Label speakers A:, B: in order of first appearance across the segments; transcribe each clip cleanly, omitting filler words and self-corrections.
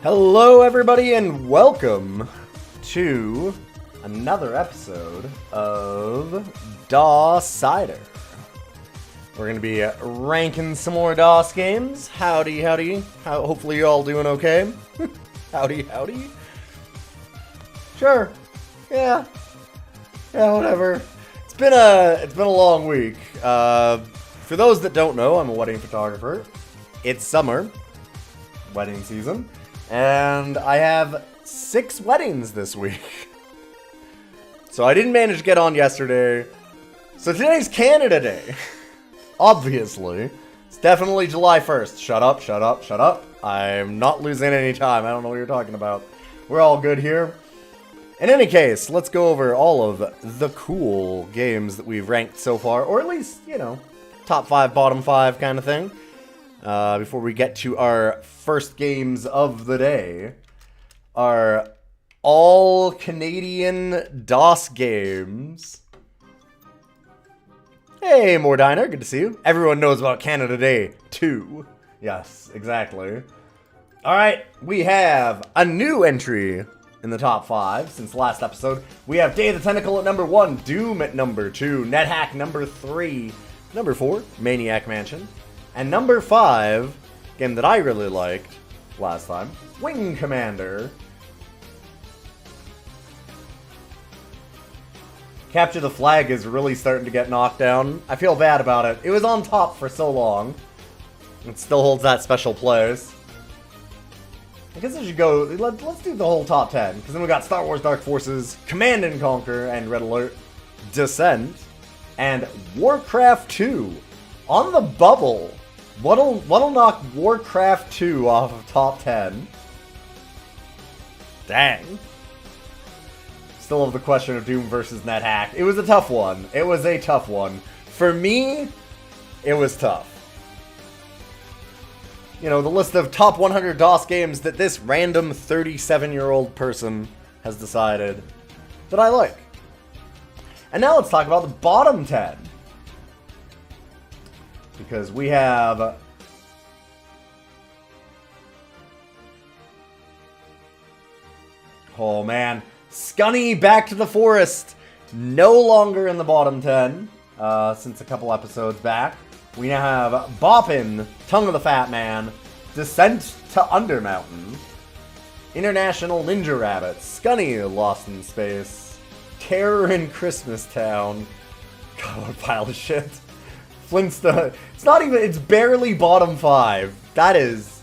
A: Hello everybody and welcome to another episode of DOScider. We're going to be ranking some more DOS games. Howdy, howdy. Hopefully you're all doing okay. Howdy, howdy. Sure. Yeah, whatever. It's been a long week. For those that don't know, I'm a wedding photographer. It's summer, wedding season. And I have 6 weddings this week. So I didn't manage to get on yesterday. So today's Canada Day. Obviously. It's definitely July 1st. Shut up, shut up, shut up. I'm not losing any time. I don't know what you're talking about. We're all good here. In any case, let's go over all of the cool games that we've ranked so far. Or at least, you know, top 5, bottom 5 kind of thing. Before we get to our first games of the day, our all-Canadian DOS games. Hey, Mordiner, good to see you. Everyone knows about Canada Day 2. Yes, exactly. Alright, we have a new entry in the top 5 since last episode. We have Day of the Tentacle at number 1, Doom at number 2, NetHack number 3, number 4, Maniac Mansion. And number 5, game that I really liked last time, Wing Commander. Capture the Flag is really starting to get knocked down. I feel bad about it. It was on top for so long. It still holds that special place. I guess I should go, let's do the whole top 10. Because then we got Star Wars Dark Forces, Command & Conquer, and Red Alert, Descent, and Warcraft 2. On the bubble. What'll knock Warcraft 2 off of top 10? Dang. Still have the question of Doom versus NetHack. It was a tough one. It was a tough one. For me, it was tough. You know, the list of top 100 DOS games that this random 37-year-old person has decided that I like. And now let's talk about the bottom 10. Because we have oh man, Scunny Back to the Forest, no longer in the bottom 10 since a couple episodes back. We now have Boppin', Tongue of the Fat Man, Descent to Undermountain, International Ninja Rabbit, Scunny Lost in Space, Terror in Christmas Town. God, what a pile of shit. Flintstone. It's not even, it's barely bottom 5. That is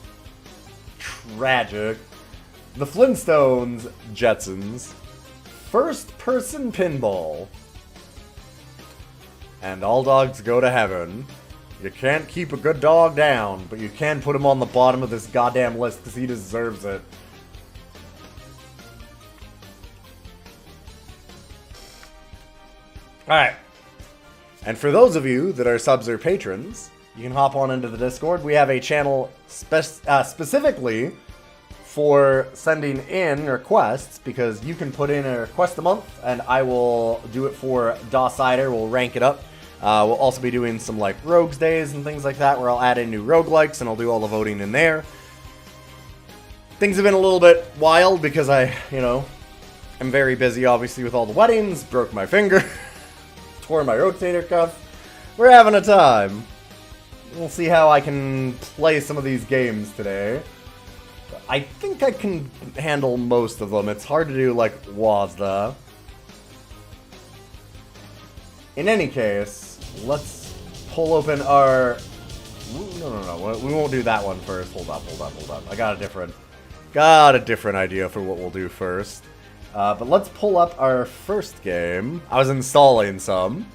A: tragic. The Flintstones, Jetsons, First Person Pinball, and All Dogs Go to Heaven. You can't keep a good dog down, but you can put him on the bottom of this goddamn list because he deserves it. Alright. And for those of you that are subs or patrons, you can hop on into the Discord. We have a channel specifically for sending in requests, because you can put in a request a month, and I will do it for DOScider. We'll rank it up. We'll also be doing some like Rogues Days and things like that, where I'll add in new roguelikes, and I'll do all the voting in there. Things have been a little bit wild because I, you know, am very busy, obviously, with all the weddings, broke my finger. Tore my rotator cuff. We're having a time. We'll see how I can play some of these games today. I think I can handle most of them. It's hard to do like WASDA. In any case, let's pull open our... No. We won't do that one first. Hold up. I got a different idea for what we'll do first. But let's pull up our first game. I was installing some.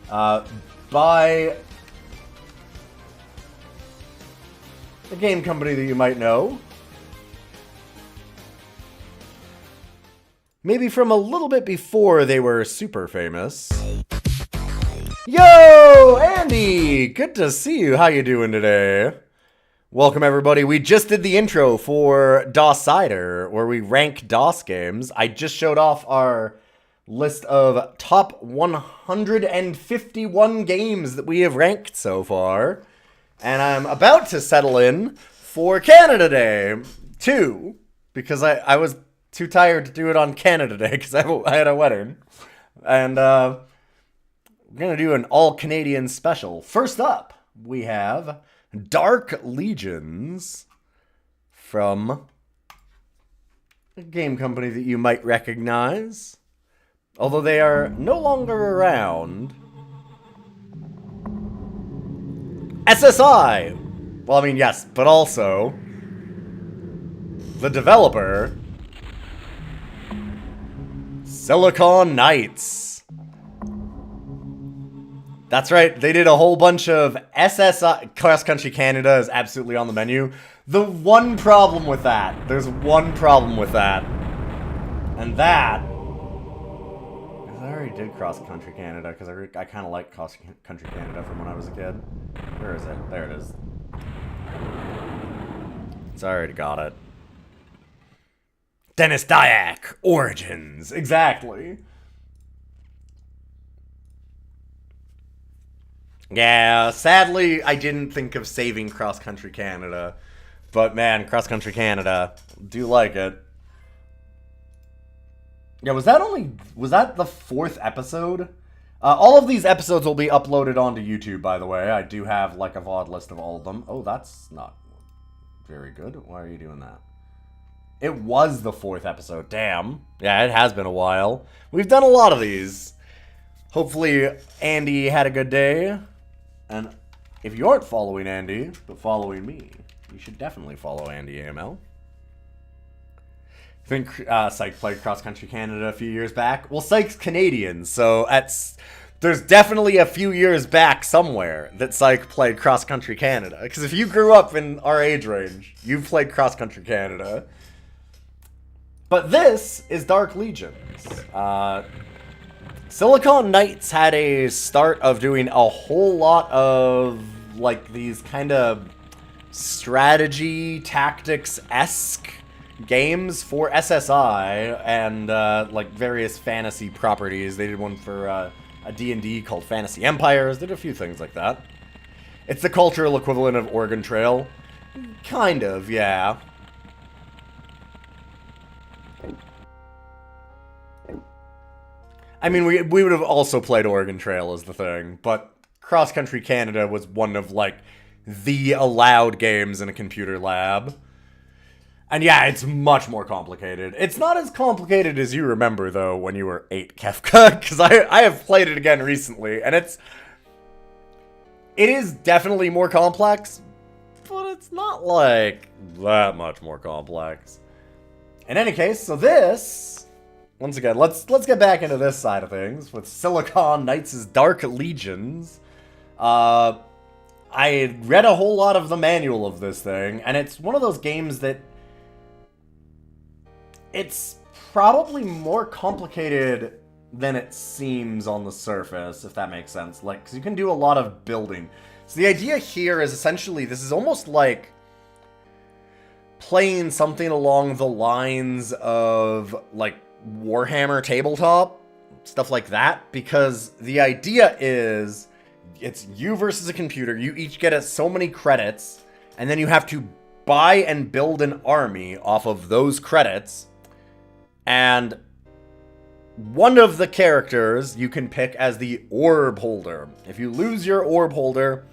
A: By a game company that you might know. Maybe from a little bit before they were super famous. Yo, Andy! Good to see you. How you doing today? Welcome, everybody. We just did the intro for DOScider, where we rank DOS games. I just showed off our list of top 151 games that we have ranked so far. And I'm about to settle in for Canada Day. 2, because I was too tired to do it on Canada Day because I had a wedding. And we're going to do an all-Canadian special. First up, we have Dark Legions from a game company that you might recognize. Although they are no longer around. SSI! Well, I mean, yes, but also the developer, Silicon Knights. That's right, they did a whole bunch of SSI. Cross Country Canada is absolutely on the menu. The one problem with that, there's one problem with that, and that, I already did Cross Country Canada, because I kind of like Cross Country Canada from when I was a kid. Where is it? There it is. It's already got it. Dennis Dyack, Origins. Exactly. Yeah, sadly, I didn't think of saving Cross Country Canada. But man, Cross Country Canada, do like it. Yeah, was that the 4th episode? All of these episodes will be uploaded onto YouTube, by the way. I do have, like, a VOD list of all of them. Oh, that's not very good. Why are you doing that? It was the 4th episode. Damn. Yeah, it has been a while. We've done a lot of these. Hopefully, Andy had a good day. And if you aren't following Andy, but following me, you should definitely follow Andy AML. I think Psych played Cross Country Canada a few years back. Well, Psych's Canadian, so there's definitely a few years back somewhere that Psych played Cross Country Canada. Because if you grew up in our age range, you've played Cross Country Canada. But this is Dark Legions. Silicon Knights had a start of doing a whole lot of, like, these kind of strategy tactics-esque games for SSI and like various fantasy properties. They did one for a D&D called Fantasy Empires. They did a few things like that. It's the cultural equivalent of Oregon Trail. Kind of, yeah. I mean, we would have also played Oregon Trail as the thing, but Cross Country Canada was one of, like, the allowed games in a computer lab. And yeah, it's much more complicated. It's not as complicated as you remember, though, when you were 8, Kefka, because I have played it again recently, and it is definitely more complex, but it's not, like, that much more complex. In any case, so this, once again, let's get back into this side of things, with Silicon Knights' Dark Legions. I read a whole lot of the manual of this thing, and it's one of those games that it's probably more complicated than it seems on the surface, if that makes sense. Like, because you can do a lot of building. So the idea here is essentially, this is almost like playing something along the lines of, like, Warhammer Tabletop, stuff like that, because the idea is, it's you versus a computer, you each get so many credits, and then you have to buy and build an army off of those credits. And one of the characters you can pick as the orb holder. If you lose your orb holder,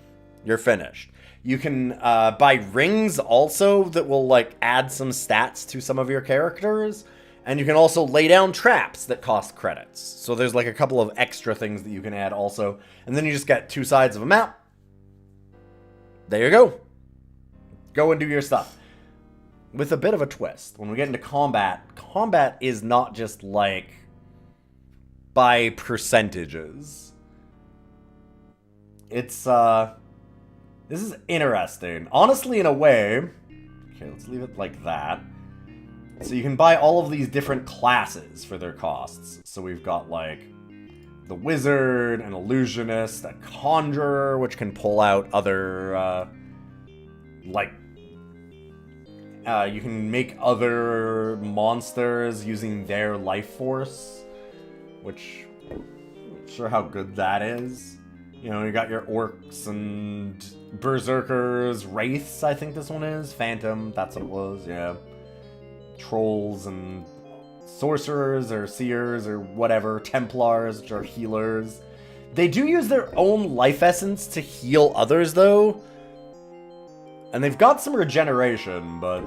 A: you're finished. You can buy rings also that will, like, add some stats to some of your characters. And you can also lay down traps that cost credits. So there's, like, a couple of extra things that you can add also. And then you just get 2 sides of a map. There you go. Go and do your stuff. With a bit of a twist. When we get into combat, combat is not just, like, by percentages. It's, this is interesting. Honestly, in a way, okay, let's leave it like that. So you can buy all of these different classes for their costs. So we've got, like, the wizard, an illusionist, a conjurer, which can pull out other, like, you can make other monsters using their life force, which I'm not sure how good that is. You know, you got your orcs and berserkers, wraiths, I think this one is. Phantom, that's what it was, yeah. trolls and sorcerers or seers or whatever, Templars, which are healers. They do use their own life essence to heal others, though. And they've got some regeneration, but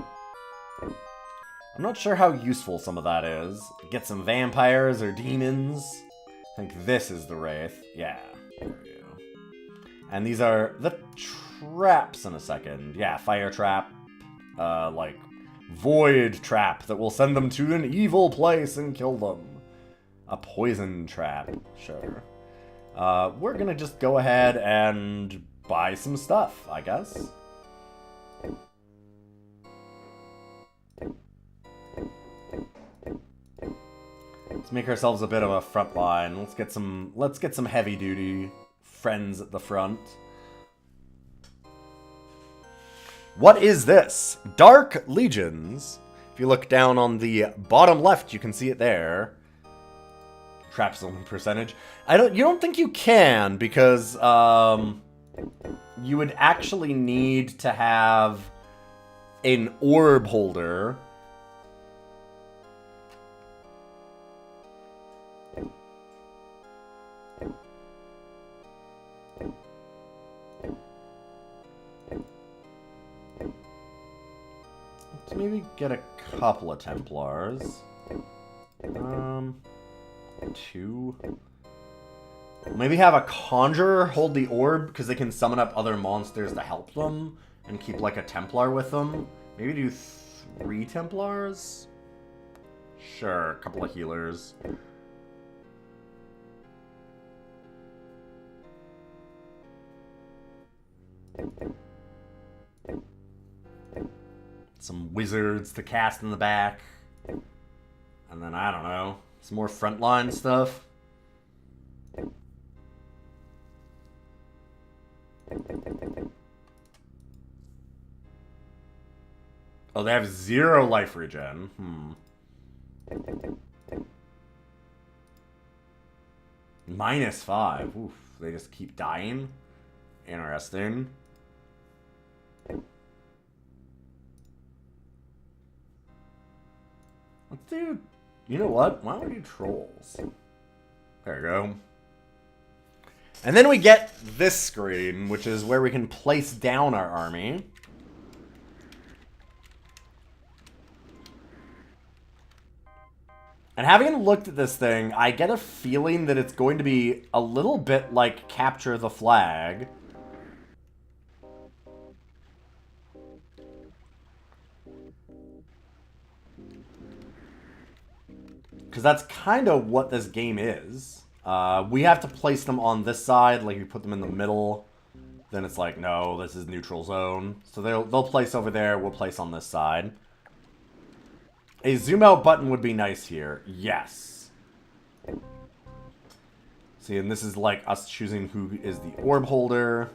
A: I'm not sure how useful some of that is. Get some vampires or demons. I think this is the Wraith. Yeah, there we go. And these are the traps in a second. Yeah, fire trap, like void trap that will send them to an evil place and kill them. A poison trap, sure. We're gonna just go ahead and buy some stuff, I guess. Let's make ourselves a bit of a front line. Let's get some heavy duty friends at the front. What is this? Dark Legions. If you look down on the bottom left, you can see it there. Trap zone percentage. You don't think you can, because you would actually need to have an orb holder. Let's maybe get a couple of Templars. 2. Maybe have a Conjurer hold the orb, because they can summon up other monsters to help them, and keep like a Templar with them. Maybe do 3 Templars? Sure, a couple of healers. Some wizards to cast in the back. And then, I don't know, some more frontline stuff. Oh, they have 0 life regen. -5. Oof, they just keep dying. Interesting. Let's do... You know what? Why don't we do trolls? There we go. And then we get this screen, which is where we can place down our army. And having looked at this thing, I get a feeling that it's going to be a little bit like Capture the Flag. Because that's kind of what this game is. We have to place them on this side, like you put them in the middle. Then it's like, no, this is neutral zone. So they'll place over there, we'll place on this side. A zoom out button would be nice here. Yes. See, and this is like us choosing who is the orb holder.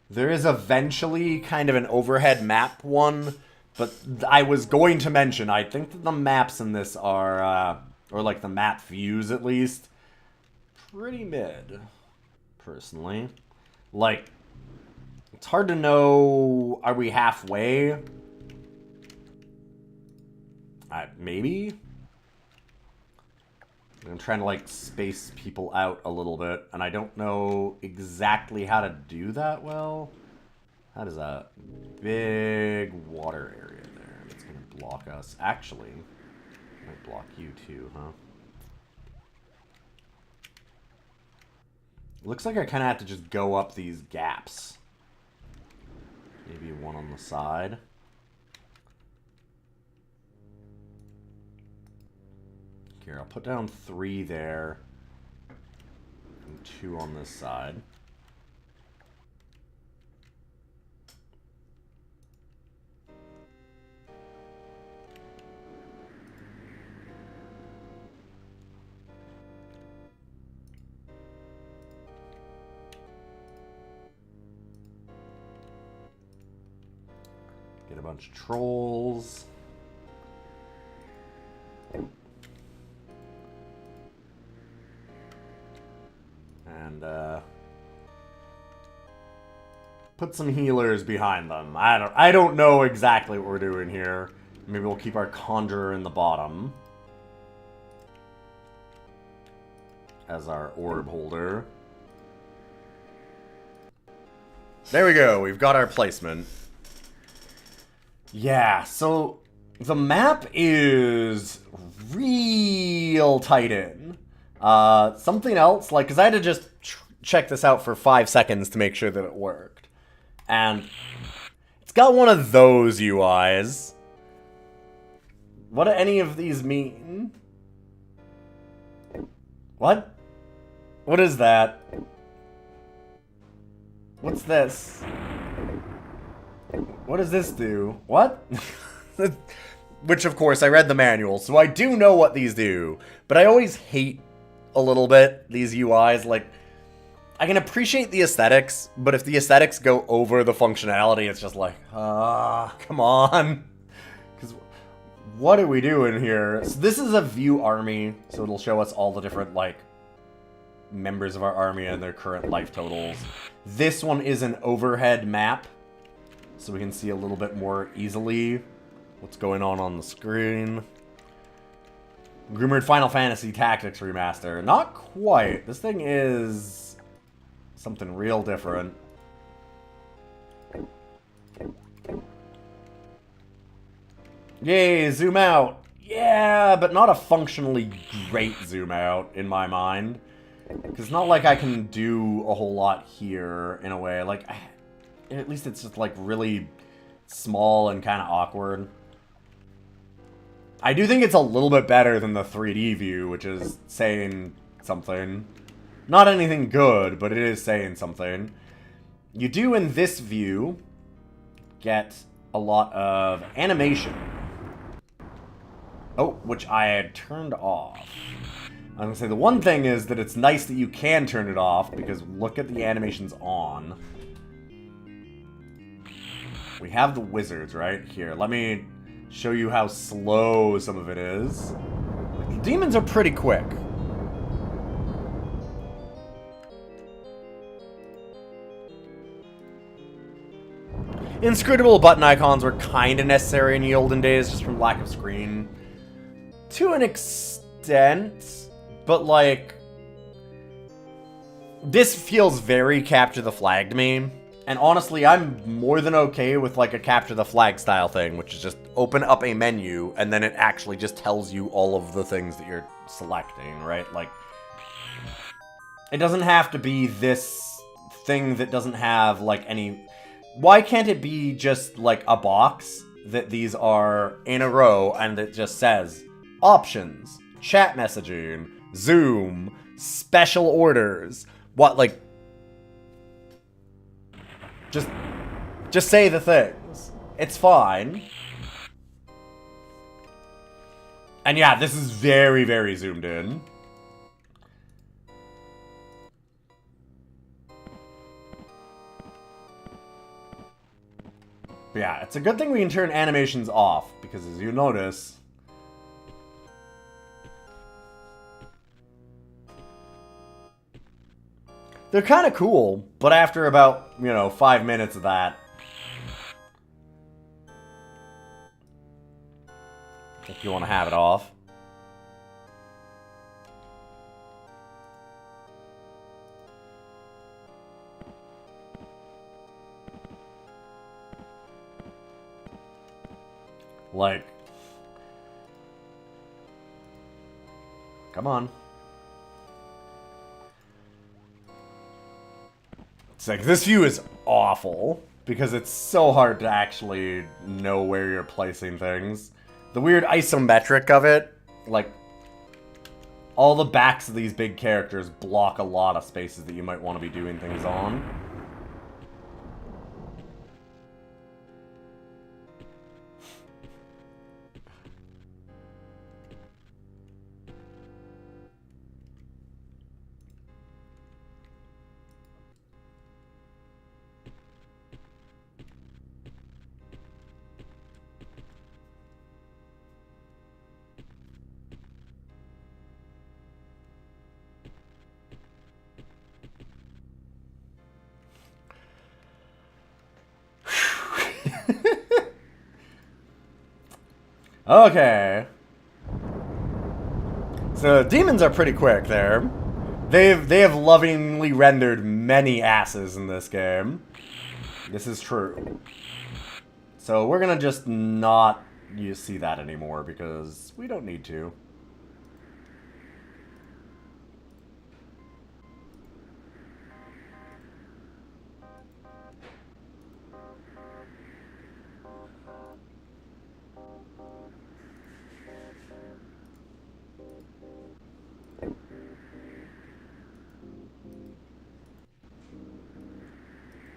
A: There is eventually kind of an overhead map one, but I was going to mention, I think that the maps in this are, or like the map views at least, pretty mid, personally. Like, it's hard to know, are we halfway? Maybe? I'm trying to, like, space people out a little bit, and I don't know exactly how to do that well. That is a big water area there. It's going to block us. Actually, it might block you too, huh? Looks like I kind of have to just go up these gaps. Maybe one on the side. Here, I'll put down 3 there, and 2 on this side. Get a bunch of trolls. And, put some healers behind them. I don't know exactly what we're doing here. Maybe we'll keep our conjurer in the bottom as our orb holder. There we go. We've got our placement. Yeah, so the map is real tight in. Something else, like, because I had to just check this out for 5 seconds to make sure that it worked. And it's got one of those UIs. What do any of these mean? What? What is that? What's this? What does this do? What? Which, of course, I read the manual, so I do know what these do. But I always hate a little bit these UIs. Like, I can appreciate the aesthetics, but if the aesthetics go over the functionality, it's just like, come on. Because what are we doing here? So this is a view army, so it'll show us all the different, like, members of our army and their current life totals. This one is an overhead map, so we can see a little bit more easily what's going on the screen. Rumored Final Fantasy Tactics Remaster. Not quite. This thing is something real different. Yay, zoom out. Yeah, but not a functionally great zoom out in my mind. Because it's not like I can do a whole lot here, in a way. Like, at least it's just, like, really small and kind of awkward. I do think it's a little bit better than the 3D view, which is saying something. Not anything good, but it is saying something. You do, in this view, get a lot of animation. Oh, which I had turned off. I'm going to say the one thing is that it's nice that you can turn it off, because look at the animations on. We have the wizards right here. Let me show you how slow some of it is. The demons are pretty quick. Inscrutable button icons were kind of necessary in the olden days, just from lack of screen. To an extent. But, like, this feels very capture the flag to me. And honestly, I'm more than okay with, like, a capture the flag style thing, which is just open up a menu, and then it actually just tells you all of the things that you're selecting, right? Like, it doesn't have to be this thing that doesn't have, like, any... Why can't it be just, like, a box that these are in a row, and it just says, options, chat messaging, Zoom, special orders, what, like, just say the things. It's fine. And yeah, this is very, very zoomed in. But yeah, it's a good thing we can turn animations off, because as you notice, they're kind of cool, but after about, 5 minutes of that, I think you want to have it off. Like, come on. It's like, this view is awful, because it's so hard to actually know where you're placing things. The weird isometric of it, like, all the backs of these big characters block a lot of spaces that you might want to be doing things on. Okay. So demons are pretty quick there. They have lovingly rendered many asses in this game. This is true. So we're gonna just not see that anymore because we don't need to.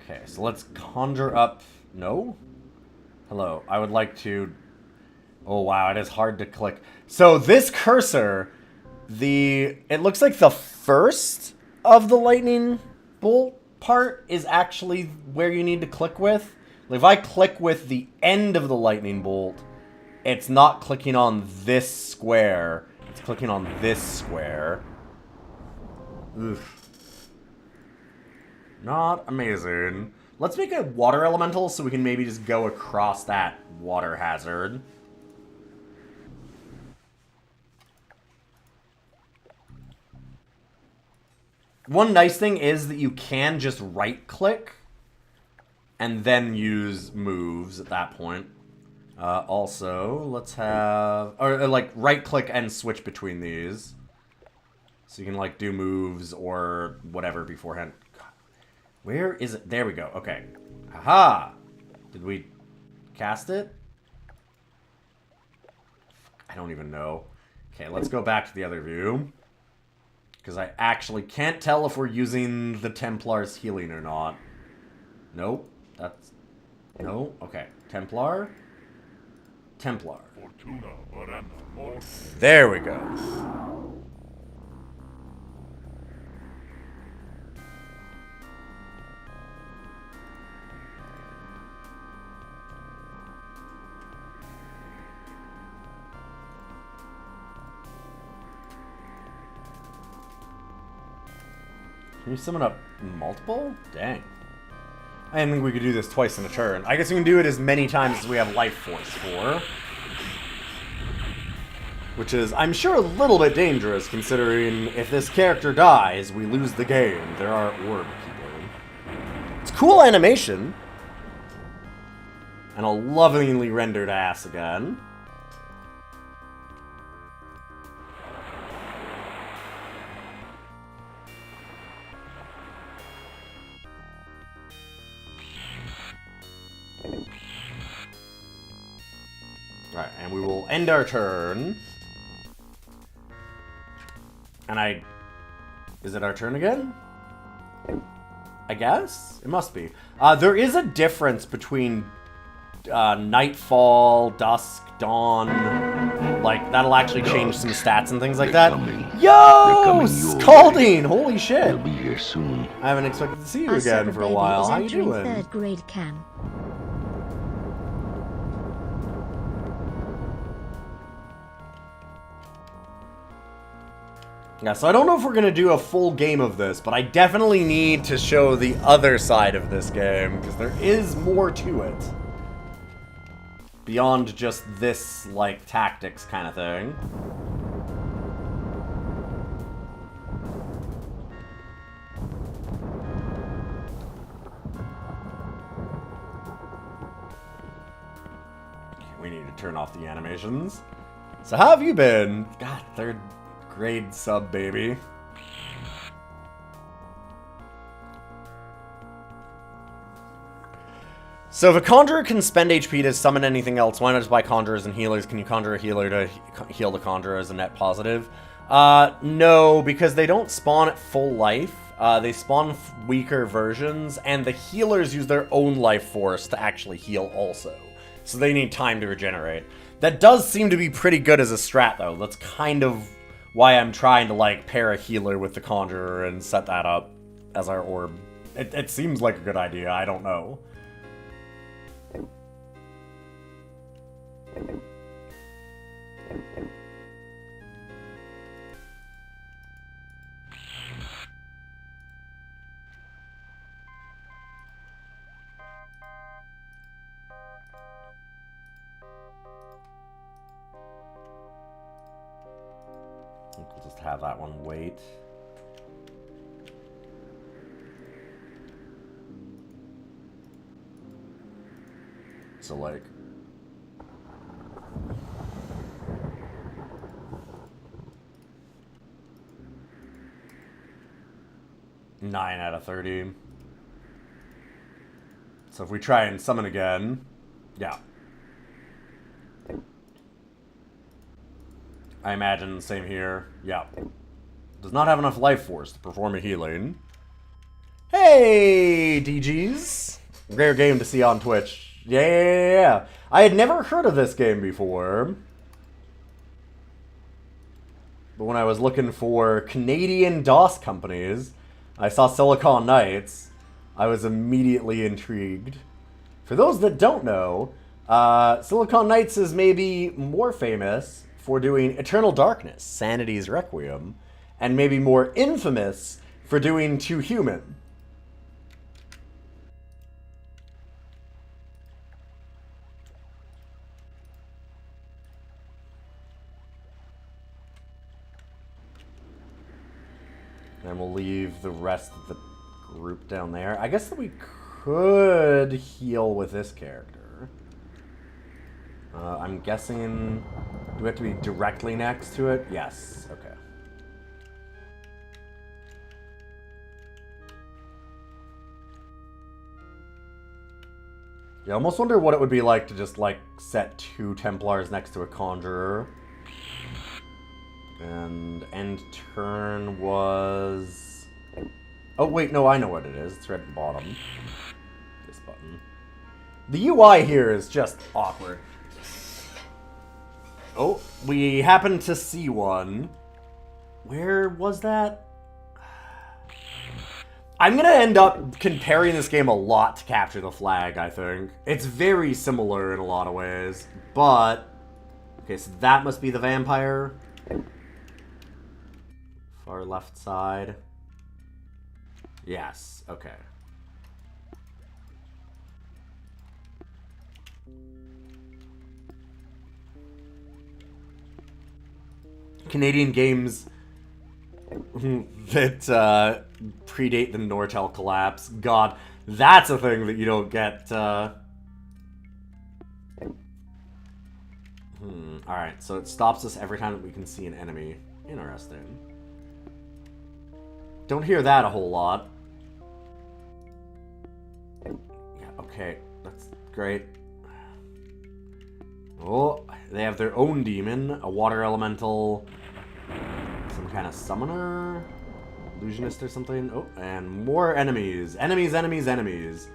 A: Okay, so let's conjure up... No? Hello, I would like to... Oh wow, it is hard to click. So this cursor, it looks like the first of the lightning bolt part is actually where you need to click with. Like if I click with the end of the lightning bolt, it's not clicking on this square. It's clicking on this square. Oof. Not amazing. Let's make a water elemental so we can maybe just go across that water hazard. One nice thing is that you can just right-click and then use moves at that point. Also, let's have... Or, like, right-click and switch between these. So you can, like, do moves or whatever beforehand. God. Where is it? There we go. Okay. Aha! Did we cast it? I don't even know. Okay, let's go back to the other view. Because I actually can't tell if we're using the Templar's healing or not. Nope. That's... No? Okay. Templar. Templar. There we go. Can you summon up multiple? Dang. I didn't think we could do this twice in a turn. I guess we can do it as many times as we have life force for. Which is, I'm sure, a little bit dangerous, considering if this character dies, we lose the game. There are orb people. It's cool animation. And a lovingly rendered ass again. Alright, and we will end our turn. And is it our turn again? I guess? It must be. There is a difference between nightfall, dusk, dawn. Like, that'll actually change some stats and things like that. Yo! Scalding! Holy shit!
B: They'll be here soon.
A: I haven't expected to see you again for a while. How you doing?
C: Third grade camp.
A: Yeah, so I don't know if we're going to do a full game of this, but I definitely need to show the other side of this game, because there is more to it. Beyond just this, like, tactics kind of thing. We need to turn off the animations. So how have you been? God, third grade sub, baby. So if a conjurer can spend HP to summon anything else, why not just buy conjurers and healers? Can you conjure a healer to heal the conjurer as a net positive? No, because they don't spawn at full life. They spawn weaker versions, and the healers use their own life force to actually heal also. So they need time to regenerate. That does seem to be pretty good as a strat, though. That's kind of why I'm trying to, like, pair a healer with the conjurer and set that up as our orb. It seems like a good idea, I don't know. Just have that one wait. So, like... Nine out of 30. So if we try and summon again... Yeah. I imagine the same here. Yeah. Does not have enough life force to perform a healing. Hey, DGs. Rare game to see on Twitch. Yeah. I had never heard of this game before. But when I was looking for Canadian DOS companies, I saw Silicon Knights. I was immediately intrigued. For those that don't know, Silicon Knights is maybe more famous for doing Eternal Darkness, Sanity's Requiem, and maybe more infamous for doing Too Human. And we'll leave the rest of the group down there. I guess that we could heal with this character. I'm guessing... Do we have to be directly next to it? Yes. Okay. Yeah, I almost wonder what it would be like to just, like, set 2 Templars next to a Conjurer. And end turn was... Oh, wait, no, I know what it is. It's right at the bottom. This button. The UI here is just awkward. Oh, we happen to see one. Where was that? I'm gonna end up comparing this game a lot to Capture the Flag, I think. It's very similar in a lot of ways, but... Okay, so that must be the vampire. Far left side. Yes, okay. Canadian games that predate the Nortel collapse. God, that's a thing that you don't get. Alright, so it stops us every time that we can see an enemy. Interesting. Don't hear that a whole lot. Yeah, okay, that's great. Oh, they have their own demon, a water elemental, some kind of summoner, illusionist or something. Oh, and more enemies. Enemies, enemies, enemies.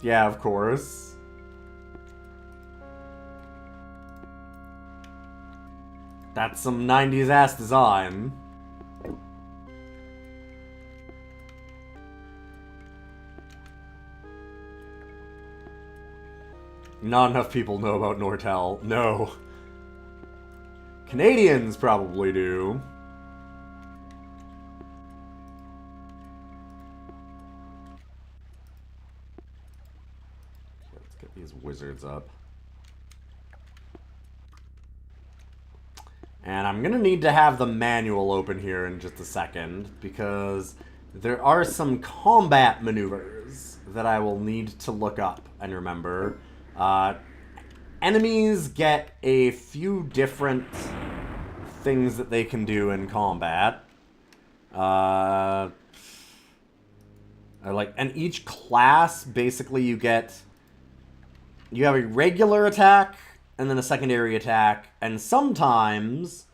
A: Yeah, of course. That's some 90s ass design. Not enough people know about Nortel. No. Canadians probably do. Okay, let's get these wizards up. And I'm gonna need to have the manual open here in just a second, because there are some combat maneuvers that I will need to look up and remember. Enemies get a few different things that they can do in combat. And each class, basically you have a regular attack, and then a secondary attack, and sometimes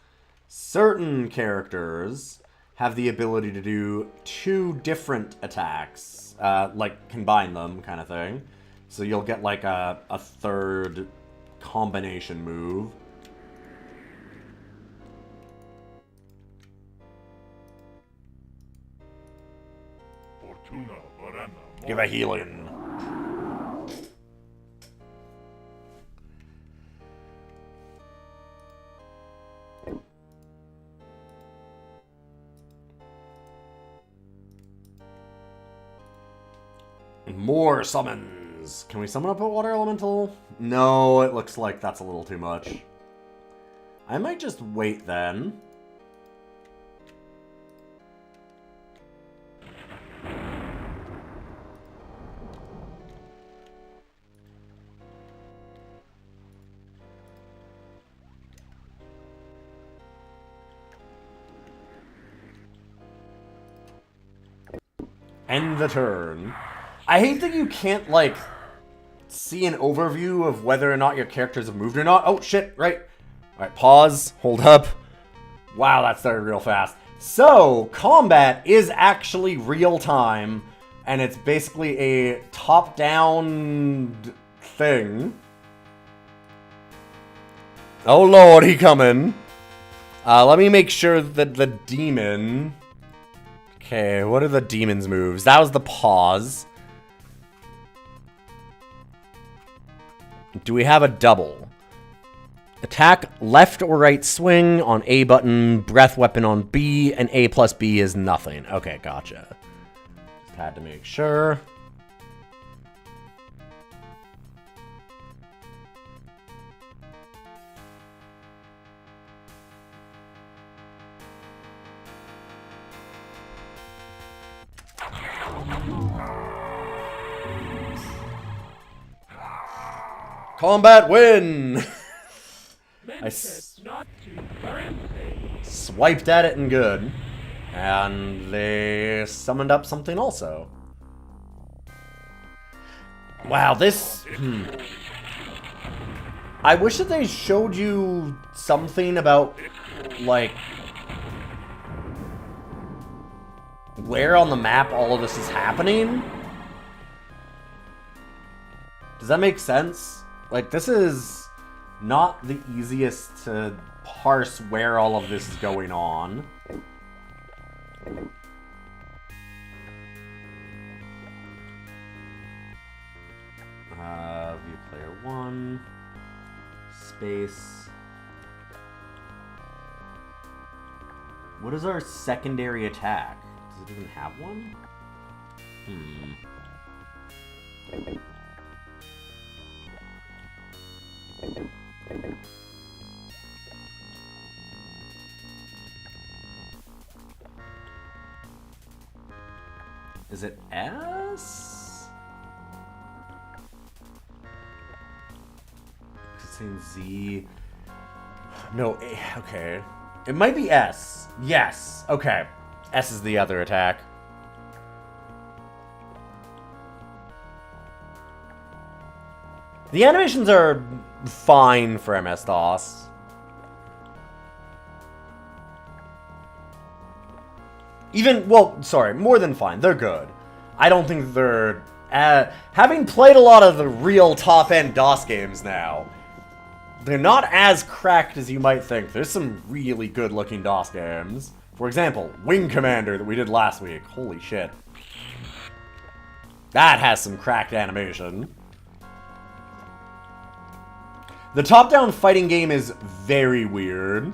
A: certain characters have the ability to do 2 different attacks, like combine them kind of thing. So you'll get like a third combination move. Give a healing. More summons. Can we summon up a water elemental? No, it looks like that's a little too much. I might just wait then. End the turn. I hate that you can't, like, see an overview of whether or not your characters have moved or not. Oh, shit, right. Alright, pause, hold up. Wow, that started real fast. So, combat is actually real time, and it's basically a top-down thing. Oh lord, he coming. Let me make sure that the demon... Okay, what are the demon's moves? That was the pause. Do we have a double? Attack left or right swing on A button, breath weapon on B, and A plus B is nothing. Okay, gotcha. Just had to make sure. Combat win! I swiped at it and good. And they summoned up something also. Wow, this... I wish that they showed you something about, like... where on the map all of this is happening. Does that make sense? Like, this is not the easiest to parse where all of this is going on. View player 1. Space. What is our secondary attack? Does it even have one? Is it S? It's saying Z. No, A. Okay. It might be S. Yes. Okay. S is the other attack. The animations are fine for MS-DOS. Even, well, sorry, more than fine. They're good. I don't think they're... having played a lot of the real top-end DOS games now, they're not as cracked as you might think. There's some really good-looking DOS games. For example, Wing Commander that we did last week. Holy shit. That has some cracked animation. The top-down fighting game is very weird.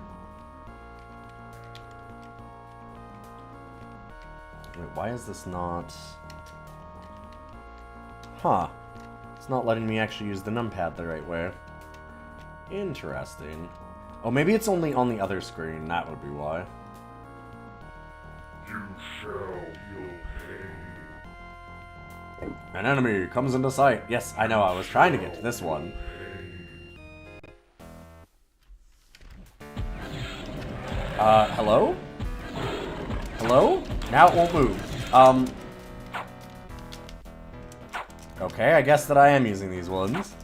A: Wait, why is this not... Huh. It's not letting me actually use the numpad the right way. Interesting. Oh, maybe it's only on the other screen. That would be why. You shall feel pain. An enemy comes into sight. Yes, I know. I was trying to get to this one. Hello? Hello? Now it won't move. Okay, I guess that I am using these ones.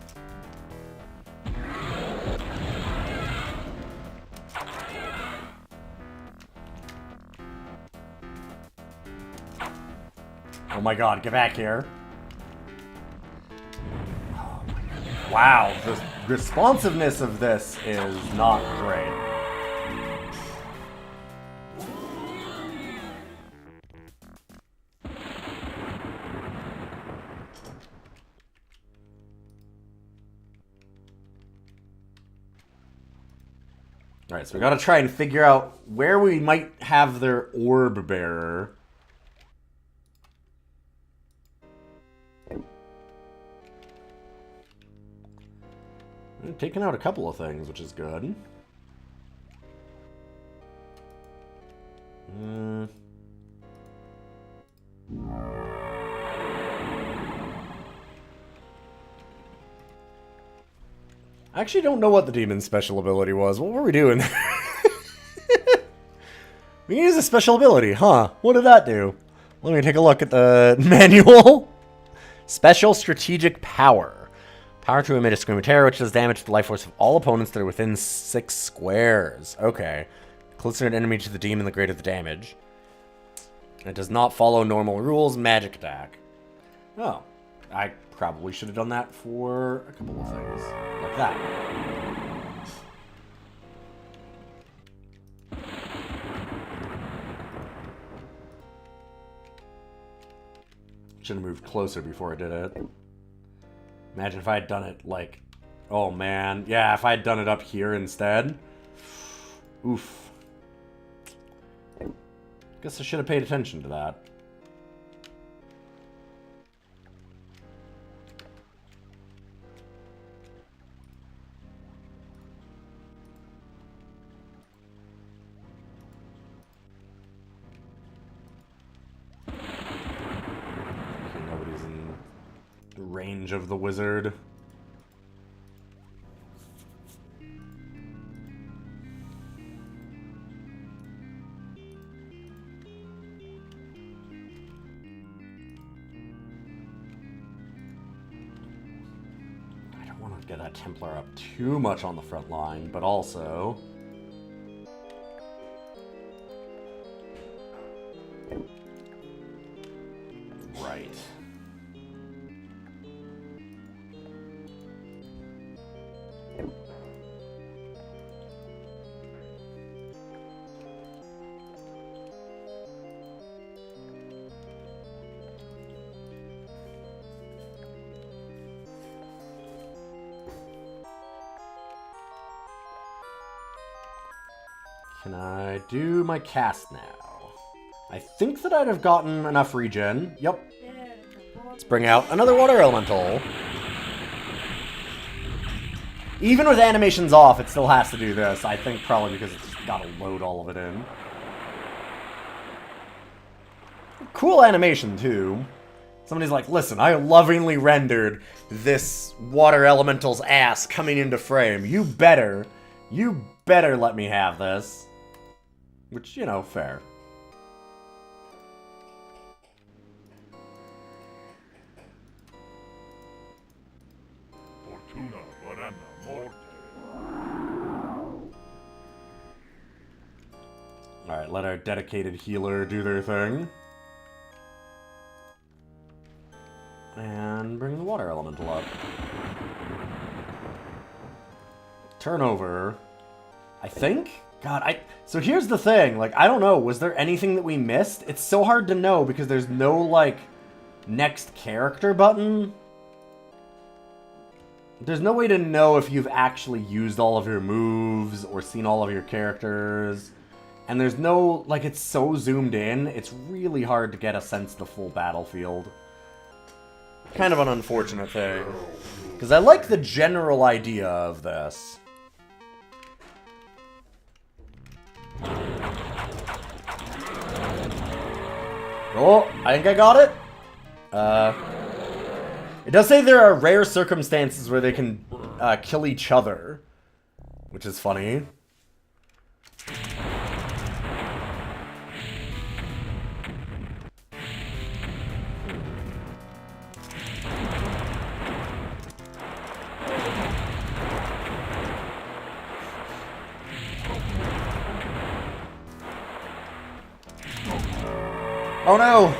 A: Oh my god, get back here. Oh my god. Wow, the responsiveness of this is not great. Alright, so we gotta try and figure out where we might have their orb bearer. We've taken out a couple of things, which is good. I actually don't know what the demon's special ability was. What were we doing? We can use a special ability, huh? What did that do? Let me take a look at the manual. Special strategic power. Power to emit a scream of terror, which does damage to the life force of all opponents that are within 6 squares. Okay. Closer an enemy to the demon, the greater the damage. It does not follow normal rules. Magic attack. Oh. I probably should have done that for a couple of things. Like that. Should have moved closer before I did it. Imagine if I had done it like... Oh, man. Yeah, if I had done it up here instead. Oof. Guess I should have paid attention to that. Range of the wizard. I don't want to get that Templar up too much on the front line, but also... Right. Can I do my cast now? I think that I'd have gotten enough regen. Yep. Let's bring out another water elemental. Even with animations off, it still has to do this. I think probably because it's got to load all of it in. Cool animation, too. Somebody's like, listen, I lovingly rendered this water elemental's ass coming into frame. You better let me have this. Which, you know, fair. Alright, let our dedicated healer do their thing. And bring the water elemental up. Turnover. I think? God, so here's the thing. Like, I don't know. Was there anything that we missed? It's so hard to know because there's no, like, next character button. There's no way to know if you've actually used all of your moves or seen all of your characters. And there's no, like, it's so zoomed in, it's really hard to get a sense of the full battlefield. Kind of an unfortunate thing. Because I like the general idea of this. Oh, I think I got it. It does say there are rare circumstances where they can kill each other, which is funny. Oh no!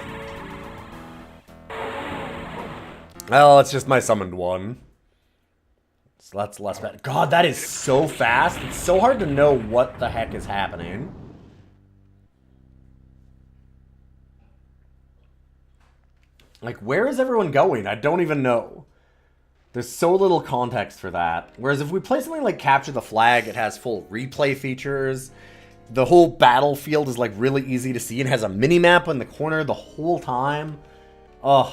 A: Well, it's just my summoned one. So that's less bad. God, that is so fast. It's so hard to know what the heck is happening. Like, where is everyone going? I don't even know. There's so little context for that. Whereas if we play something like Capture the Flag, it has full replay features. The whole battlefield is, like, really easy to see and has a mini-map in the corner the whole time. Ugh.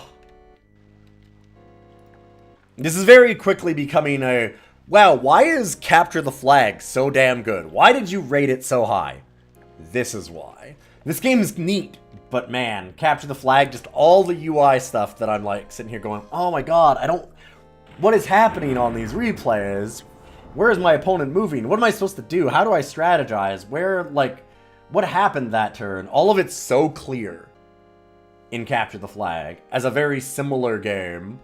A: This is very quickly becoming a, wow, why is Capture the Flag so damn good? Why did you rate it so high? This is why. This game is neat, but man, Capture the Flag, just all the UI stuff that I'm, like, sitting here going, oh my god, what is happening on these replays? Where is my opponent moving? What am I supposed to do? How do I strategize? Where, like, what happened that turn? All of it's so clear in Capture the Flag as a very similar game.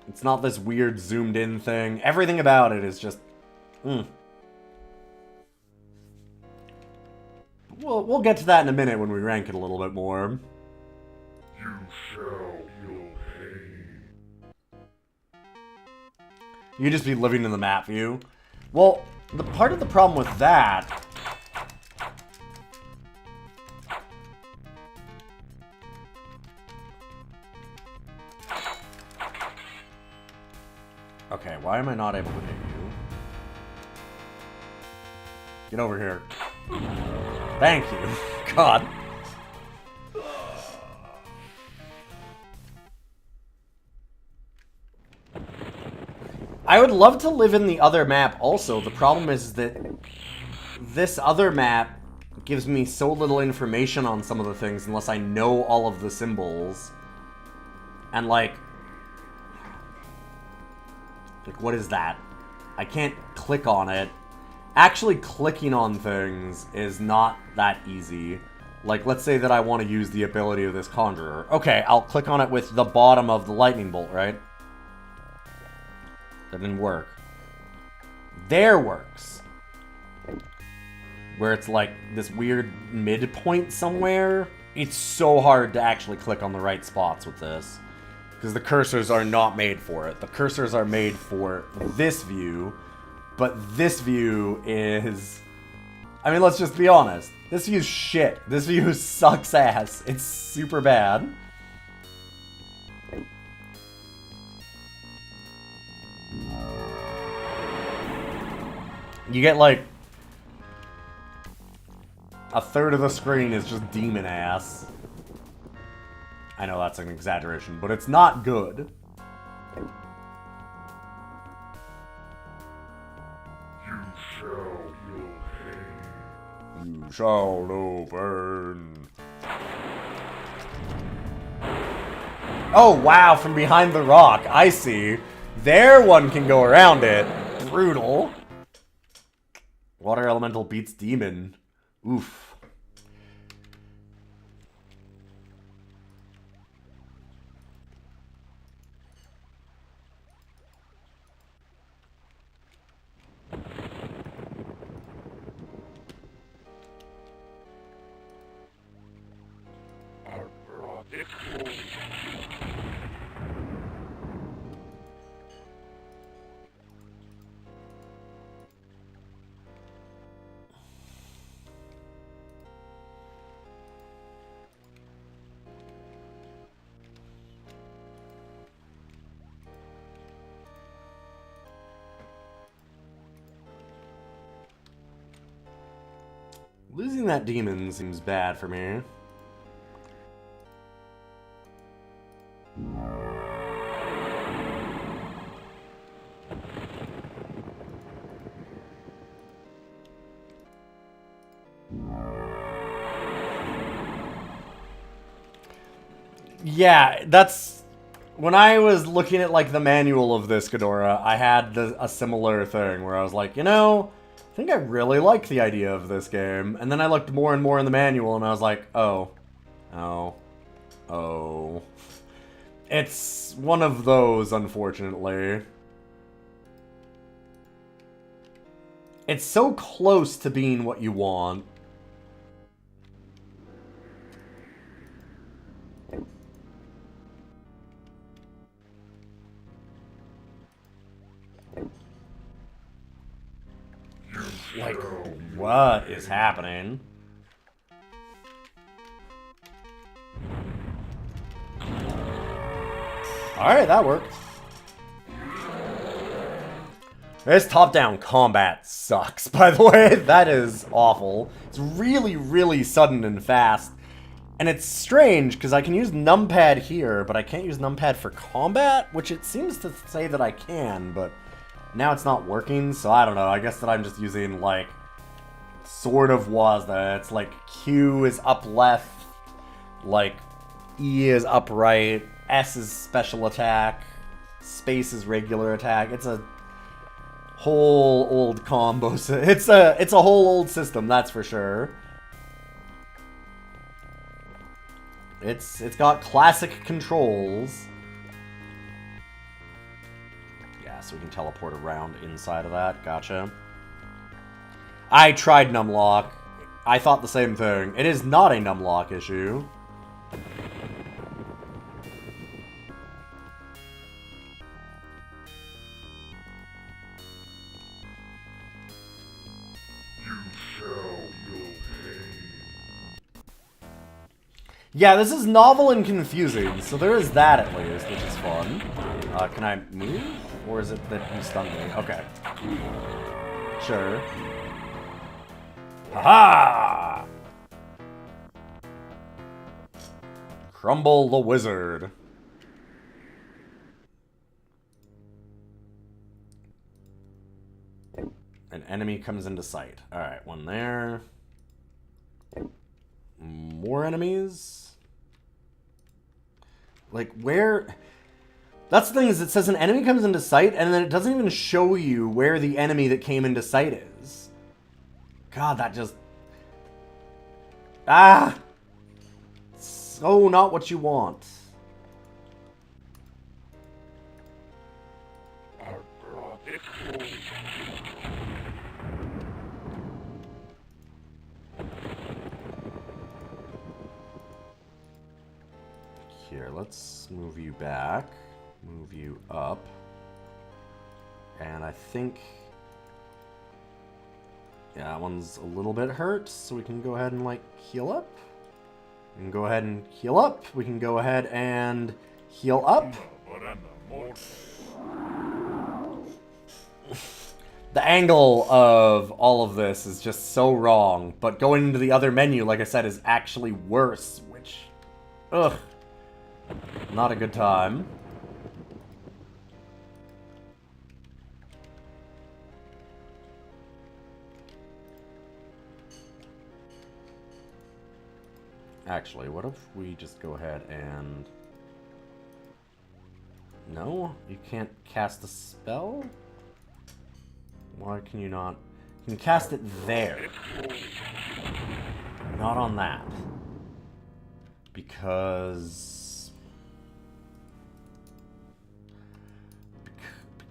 A: It's not this weird zoomed in thing. Everything about it is just... We'll get to that in a minute when we rank it a little bit more.
B: You shall feel pain.
A: You just be living in the map view. Well, the part of the problem with that... Okay, why am I not able to hit you? Get over here. Thank you. God. I would love to live in the other map also. The problem is that this other map gives me so little information on some of the things unless I know all of the symbols. And like, what is that? I can't click on it. Actually clicking on things is not that easy. Like, let's say that I want to use the ability of this Conjurer. Okay, I'll click on it with the bottom of the lightning bolt, right? That didn't work. There works. Where it's like this weird midpoint somewhere. It's so hard to actually click on the right spots with this. Because the cursors are not made for it. The cursors are made for this view. But this view is... I mean, let's just be honest. This view's shit. This view sucks ass. It's super bad. You get, like... a third of the screen is just demon ass. I know that's an exaggeration, but it's not good.
B: You shall feel pain.
A: You shall know burn. Oh, wow, from behind the rock. I see. There one can go around it. Brutal. Water elemental beats demon. Oof. Losing that demon seems bad for me. Yeah, that's... When I was looking at, like, the manual of this Ghidorah, I had a similar thing where I was like, you know... I think I really like the idea of this game. And then I looked more and more in the manual and I was like, oh. It's one of those, unfortunately. It's so close to being what you want. Like, what is happening? Alright, that worked. This top-down combat sucks, by the way. That is awful. It's really, really sudden and fast. And it's strange, because I can use numpad here, but I can't use numpad for combat, which it seems to say that I can, but... Now it's not working, so I don't know. I guess that I'm just using, like, sort of WASD. It's like Q is up left, like E is up right, S is special attack, space is regular attack. It's a whole old combo. It's a whole old system, that's for sure. It's got classic controls. Yeah, so we can teleport around inside of that. Gotcha. I tried numlock. I thought the same thing. It is not a numlock issue. Yeah, this is novel and confusing, so there is that at least, which is fun. Can I move? Or is it that you stunned me? Okay. Sure. Haha! Crumble the wizard. An enemy comes into sight. Alright, one there. More enemies? Like, where... That's the thing, is it says an enemy comes into sight, and then it doesn't even show you where the enemy that came into sight is. God, that just... Ah! So not what you want. Here, let's move you back. Move you up. And I think... yeah, that one's a little bit hurt, so we can go ahead and, like, heal up. We can go ahead and heal up. We can go ahead and heal up. The angle of all of this is just so wrong, but going into the other menu, like I said, is actually worse, which... ugh. Not a good time. Actually, what if we just go ahead and... no? You can't cast a spell? Why can you not? You can cast it there. Not on that. Because...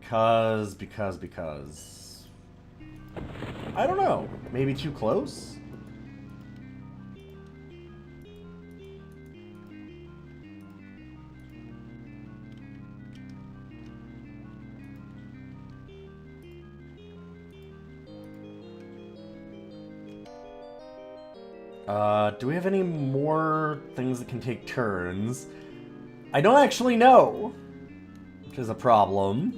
A: Because... I don't know. Maybe too close? Do we have any more things that can take turns? I don't actually know, which is a problem.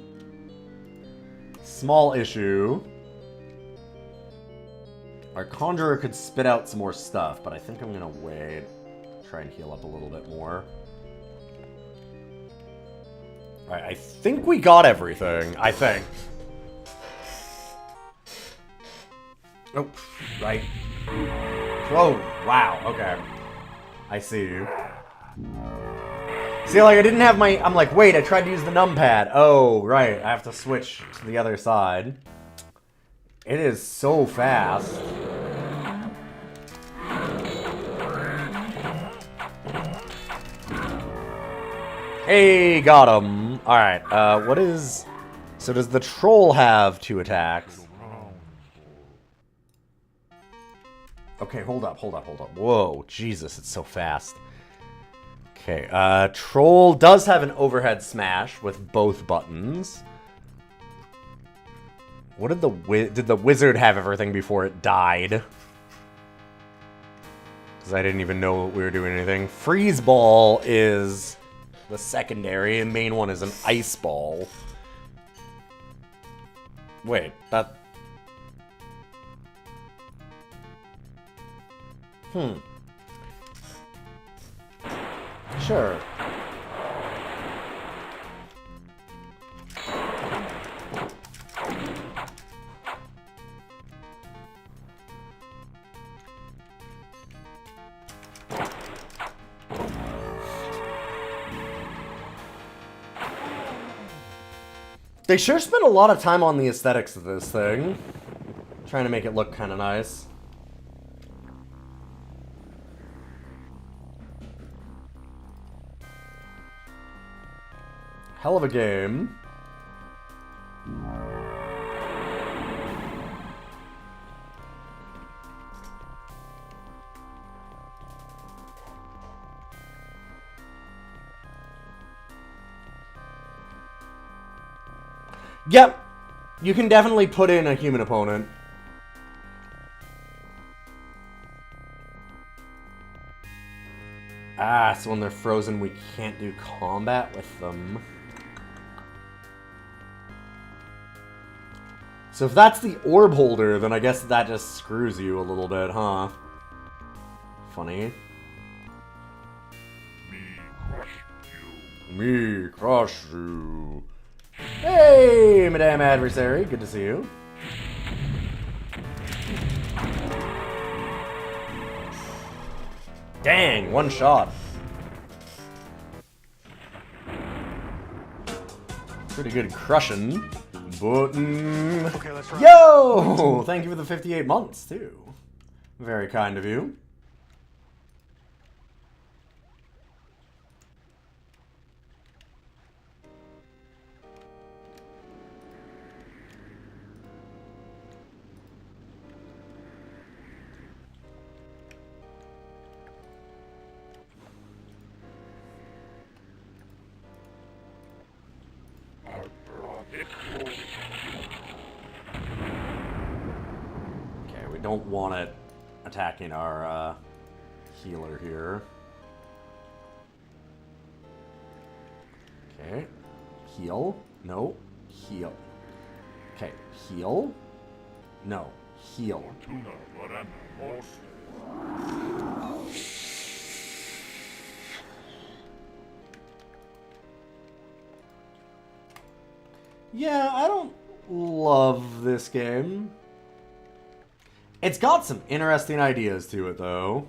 A: Small issue. Our Conjurer could spit out some more stuff, but I think I'm gonna wait. Try and heal up a little bit more. Alright, I think we got everything. I think. Oh, right. Oh, wow, okay. I see you. See, like, I didn't have my... I'm like, wait, I tried to use the numpad. Oh, right, I have to switch to the other side. It is so fast. Hey, got him. Alright, what is... so does the troll have 2 attacks? Okay, hold up. Whoa, Jesus, it's so fast. Okay, Troll does have an overhead smash with both buttons. What did the wizard have everything before it died? Because I didn't even know we were doing anything. Freeze ball is the secondary, and main one is an ice ball. Wait, that... Sure. They sure spent a lot of time on the aesthetics of this thing. Trying to make it look kind of nice. Hell of a game. Yep, you can definitely put in a human opponent. Ah, so when they're frozen, we can't do combat with them. So if that's the orb holder, then I guess that just screws you a little bit, huh? Funny. Me crush you. Hey, Madame Adversary, good to see you. Dang, one shot. Pretty good crushing. Button.
C: Okay, let's run.
A: Yo! Thank you for the 58 months, too. Very kind of you. Don't want it attacking our healer here. Okay. Heal. No. Heal. Okay. Heal. No. Heal. Yeah, I don't love this game. It's got some interesting ideas to it, though.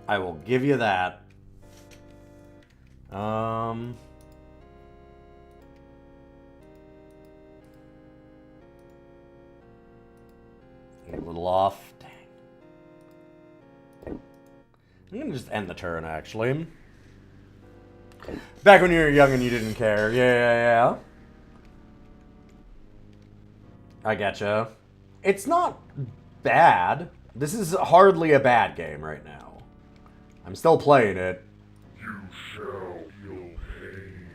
A: I will give you that. A little off. Dang. I'm gonna just end the turn, actually. Back when you were young and you didn't care. Yeah. I getcha. It's not bad. This is hardly a bad game right now. I'm still playing it.
B: You shall feel pain.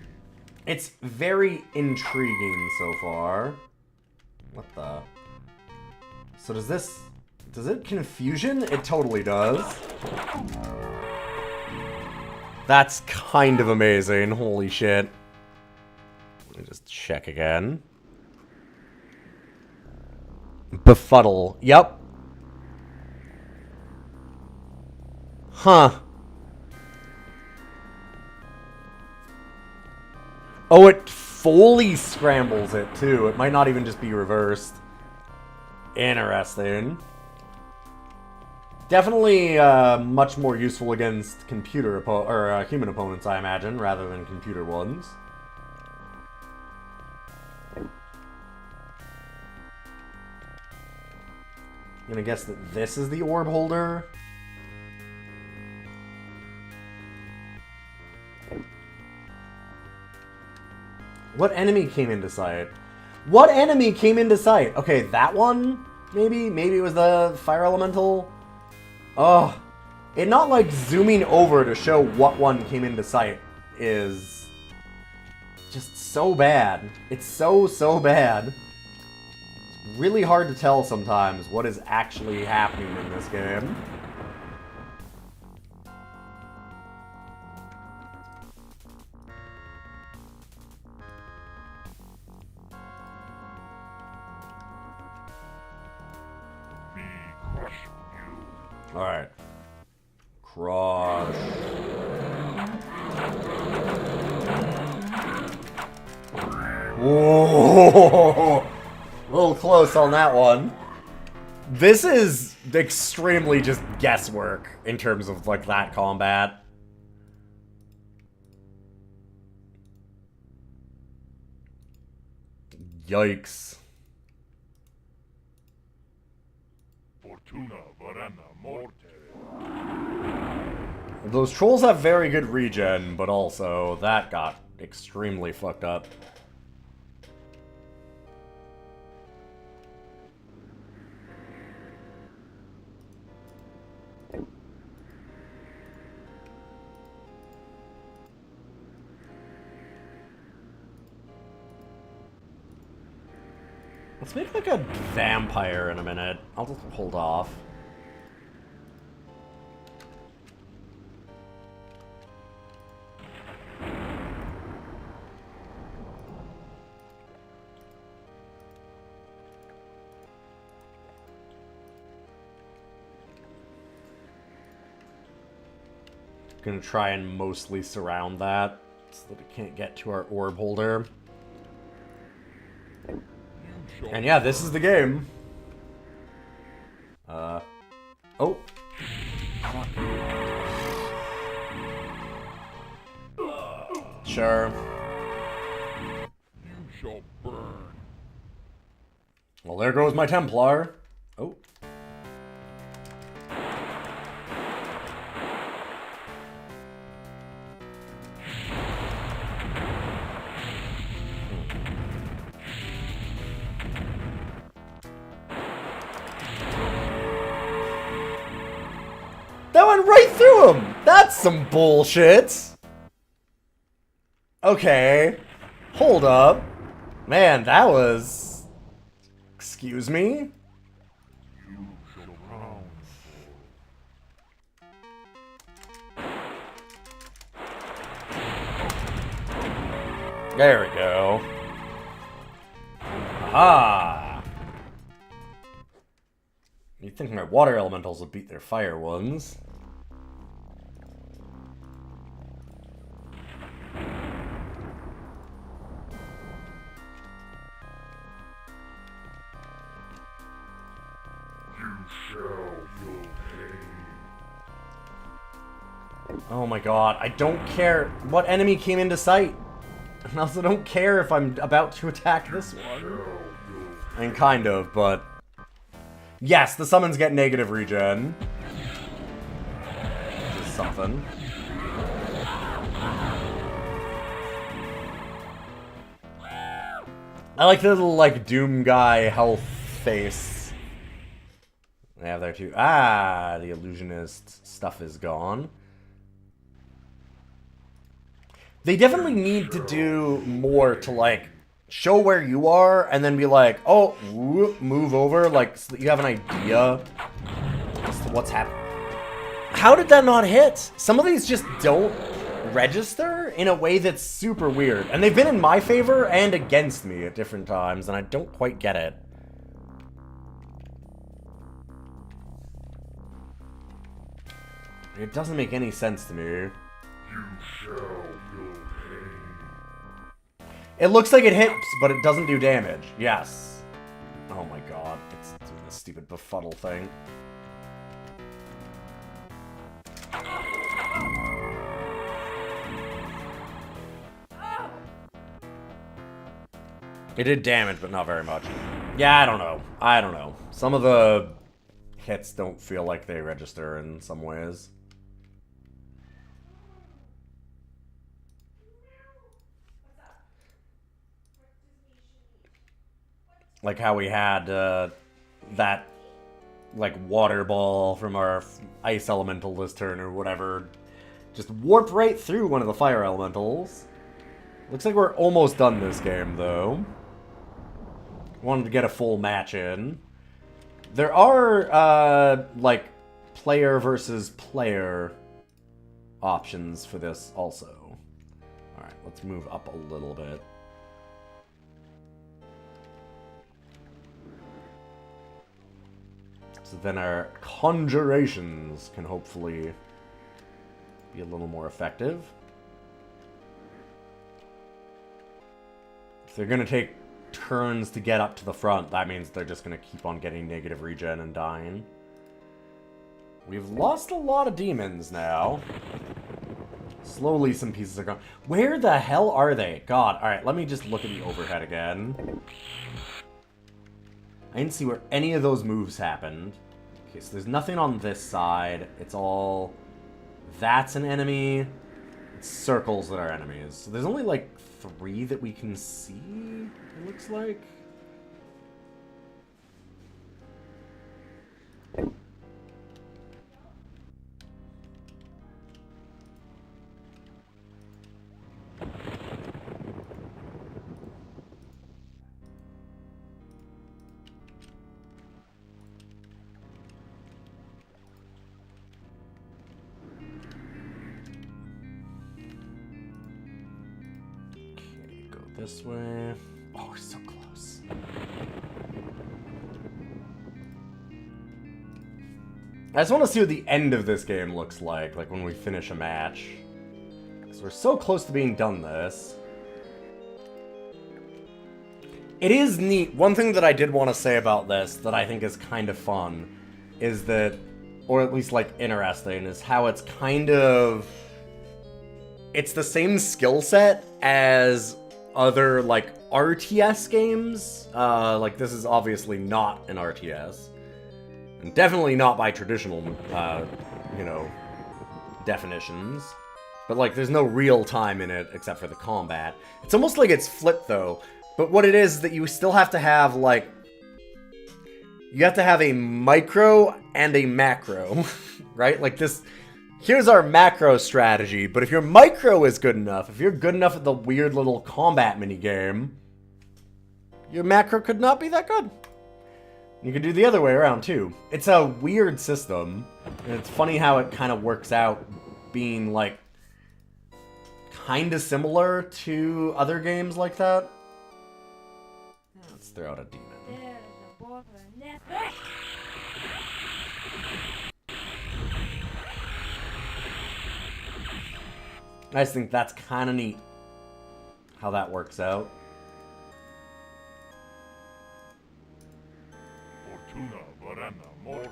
A: It's very intriguing so far. What the? So does it confusion? It totally does. That's kind of amazing. Holy shit. Let me just check again. Befuddle. Yep. Huh. Oh, it fully scrambles it, too. It might not even just be reversed. Interesting. Definitely much more useful against computer human opponents, I imagine, rather than computer ones. I'm gonna guess that this is the orb holder. What enemy came into sight? What enemy came into sight? Okay, that one? Maybe? Maybe it was the fire elemental? Oh, it not like zooming over to show what one came into sight is just so bad. It's so bad. It's really hard to tell sometimes what is actually happening in this game. Alright. Crush. Whoa! A little close on that one. This is extremely just guesswork in terms of, like, that combat. Yikes.
B: Fortuna varana morte.
A: Those trolls have very good regen, but also that got extremely fucked up. Let's make like a vampire in a minute. I'll just hold off. Gonna try and mostly surround that so that it can't get to our orb holder. And yeah, this is the game. Oh. Sure.
B: You shall burn.
A: Well, there goes my Templar. Oh. That went right through him! That's some bullshit! Okay. Hold up. Man, that was... Excuse me?
B: You shall pound.
A: There we go. Aha! You'd think my water elementals would beat their fire ones.
B: You shall feel pain.
A: Oh my god, I don't care what enemy came into sight. I also don't care if I'm about to attack this one.
B: Shall feel
A: I mean, kind of, but... Yes, the summons get negative regen. Which is something. I like the little, like, Doom guy health face. They have there too. Ah, the illusionist stuff is gone. They definitely need to do more to, like, show where you are and then be like, oh, whoop, move over, like, so that you have an idea as to what's happening. How did that not hit? Some of these just don't register in a way that's super weird. And they've been in my favor and against me at different times, and I don't quite get it. It doesn't make any sense to me.
B: You shall feel pain.
A: It looks like it hits, but it doesn't do damage. Yes. Oh my god, it's doing this stupid befuddle thing. It did damage, but not very much. Yeah, I don't know. I don't know. Some of the hits don't feel like they register in some ways. Like how we had that, like, water ball from our ice elemental this turn or whatever. Just warp right through one of the fire elementals. Looks like we're almost done this game, though. Wanted to get a full match in. There are, like, player versus player options for this also. Alright, let's move up a little bit. So then our conjurations can hopefully be a little more effective. If they're going to take turns to get up to the front, that means they're just going to keep on getting negative regen and dying. We've lost a lot of demons now. Slowly some pieces are gone. Where the hell are they? God, alright, let me just look at the overhead again. I didn't see where any of those moves happened. Okay, so there's nothing on this side. It's all... That's an enemy. It's circles that are enemies. So there's only like 3 that we can see, it looks like. This way. Oh, we're so close. I just want to see what the end of this game looks like when we finish a match. Because we're so close to being done this. It is neat. One thing that I did want to say about this that I think is kind of fun is that, or at least like interesting, is how it's kind of... It's the same skill set as other, like, RTS games. Like, this is obviously not an RTS. And definitely not by traditional, you know, definitions. But, like, there's no real time in it except for the combat. It's almost like it's flipped, though. But what it is that you still have to have, like... You have to have a micro and a macro, right? Like, this... Here's our macro strategy, but if your micro is good enough, if you're good enough at the weird little combat minigame, your macro could not be that good. You could do the other way around, too. It's a weird system, and it's funny how it kind of works out being, like, kind of similar to other games like that. Let's throw out a demon. I just think that's kind of neat how that works out.
B: Fortuna verena morte.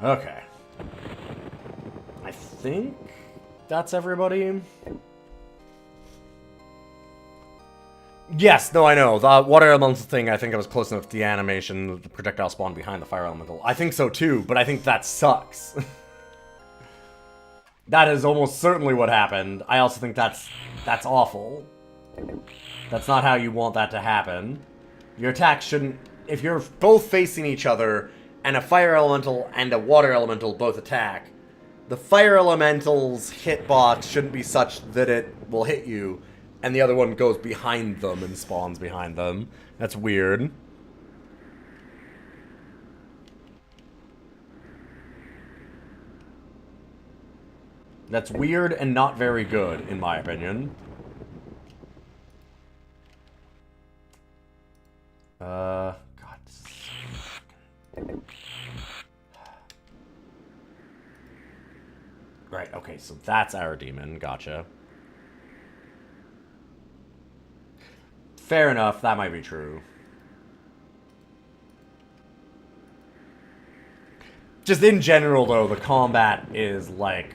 A: Okay. I think that's everybody. Yes, no, I know. The water elemental thing, I think I was close enough to the animation, the projectile spawn behind the fire elemental. I think so too, but I think that sucks. That is almost certainly what happened. I also think that's awful. That's not how you want that to happen. Your attack shouldn't... If you're both facing each other, and a fire elemental and a water elemental both attack, the fire elemental's hitbox shouldn't be such that it will hit you, and the other one goes behind them and spawns behind them. That's weird. That's weird and not very good, in my opinion. God. Right, okay, so that's our demon. Gotcha. Fair enough, that might be true. Just in general, though, the combat is, like,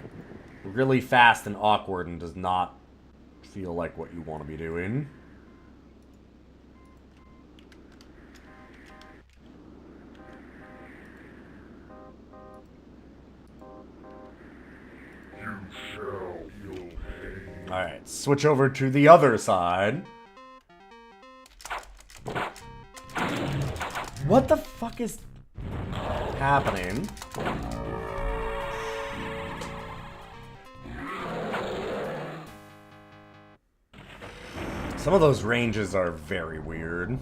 A: really fast and awkward and does not feel like what you want to be doing.
B: You shall feel pain.
A: Alright, switch over to the other side. What the fuck is happening? Some of those ranges are very weird.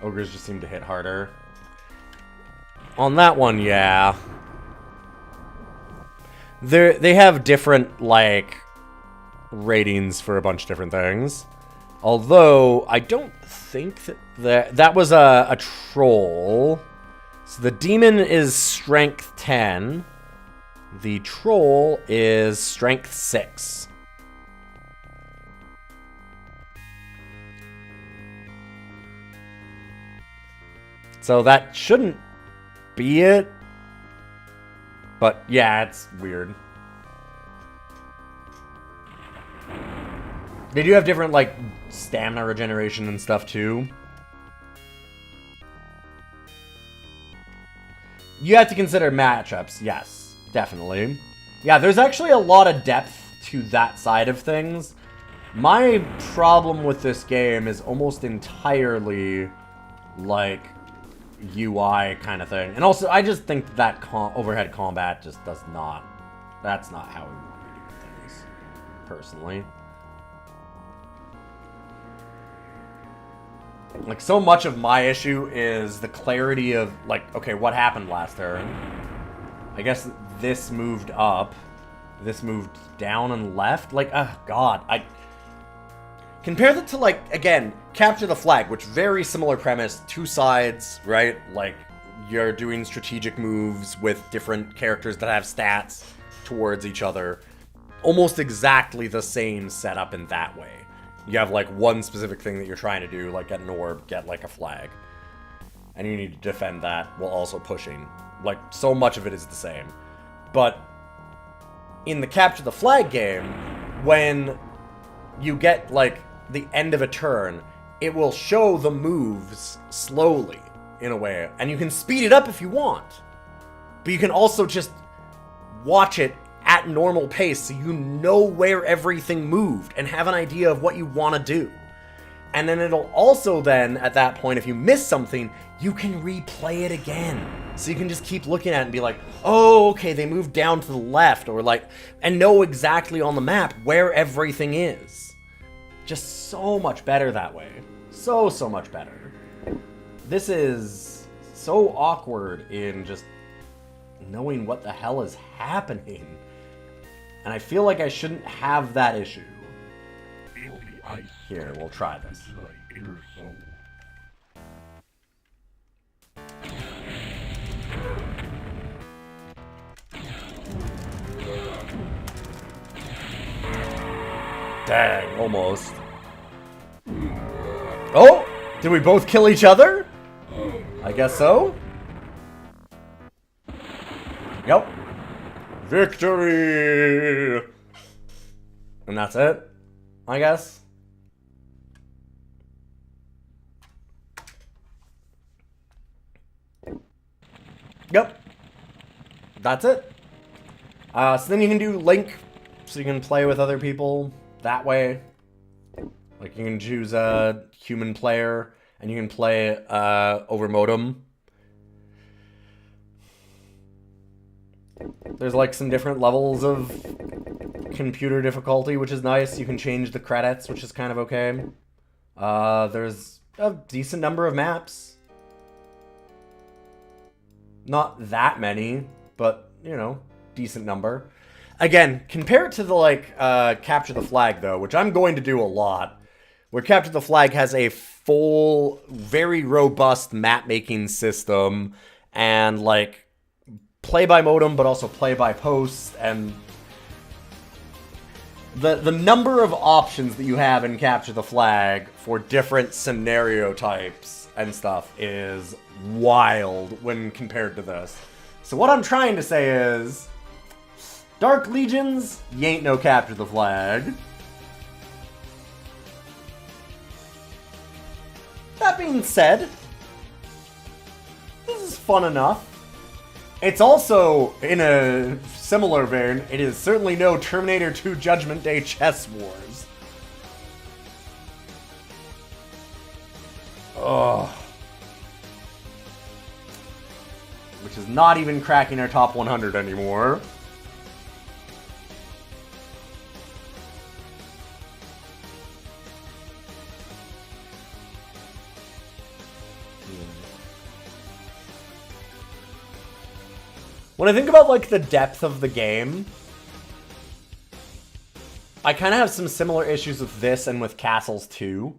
A: Ogres just seem to hit harder. On that one, yeah. They have different, like, ratings for a bunch of different things. Although, I don't think that was a troll. So the demon is strength 10. The troll is strength 6. So that shouldn't be it. But yeah, it's weird. They do have different, like, stamina regeneration and stuff, too. You have to consider matchups, yes, definitely. Yeah, there's actually a lot of depth to that side of things. My problem with this game is almost entirely, like, UI kind of thing. And also, I just think that overhead combat just does not... That's not how we do things, personally. Like, so much of my issue is the clarity of, like, okay, what happened last turn? I guess this moved up. This moved down and left. Like, oh, God. Compare that to, like, again, Capture the Flag, which very similar premise. Two sides, right? Like, you're doing strategic moves with different characters that have stats towards each other. Almost exactly the same setup in that way. You have, like, one specific thing that you're trying to do, like get an orb, get, like, a flag. And you need to defend that while also pushing. Like, so much of it is the same. But in the Capture the Flag game, when you get, like, the end of a turn, it will show the moves slowly, in a way. And you can speed it up if you want. But you can also just watch it at normal pace so you know where everything moved and have an idea of what you want to do. And then it'll also then, at that point, if you miss something, you can replay it again. So you can just keep looking at it and be like, oh, okay, they moved down to the left, or like, and know exactly on the map where everything is. Just so much better that way. So much better. This is so awkward in just knowing what the hell is happening. And I feel like I shouldn't have that issue. Here, we'll try this. Dang, almost. Oh! Did we both kill each other? I guess so. Yep. Victory! And that's it, I guess. Yep. That's it. So then you can do Link, so you can play with other people that way. Like, you can choose a human player, and you can play over modem. There's, like, some different levels of computer difficulty, which is nice. You can change the credits, which is kind of okay. There's a decent number of maps. Not that many, but, you know, decent number. Again, compare it to the, like, Capture the Flag, though, which I'm going to do a lot. Where Capture the Flag has a full, very robust map-making system, and, like, play by modem, but also play by post, and the number of options that you have in Capture the Flag for different scenario types and stuff is wild when compared to this. So what I'm trying to say is, Dark Legions, you ain't no Capture the Flag. That being said, this is fun enough. It's also, in a similar vein, it is certainly no Terminator 2 Judgment Day Chess Wars. Ugh. Which is not even cracking our top 100 anymore. When I think about, like, the depth of the game, I kind of have some similar issues with this and with Castles 2,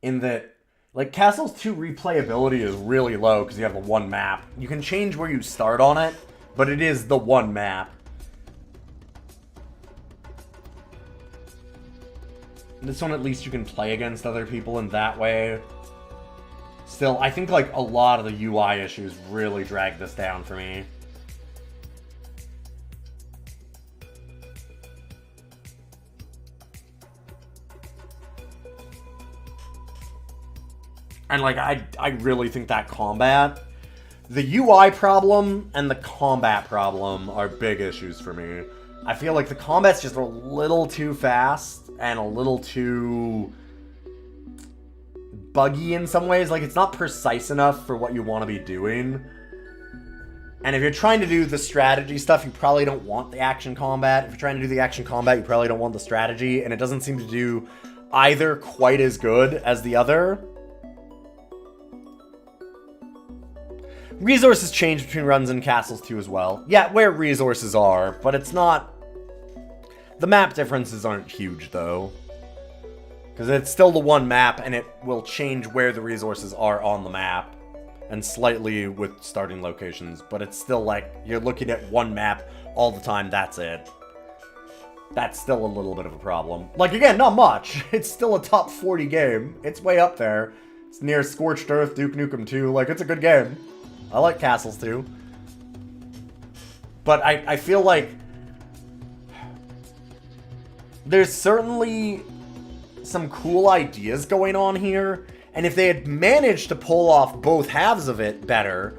A: in that, like, Castles 2 replayability is really low because you have the one map. You can change where you start on it, but it is the one map. This one, at least you can play against other people in that way. Still, I think, like, a lot of the UI issues really drag this down for me. And, like, I really think that combat... The UI problem and the combat problem are big issues for me. I feel like the combat's just a little too fast and a little too buggy in some ways. Like, it's not precise enough for what you want to be doing. And if you're trying to do the strategy stuff, you probably don't want the action combat. If you're trying to do the action combat, you probably don't want the strategy. And it doesn't seem to do either quite as good as the other. Resources change between runs and castles too as well. Yeah, where resources are, but it's not... The map differences aren't huge, though. Because it's still the one map, and it will change where the resources are on the map. And slightly with starting locations, but it's still like, you're looking at one map all the time, that's it. That's still a little bit of a problem. Like, again, not much. It's still a top 40 game. It's way up there. It's near Scorched Earth, Duke Nukem 2. Like, it's a good game. I like Castles too. But I feel like there's certainly some cool ideas going on here. And if they had managed to pull off both halves of it better,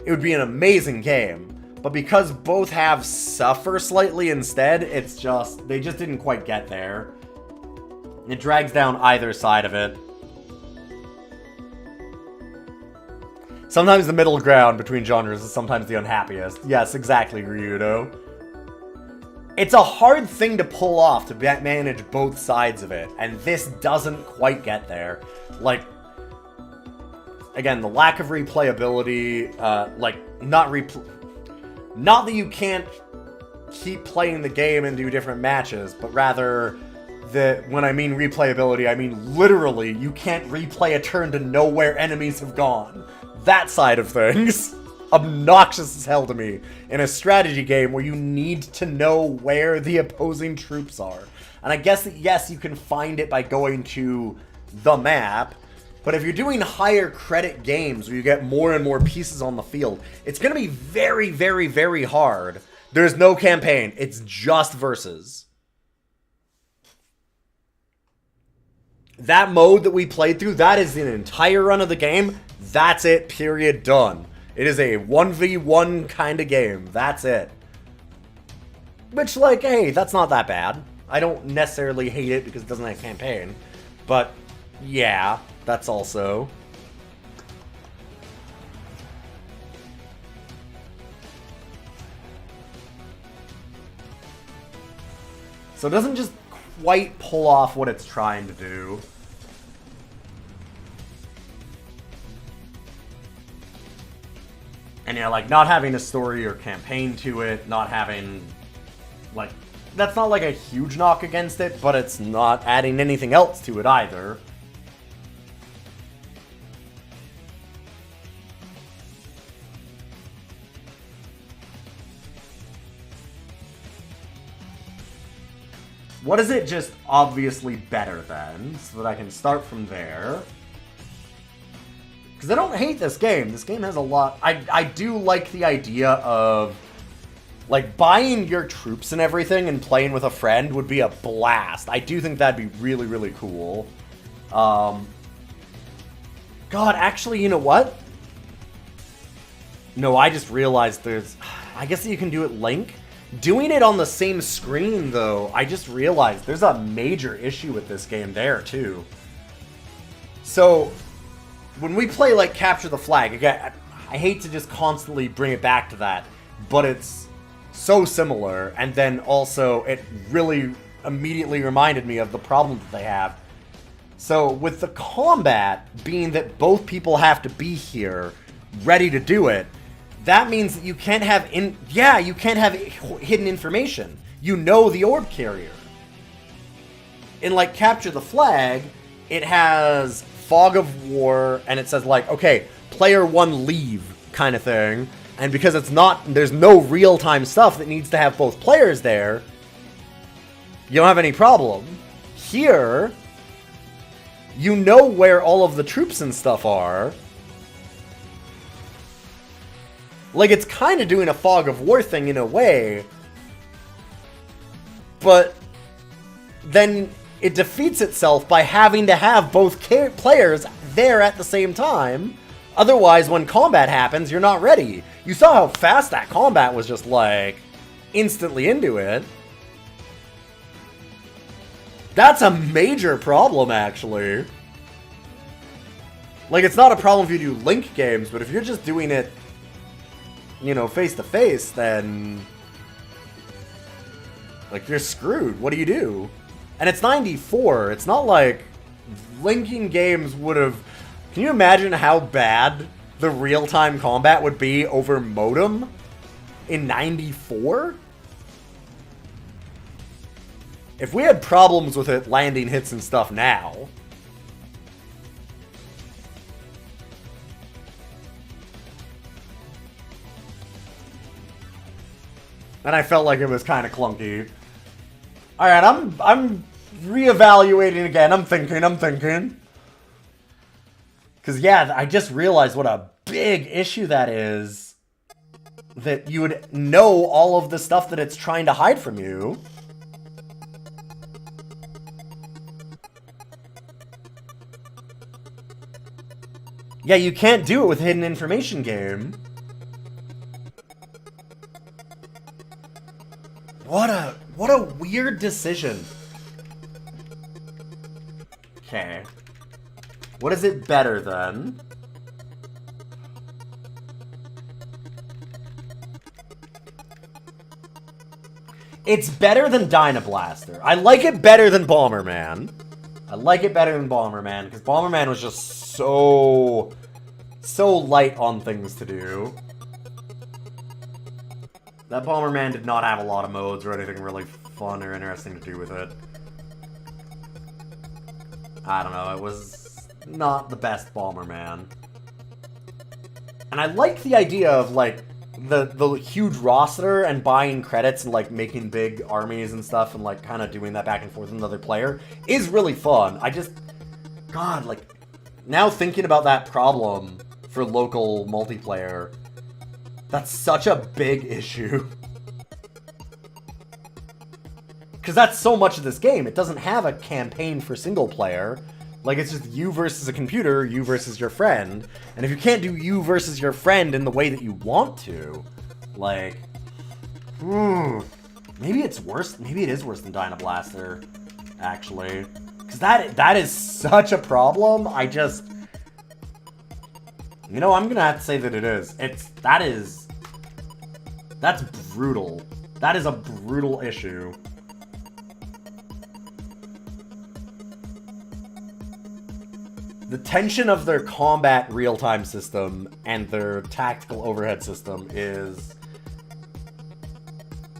A: it would be an amazing game. But because both halves suffer slightly instead, it's just, they just didn't quite get there. It drags down either side of it. Sometimes the middle ground between genres is sometimes the unhappiest. Yes, exactly, Ryudo. It's a hard thing to pull off to manage both sides of it, and this doesn't quite get there. Like, again, the lack of replayability, not that you can't keep playing the game and do different matches, but rather that when I mean replayability, I mean literally you can't replay a turn to know where enemies have gone. That side of things, obnoxious as hell to me in a strategy game where you need to know where the opposing troops are. And I guess that, yes, you can find it by going to the map, but if you're doing higher credit games where you get more and more pieces on the field, it's going to be very, very, very hard. There's no campaign. It's just versus. That mode that we played through, that is the entire run of the game. That's it, period, done. It is a 1v1 kind of game. That's it. Which, like, hey, that's not that bad. I don't necessarily hate it because it doesn't have a campaign. But, yeah, that's also... So it doesn't just quite pull off what it's trying to do. And yeah, like, not having a story or campaign to it, not having, like, that's not like a huge knock against it, but it's not adding anything else to it either. What is it just obviously better then, so that I can start from there? Because I don't hate this game. This game has a lot... I do like the idea of, like, buying your troops and everything and playing with a friend would be a blast. I do think that'd be really, really cool. God, actually, you know what? No, I just realized there's... I guess you can do it Link. Doing it on the same screen, though, I just realized there's a major issue with this game there, too. So, when we play, like, Capture the Flag, again, I hate to just constantly bring it back to that, but it's so similar, and then also it really immediately reminded me of the problem that they have. So, with the combat being that both people have to be here, ready to do it, that means that you can't have you can't have hidden information. You know the orb carrier. In, like, Capture the Flag, it has Fog of War, and it says, like, okay, player 1 leave, kind of thing. And because it's not, there's no real-time stuff that needs to have both players there, you don't have any problem. Here, You know where all of the troops and stuff are. Like, it's kind of doing a fog of war thing in a way. But then it defeats itself by having to have both players there at the same time. Otherwise, when combat happens, you're not ready. You saw how fast that combat was, just like instantly into it. That's a major problem, actually. Like, it's not a problem if you do link games, but if you're just doing it, you know, face to face, then like, you're screwed. What do you do? And it's 94. It's not like linking games would have... Can you imagine how bad the real-time combat would be over modem in 94? If we had problems with it landing hits and stuff now... And I felt like it was kind of clunky. Alright, I'm reevaluating again. I'm thinking. Because, yeah, I just realized what a big issue that is. That you would know all of the stuff that it's trying to hide from you. Yeah, you can't do it with hidden information game. What a weird decision. Okay. What is it better than? It's better than Dynablaster. I like it better than Bomberman. Because Bomberman was just so light on things to do. That Bomberman did not have a lot of modes or anything really fun or interesting to do with it. I don't know, it was not the best Bomberman. And I like the idea of, like, the huge roster and buying credits and, like, making big armies and stuff and, like, kind of doing that back and forth with another player is really fun. I just... God, like, now thinking about that problem for local multiplayer... That's such a big issue. Because that's so much of this game. It doesn't have a campaign for single player. Like, it's just you versus a computer, you versus your friend. And if you can't do you versus your friend in the way that you want to, like... maybe it's worse. Maybe it is worse than Dynablaster, actually. Because that is such a problem. I just... You know, I'm gonna have to say that it is. That's brutal. That is a brutal issue. The tension of their combat real-time system and their tactical overhead system is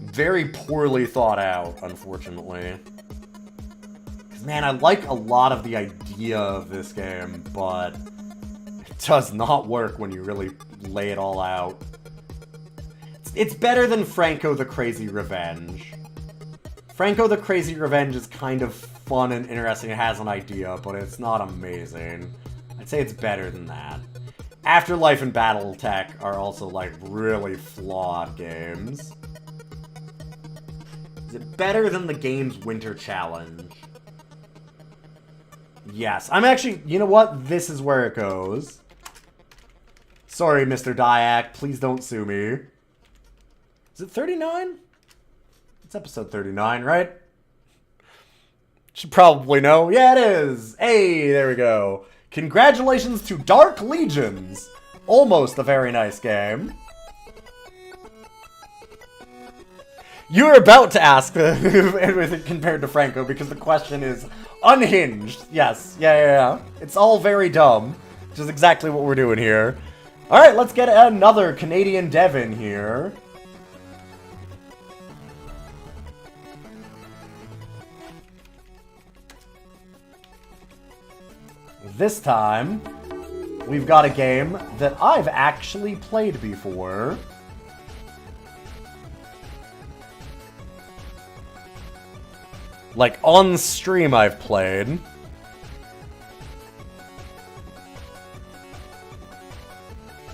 A: very poorly thought out, unfortunately. Because, man, I like a lot of the idea of this game, but it does not work when you really lay it all out. It's better than Franco the Crazy Revenge. Franco the Crazy Revenge is kind of fun and interesting. It has an idea, but it's not amazing. I'd say it's better than that. Afterlife and Battletech are also, like, really flawed games. Is it better than the game's Winter Challenge? Yes. I'm actually... You know what? This is where it goes. Sorry, Mr. Dyack. Please don't sue me. Is it 39? It's episode 39, right? Should probably know. Yeah, it is. Hey, there we go. Congratulations to Dark Legions. Almost a very nice game. You were about to ask everything compared to Franco because the question is unhinged. Yes, yeah. It's all very dumb, which is exactly what we're doing here. All right, let's get another Canadian dev in here. This time, we've got a game that I've actually played before. Like, on stream I've played.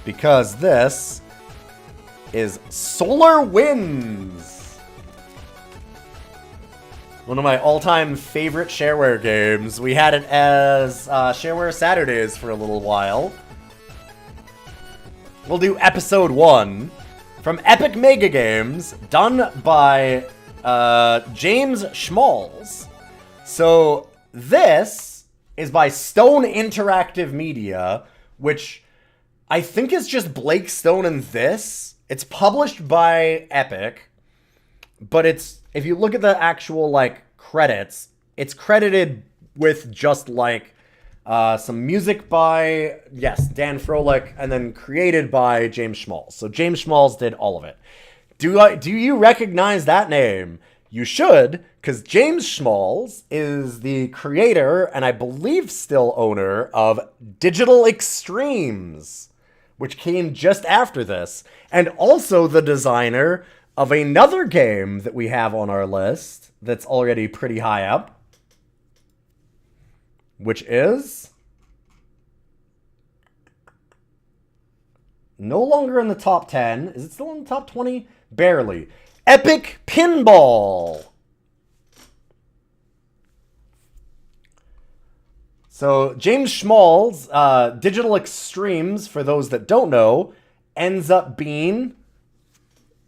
A: because this is Solar Winds. One of my all-time favorite shareware games. We had it as Shareware Saturdays for a little while. We'll do episode 1 from Epic Mega Games, done by James Schmalz. So this is by Stone Interactive Media, which I think is just Blake Stone and this. It's published by Epic, but it's, if you look at the actual, like, credits, it's credited with just, like, some music by, yes, Dan Froelich, and then created by James Schmalz. So James Schmalz did all of it. Do you recognize that name? You should, because James Schmalz is the creator, and I believe still owner, of Digital Extremes, which came just after this, and also the designer of another game that we have on our list that's already pretty high up, which is no longer in the top 10. Is it still in the top 20? Barely. Epic Pinball. So James Schmalz, Digital Extremes, for those that don't know, ends up being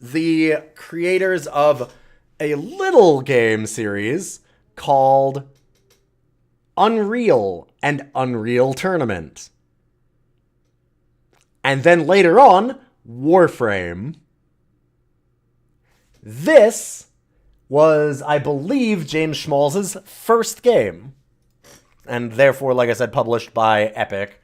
A: the creators of a little game series called Unreal and Unreal Tournament. And then later on, Warframe. This was, I believe, James Schmalz's first game. And therefore, like I said, published by Epic.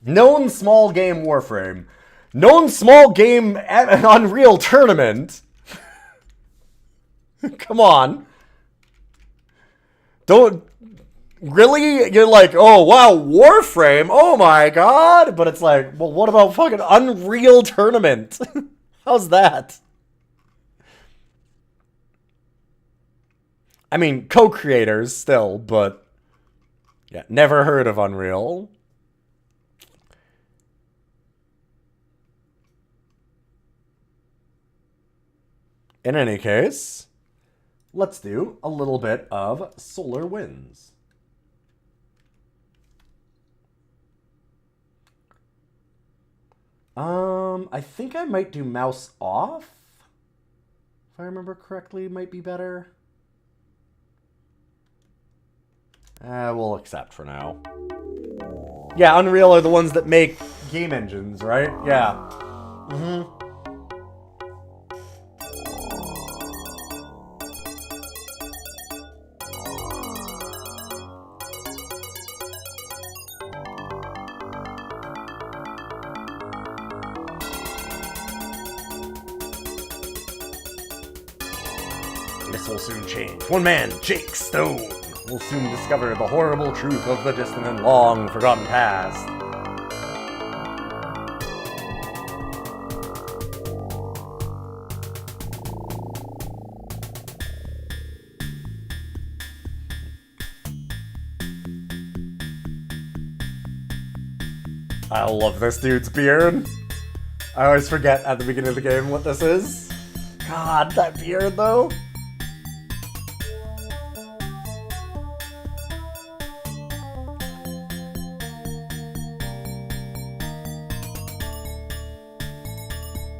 A: Known small game Warframe. Known small game Unreal Tournament. Come on. Don't... Really? You're like, oh, wow, Warframe? Oh my god! But it's like, well, what about fucking Unreal Tournament? How's that? I mean, co-creators still, but... yeah, never heard of Unreal. In any case, let's do a little bit of Solar Winds. I think I might do mouse off. If I remember correctly, might be better. We'll accept for now. Yeah, Unreal are the ones that make game engines, right? Yeah. Mm-hmm. This will soon change. One man, Jake Stone, will soon discover the horrible truth of the distant and long forgotten past. I love this dude's beard. I always forget at the beginning of the game what this is. God, that beard though.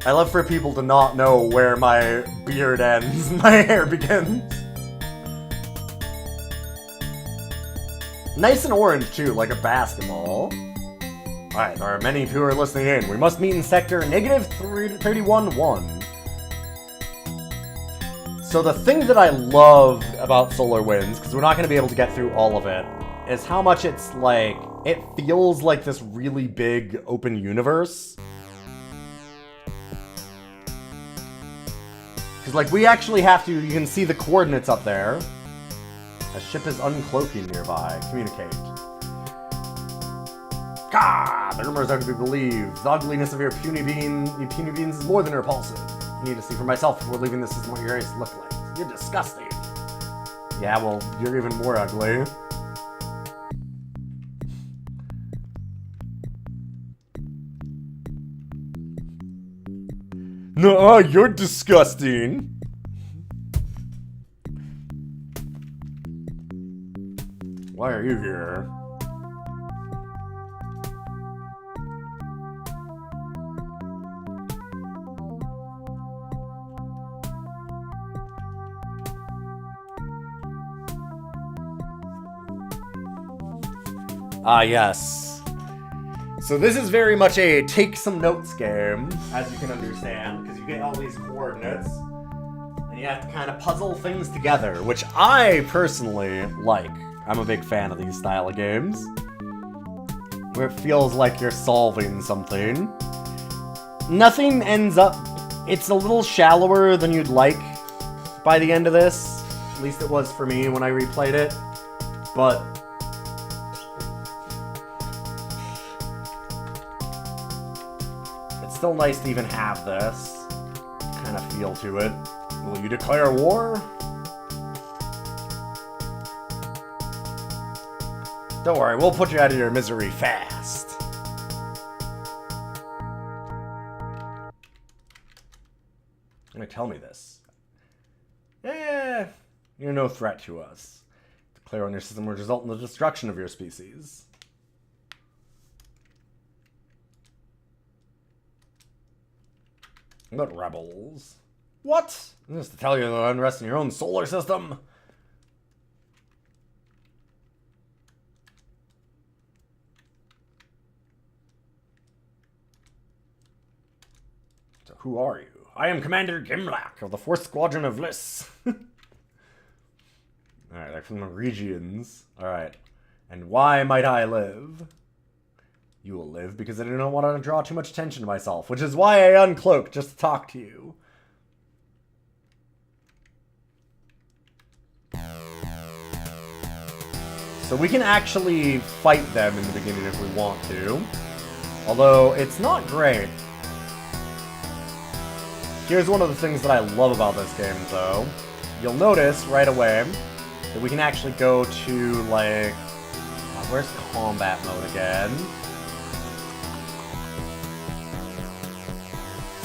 A: I love for people to not know where my beard ends and my hair begins. Nice and orange too, like a basketball. Alright, there are many who are listening in. We must meet in sector -31-1. So the thing that I loved about Solar Winds, because we're not going to be able to get through all of it, is how much it's like, it feels like this really big open universe. Because, like, we actually have to, you can see the coordinates up there. A ship is uncloaking nearby. Communicate. Gah! The rumors are to be believed. The ugliness of your puny beans is more than repulsive. I need to see for myself before leaving this system what your race look like. You're disgusting. Yeah, well, you're even more ugly. No, you're disgusting. Why are you here? Ah, yes. So this is very much a take some notes game, as you can understand, because you get all these coordinates, and you have to kind of puzzle things together, which I personally like. I'm a big fan of these style of games, where it feels like you're solving something. Nothing ends up... It's a little shallower than you'd like by the end of this. At least it was for me when I replayed it. But... it's still nice to even have this kind of feel to it. Will you declare war? Don't worry, we'll put you out of your misery fast. Tell me this. Yeah, you're no threat to us. Declare on your system will result in the destruction of your species. What rebels? What? Just to tell you the unrest in your own solar system? So who are you? I am Commander Gimlack of the 4th Squadron of Liss. Alright, they're from the regions. Alright. And why might I live? You will live because I do not want to draw too much attention to myself, which is why I uncloak just to talk to you. So we can actually fight them in the beginning if we want to. Although, it's not great. Here's one of the things that I love about this game, though. You'll notice right away that we can actually go to, like... where's combat mode again?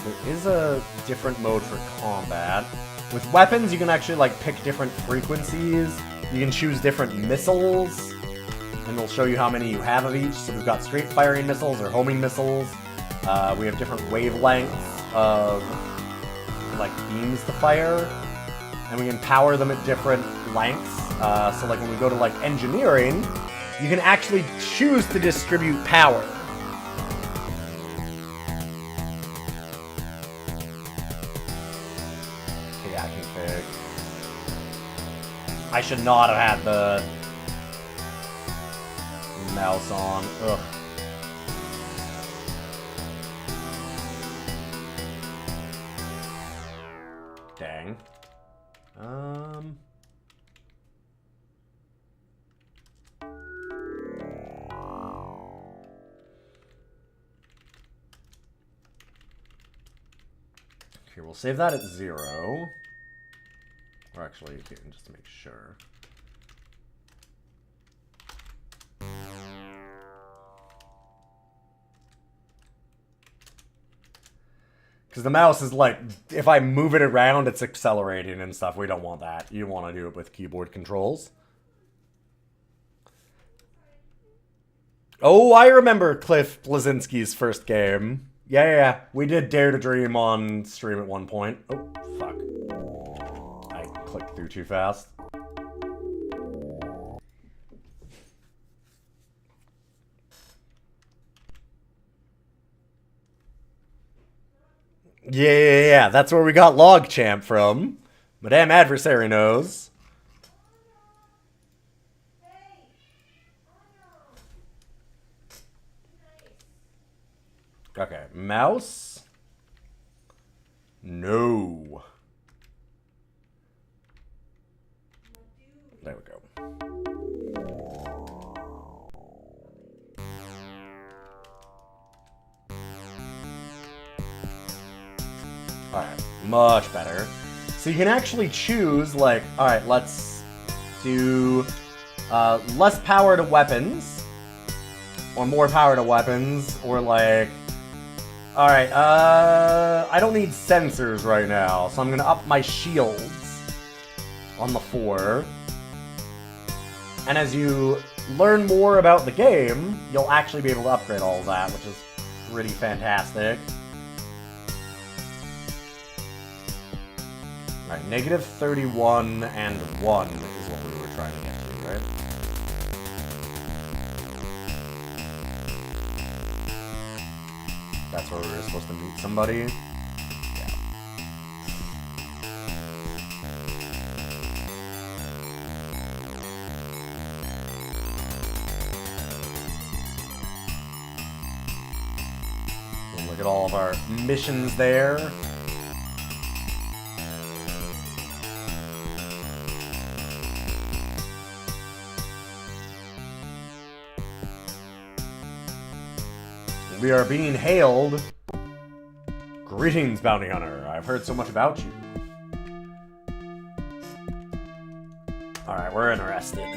A: There is a different mode for combat. With weapons, you can actually, like, pick different frequencies. You can choose different missiles. And it'll show you how many you have of each. So we've got straight firing missiles or homing missiles. We have different wavelengths of... like beams to fire, and we can power them at different lengths. So like when we go to like engineering, you can actually choose to distribute power. Okay, yeah, config. I should not have had the mouse on. Ugh. Dang. Okay, we'll save that at 0. Or actually, just to make sure. Because the mouse is like, if I move it around, it's accelerating and stuff. We don't want that. You want to do it with keyboard controls. Oh, I remember Cliff Blazinski's first game. Yeah. We did Dare to Dream on stream at one point. Oh, fuck. I clicked through too fast. Yeah. That's where we got LogChamp from. Madame Adversary knows. Okay, mouse. No. There we go. Alright, much better. So you can actually choose, like, alright, let's do less power to weapons, or more power to weapons, or like Alright, I don't need sensors right now, so I'm gonna up my shields on the 4. And as you learn more about the game, you'll actually be able to upgrade all of that, which is pretty fantastic. Alright, negative 31 and 1 is what we were trying to get to, right? That's where we were supposed to meet somebody. Yeah. And look at all of our missions there. We are being hailed. Greetings, bounty hunter. I've heard so much about you. Alright, we're interested.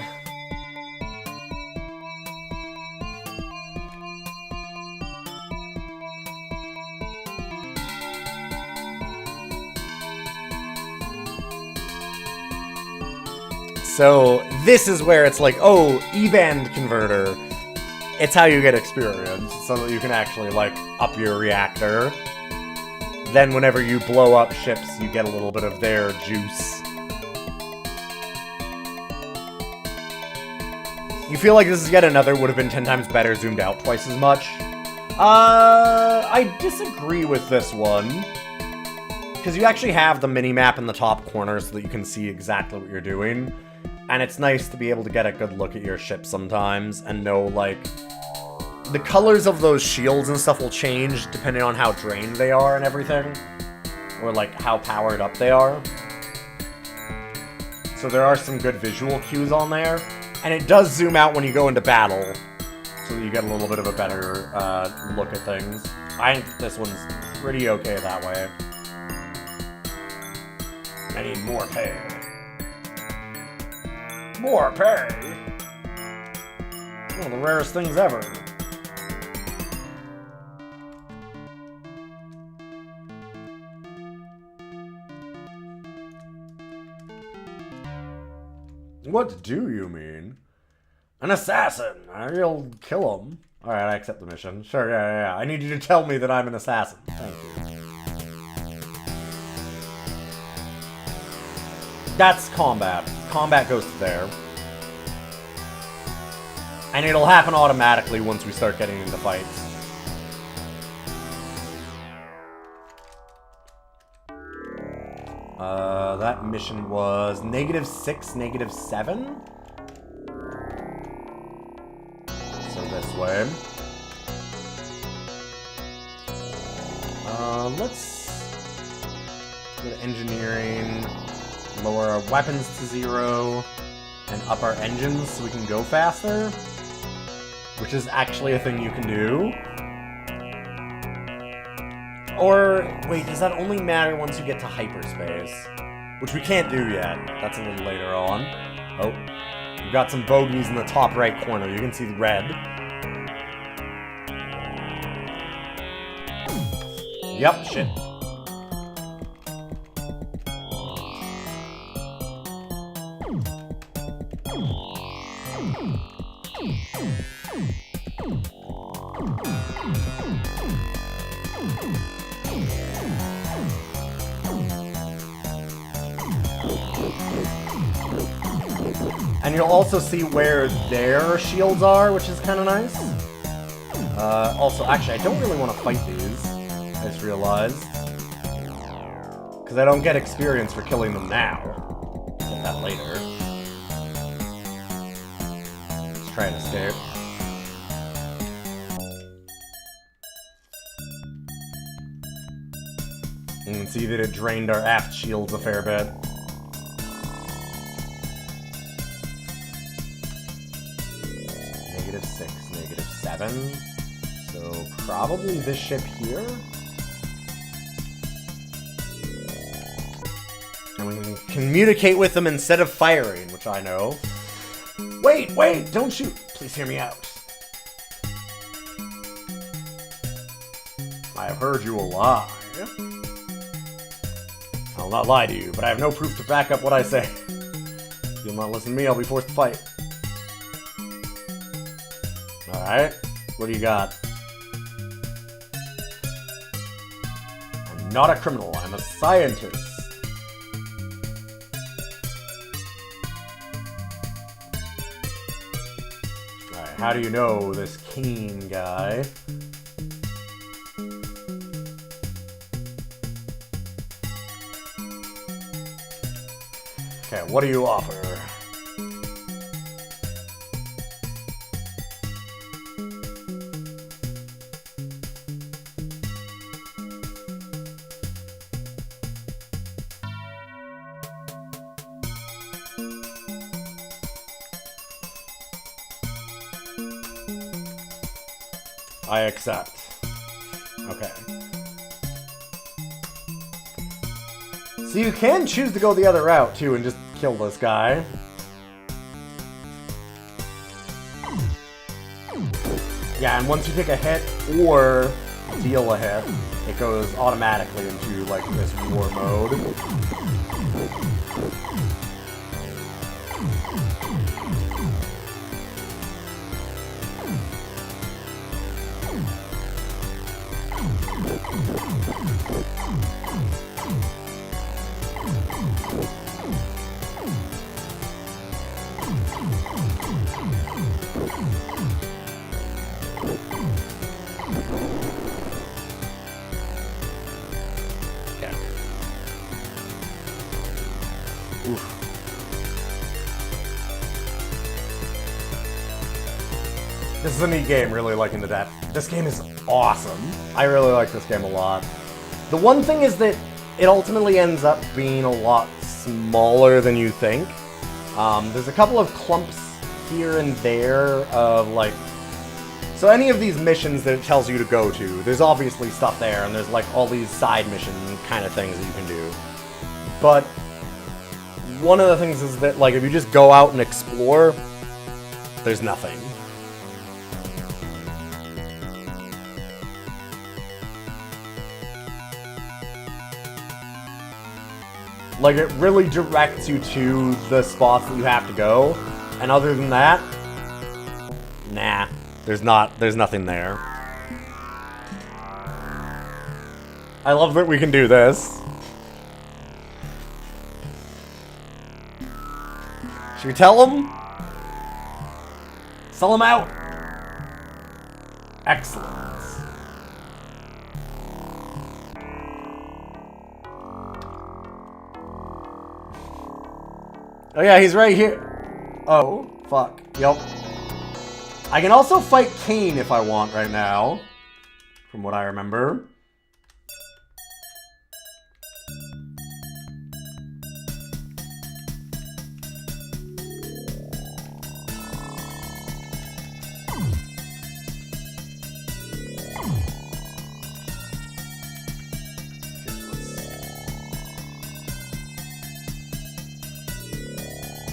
A: So, this is where it's like, oh, E-band converter. It's how you get experience, so that you can actually, like, up your reactor. Then whenever you blow up ships, you get a little bit of their juice. You feel like this is yet another would have been 10 times better, zoomed out twice as much? I disagree with this one. Because you actually have the mini-map in the top corner so that you can see exactly what you're doing. And it's nice to be able to get a good look at your ship sometimes and know, like, the colors of those shields and stuff will change depending on how drained they are and everything. Or, like, how powered up they are. So there are some good visual cues on there. And it does zoom out when you go into battle. So that you get a little bit of a better look at things. I think this one's pretty okay that way. I need more pay. More pay? One of the rarest things ever. What do you mean? An assassin! I'll kill him. Alright, I accept the mission. Sure, yeah. I need you to tell me that I'm an assassin. Thank you. That's combat. Combat goes to there. And it'll happen automatically once we start getting into fights. That mission was -6, -7? So this way. Let's go to engineering. Lower our weapons to 0, and up our engines so we can go faster. Which is actually a thing you can do. Or, wait, does that only matter once you get to hyperspace? Which we can't do yet. That's a little later on. Oh, we've got some bogeys in the top right corner. You can see the red. Yep, shit. And you'll also see where their shields are, which is kind of nice. Also, actually, I don't really want to fight these. I just realized. Because I don't get experience for killing them now. Get that later. Let's try and escape. You can see that it drained our aft shields a fair bit. -6, -7. So probably this ship here. And we can communicate with them instead of firing, which I know. Wait, don't shoot. Please hear me out. I have heard you a lie. I'll not lie to you, but I have no proof to back up what I say. If you'll not listen to me, I'll be forced to fight. Alright, what do you got? I'm not a criminal, I'm a scientist. Alright, how do you know this Kane guy? Okay, what do you offer? I accept. Okay. So you can choose to go the other route, too, and just kill this guy. Yeah, and once you take a hit or deal a hit, it goes automatically into, like, this war mode. Oof. This is a neat game, really liking the depth. This game is awesome. I really like this game a lot. The one thing is that it ultimately ends up being a lot smaller than you think. There's a couple of clumps here and there of, like... So any of these missions that it tells you to go to, there's obviously stuff there, and there's, like, all these side mission kind of things that you can do. But one of the things is that, like, if you just go out and explore, there's nothing. Like, it really directs you to the spots that you have to go, and other than that, nah, there's nothing there. I love that we can do this. Should we tell him? Sell him out! Excellent. Oh yeah, he's right here. Oh, fuck. Yep. I can also fight Kane if I want right now, from what I remember.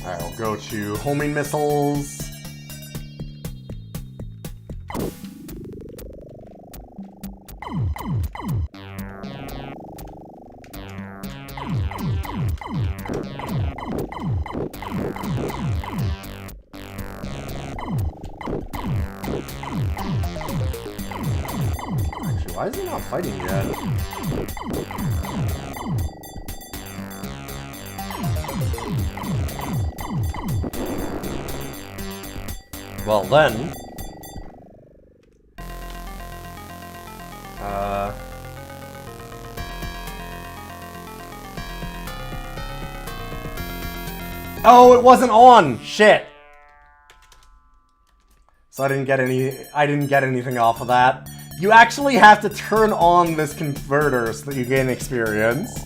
A: Alright, we'll go to homing missiles. Actually, why is he not fighting yet? Well then, oh, it wasn't on. Shit. So I didn't get anything off of that. You actually have to turn on this converter so that you gain experience,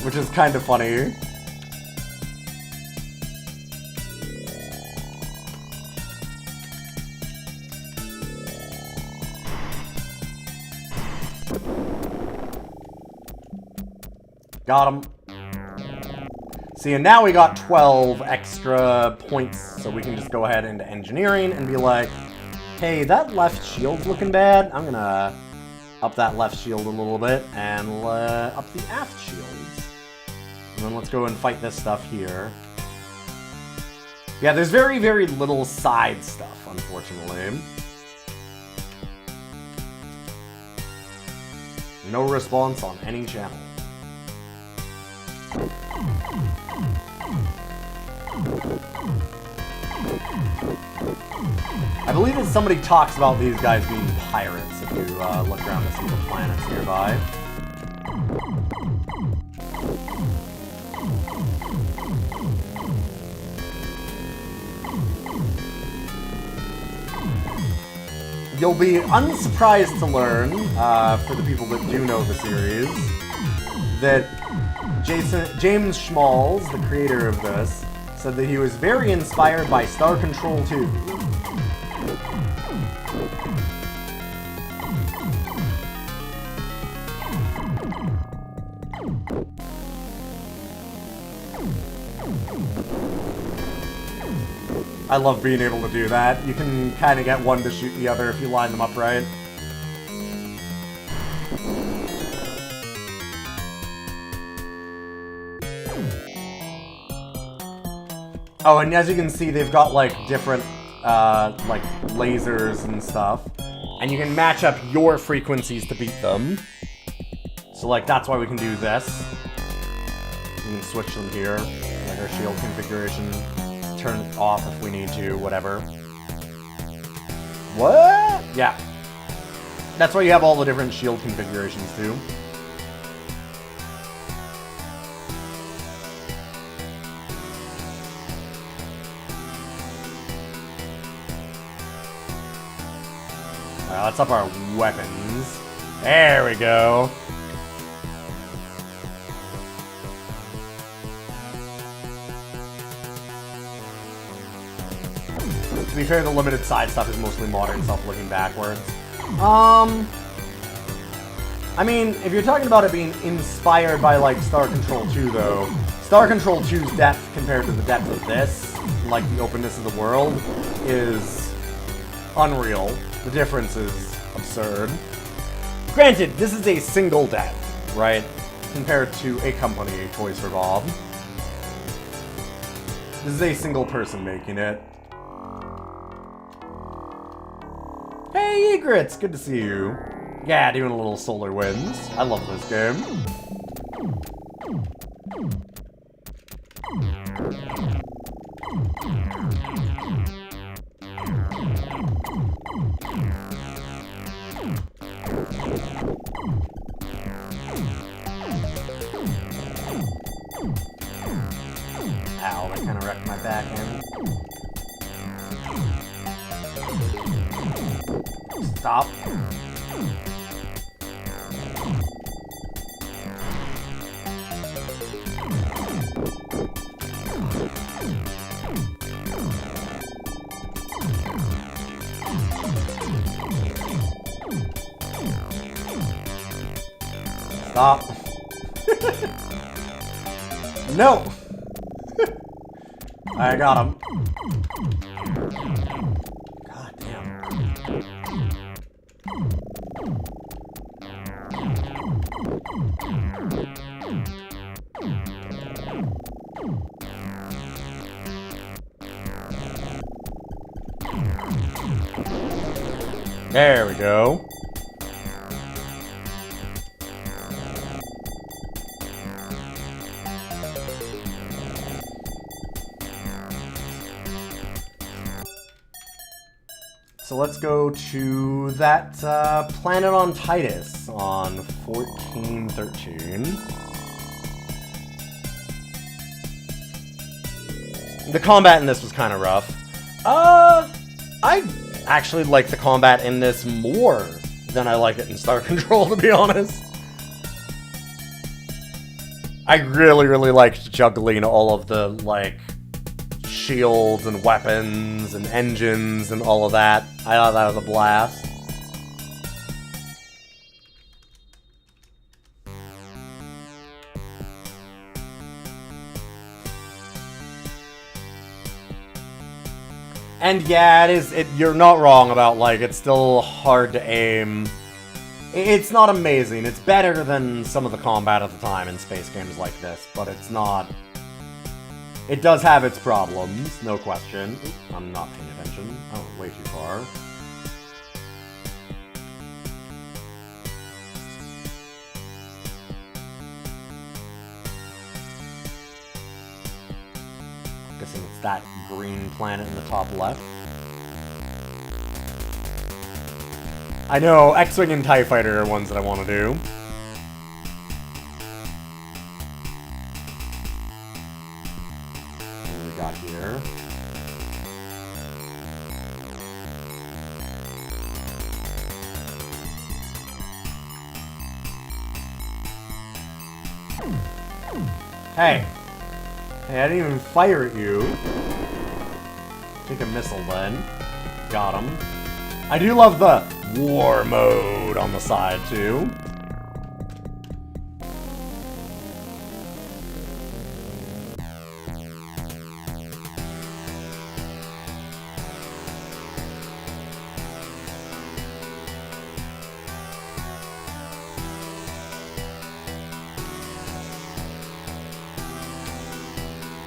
A: which is kind of funny. Got him. See, and now we got 12 extra points, so we can just go ahead into engineering and be like, hey, that left shield's looking bad. I'm gonna up that left shield a little bit, and up the aft shields. And then let's go and fight this stuff here. Yeah, there's very, very little side stuff, unfortunately. No response on any channel. I believe that somebody talks about these guys being pirates if you look around to see the planets nearby. You'll be unsurprised to learn, for the people that do know the series, that James Schmalz, the creator of this, said that he was very inspired by Star Control 2. I love being able to do that. You can kind of get one to shoot the other if you line them up right. Oh, and as you can see, they've got like different like lasers and stuff. And you can match up your frequencies to beat them. So like that's why we can do this. You can switch them here. Like our shield configuration. Turn it off if we need to, whatever. What? Yeah. That's why you have all the different shield configurations too. Let's up our weapons. There we go. To be fair, the limited side stuff is mostly modern stuff looking backwards. I mean, if you're talking about it being inspired by, like, Star Control 2, though, Star Control 2's depth compared to the depth of this, like the openness of the world, is unreal. The difference is absurd. Granted, this is a single death, right? Compared to a company, Toys for Bob. This is a single person making it. Hey, Egrets! Good to see you. Yeah, doing a little Solar Winds. I love this game. Ow, that kind of wrecked my back end. Stop. Stop. No! I got him. God damn. There we go. So let's go to that planet on Titus on 1413. The combat in this was kind of rough. I actually like the combat in this more than I like it in Star Control, to be honest. I really, really liked juggling all of the, like, shields and weapons and engines and all of that. I thought that was a blast. And yeah, you're not wrong about, like, it's still hard to aim It's not amazing. It's better than some of the combat at the time in space games like this, but it's not... It does have its problems, no question. Oop, I'm not paying attention. Oh, way too far. Guessing it's that green planet in the top left. I know, X-Wing and TIE Fighter are ones that I want to do. What do we got here? Hey! Hey, I didn't even fire at you. Take a missile then. Got him. I do love the war mode on the side, too.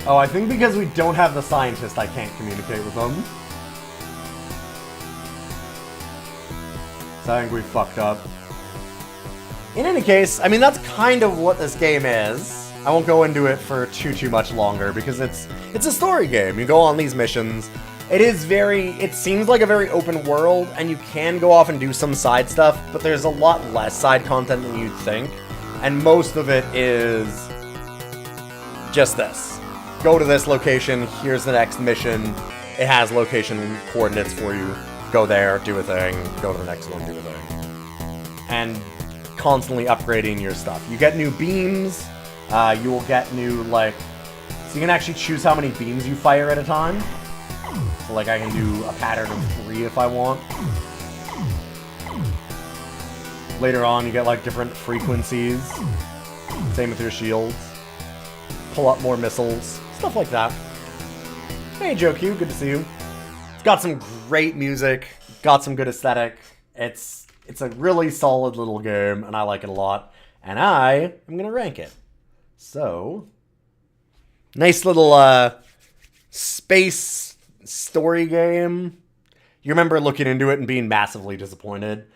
A: Oh, I think because we don't have the scientist, I can't communicate with them. So I think we fucked up. In any case, I mean, that's kind of what this game is. I won't go into it for too much longer because it's a story game. You go on these missions. It seems like a very open world, and you can go off and do some side stuff, but there's a lot less side content than you'd think. And most of it is just this. Go to this location, here's the next mission. It has location coordinates for you. Go there, do a thing, go to the next one, do a thing. And constantly upgrading your stuff. You get new beams, you will get new, like... So you can actually choose how many beams you fire at a time. So, like, I can do a pattern of 3 if I want. Later on, you get, like, different frequencies. Same with your shields. Pull up more missiles. Stuff like that. Hey, JoeQ, good to see you. It's got some great music, got some good aesthetic. It's a really solid little game, and I like it a lot. And I am gonna rank it. So, nice little space story game. You remember looking into it and being massively disappointed?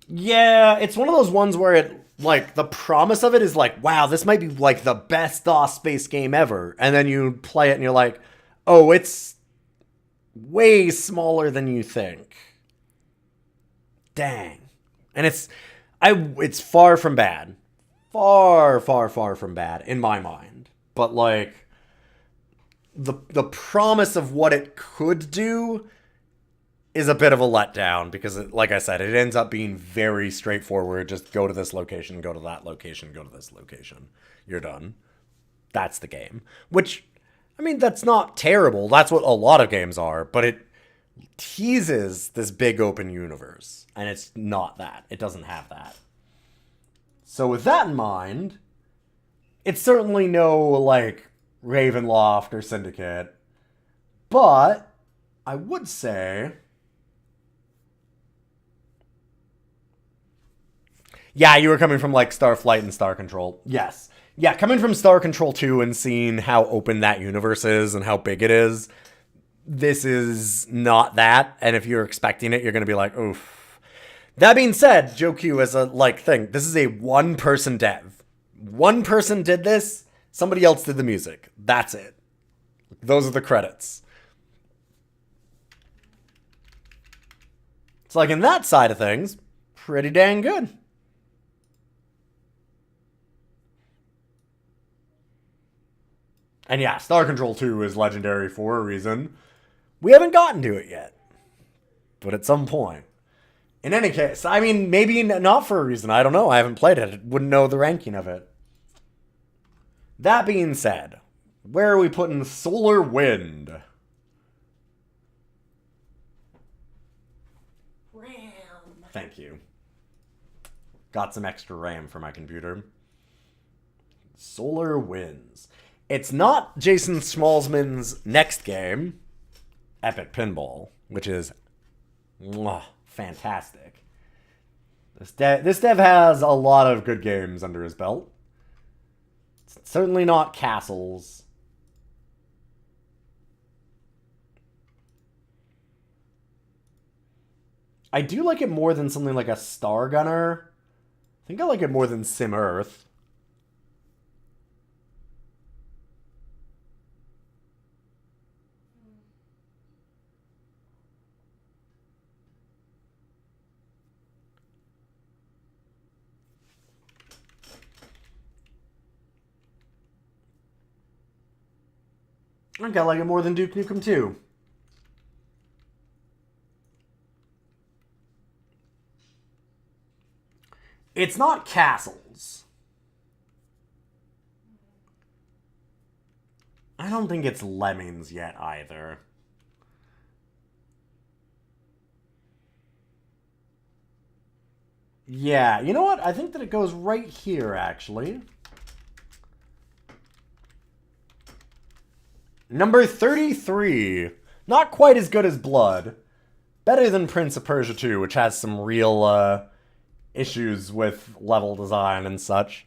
A: Yeah, it's one of those ones where it, like, the promise of it is like, wow, this might be, like, the best DOS space game ever. And then you play it and you're like, oh, it's way smaller than you think. Dang. And it's far from bad. Far from bad, in my mind. But, like, the promise of what it could do is a bit of a letdown because, like I said, it ends up being very straightforward. Just go to this location, go to that location, go to this location. You're done. That's the game. Which, I mean, that's not terrible. That's what a lot of games are, but it teases this big open universe, and it's not that. It doesn't have that. So with that in mind, it's certainly no, like, Ravenloft or Syndicate, but I would say... Yeah, you were coming from, like, Starflight and Star Control. Yes. Yeah, coming from Star Control 2 and seeing how open that universe is and how big it is, this is not that. And if you're expecting it, you're going to be like, oof. That being said, JoeQ as a, like, thing, this is a one-person dev. One person did this, somebody else did the music. That's it. Those are the credits. It's like, in that side of things, pretty dang good. And yeah, Star Control 2 is legendary for a reason. We haven't gotten to it yet. But at some point. In any case, I mean, maybe not for a reason. I don't know. I haven't played it. I wouldn't know the ranking of it. That being said, where are we putting Solar Wind?
C: RAM.
A: Thank you. Got some extra RAM for my computer. Solar Winds. It's not Jason Schmalzman's next game, Epic Pinball, which is fantastic. This dev has a lot of good games under his belt. It's certainly not Castles. I do like it more than something like a Star Gunner. I think I like it more than Sim Earth. I think I like it more than Duke Nukem 2. It's not Castles. I don't think it's Lemmings yet either. Yeah, you know what? I think that it goes right here, actually. Number 33. Not quite as good as Blood. Better than Prince of Persia 2, which has some real issues with level design and such.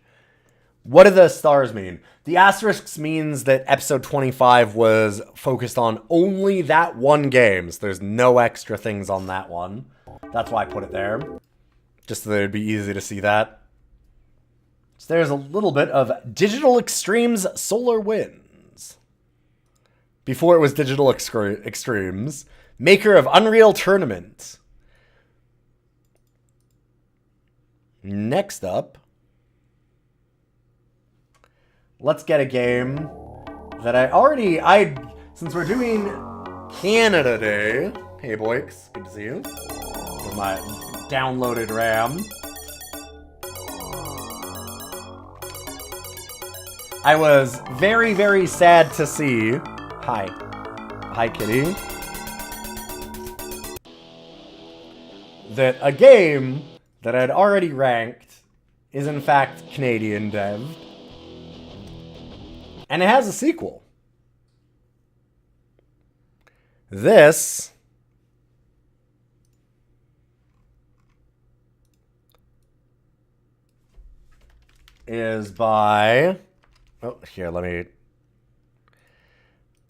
A: What do the stars mean? The asterisks means that episode 25 was focused on only that one game. So there's no extra things on that one. That's why I put it there. Just so that it'd be easy to see that. So there's a little bit of Digital Extremes Solar Winds. Before it was Digital Extremes. Maker of Unreal Tournament. Next up, let's get a game that since we're doing Canada Day. Hey, Boix, good to see you. With my downloaded RAM. I was very, very sad to see. Hi, kitty. That a game that I'd already ranked is in fact Canadian dev. And it has a sequel. This is by... Oh, here, let me...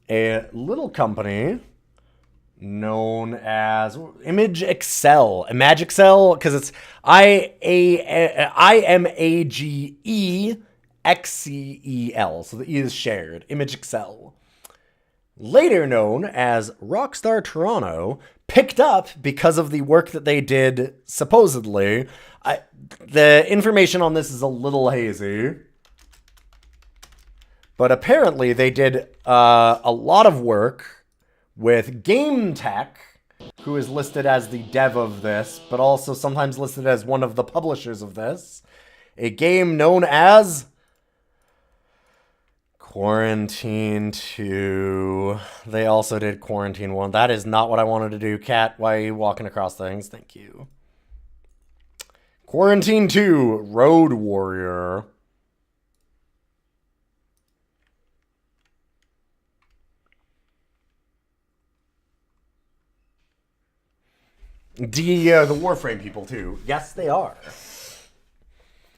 A: A little company known as Imagexcel. Imagexcel, because it's Imagexcel. So the E is shared. Imagexcel. Later known as Rockstar Toronto, picked up because of the work that they did, supposedly. The information on this is a little hazy. But apparently they did a lot of work with Game Tech, who is listed as the dev of this, but also sometimes listed as one of the publishers of this. A game known as Quarantine 2. They also did Quarantine 1. That is not what I wanted to do. Cat, why are you walking across things? Thank you. Quarantine 2, Road Warrior. The Warframe people, too. Yes, they are.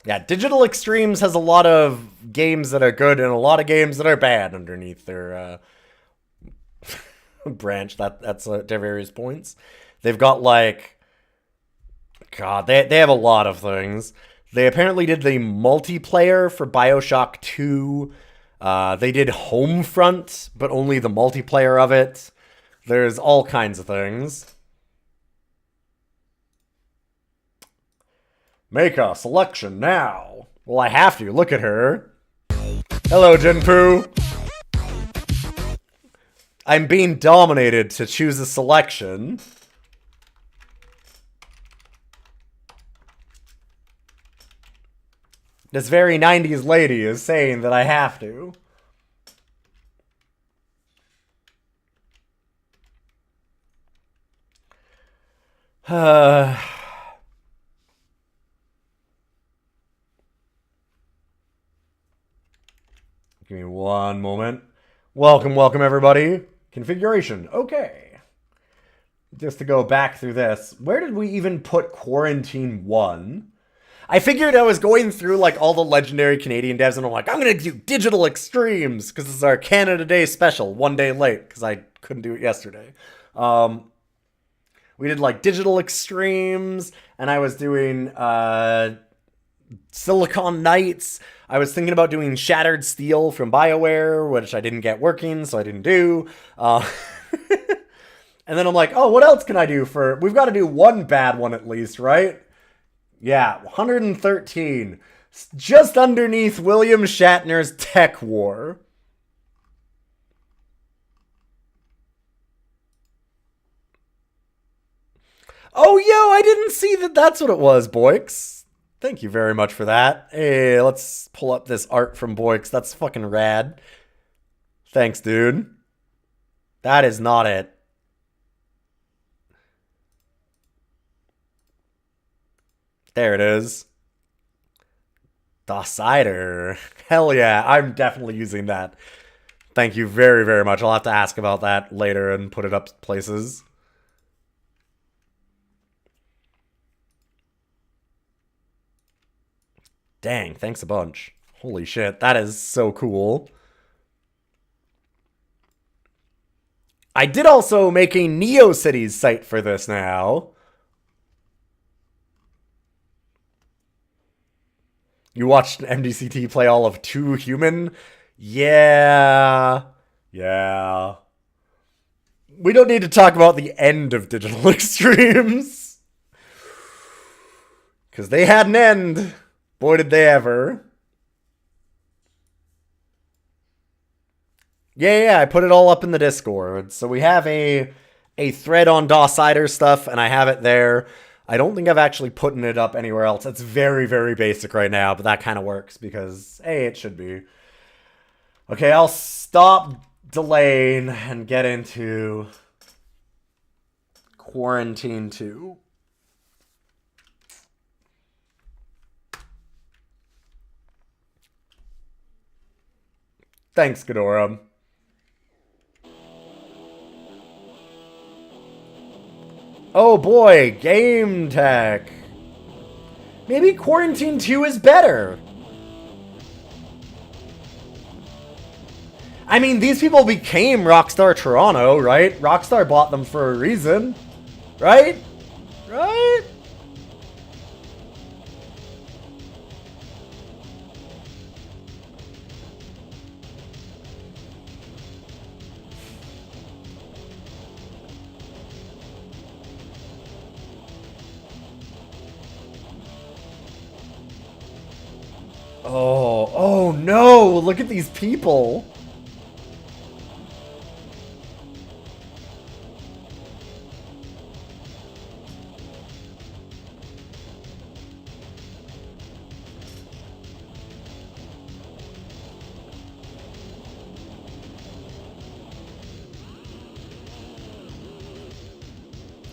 A: Yeah, Digital Extremes has a lot of games that are good and a lot of games that are bad underneath their branch. That's their various points. They've got, like... God, they have a lot of things. They apparently did the multiplayer for BioShock 2. They did Homefront, but only the multiplayer of it. There's all kinds of things. Make a selection now. Well, I have to. Look at her. Hello, Jinpoo. I'm being dominated to choose a selection. This very 90s lady is saying that I have to. Give me one moment. Welcome, everybody. Configuration. Okay. just to go back through this, where did we even put Quarantine 1? I figured I was going through like all the legendary Canadian devs and I'm like, I'm going to do Digital Extremes because this is our Canada Day special, 1 day late because I couldn't do it yesterday. We did like Digital Extremes and I was doing Silicon Knights. I was thinking about doing Shattered Steel from BioWare, which I didn't get working, so I didn't do. And then I'm like, oh, what else can I do for... We've got to do one bad one at least, right? Yeah, 113. Just underneath William Shatner's Tech War. Oh, yo, I didn't see that that's what it was, Boix. Thank you very much for that. Hey, let's pull up this art from Boix. That's fucking rad. Thanks, dude. That is not it. There it is. DOScider. Hell yeah, I'm definitely using that. Thank you very, very much. I'll have to ask about that later and put it up places. Dang, thanks a bunch. Holy shit, that is so cool. I did also make a NeoCities site for this now. You watched MDCT play all of 2 Human? Yeah. Yeah. We don't need to talk about the end of Digital Extremes. Because they had an end. Boy, did they ever. Yeah, I put it all up in the Discord. So we have a thread on DOScider stuff, and I have it there. I don't think I've actually put it up anywhere else. It's very, very basic right now, but that kind of works because, hey, it should be. Okay, I'll stop delaying and get into Quarantine 2. Thanks, Ghidorah. Oh boy, game tech. Maybe Quarantine 2 is better. I mean, these people became Rockstar Toronto, right? Rockstar bought them for a reason. Right? Right? Oh no, look at these people.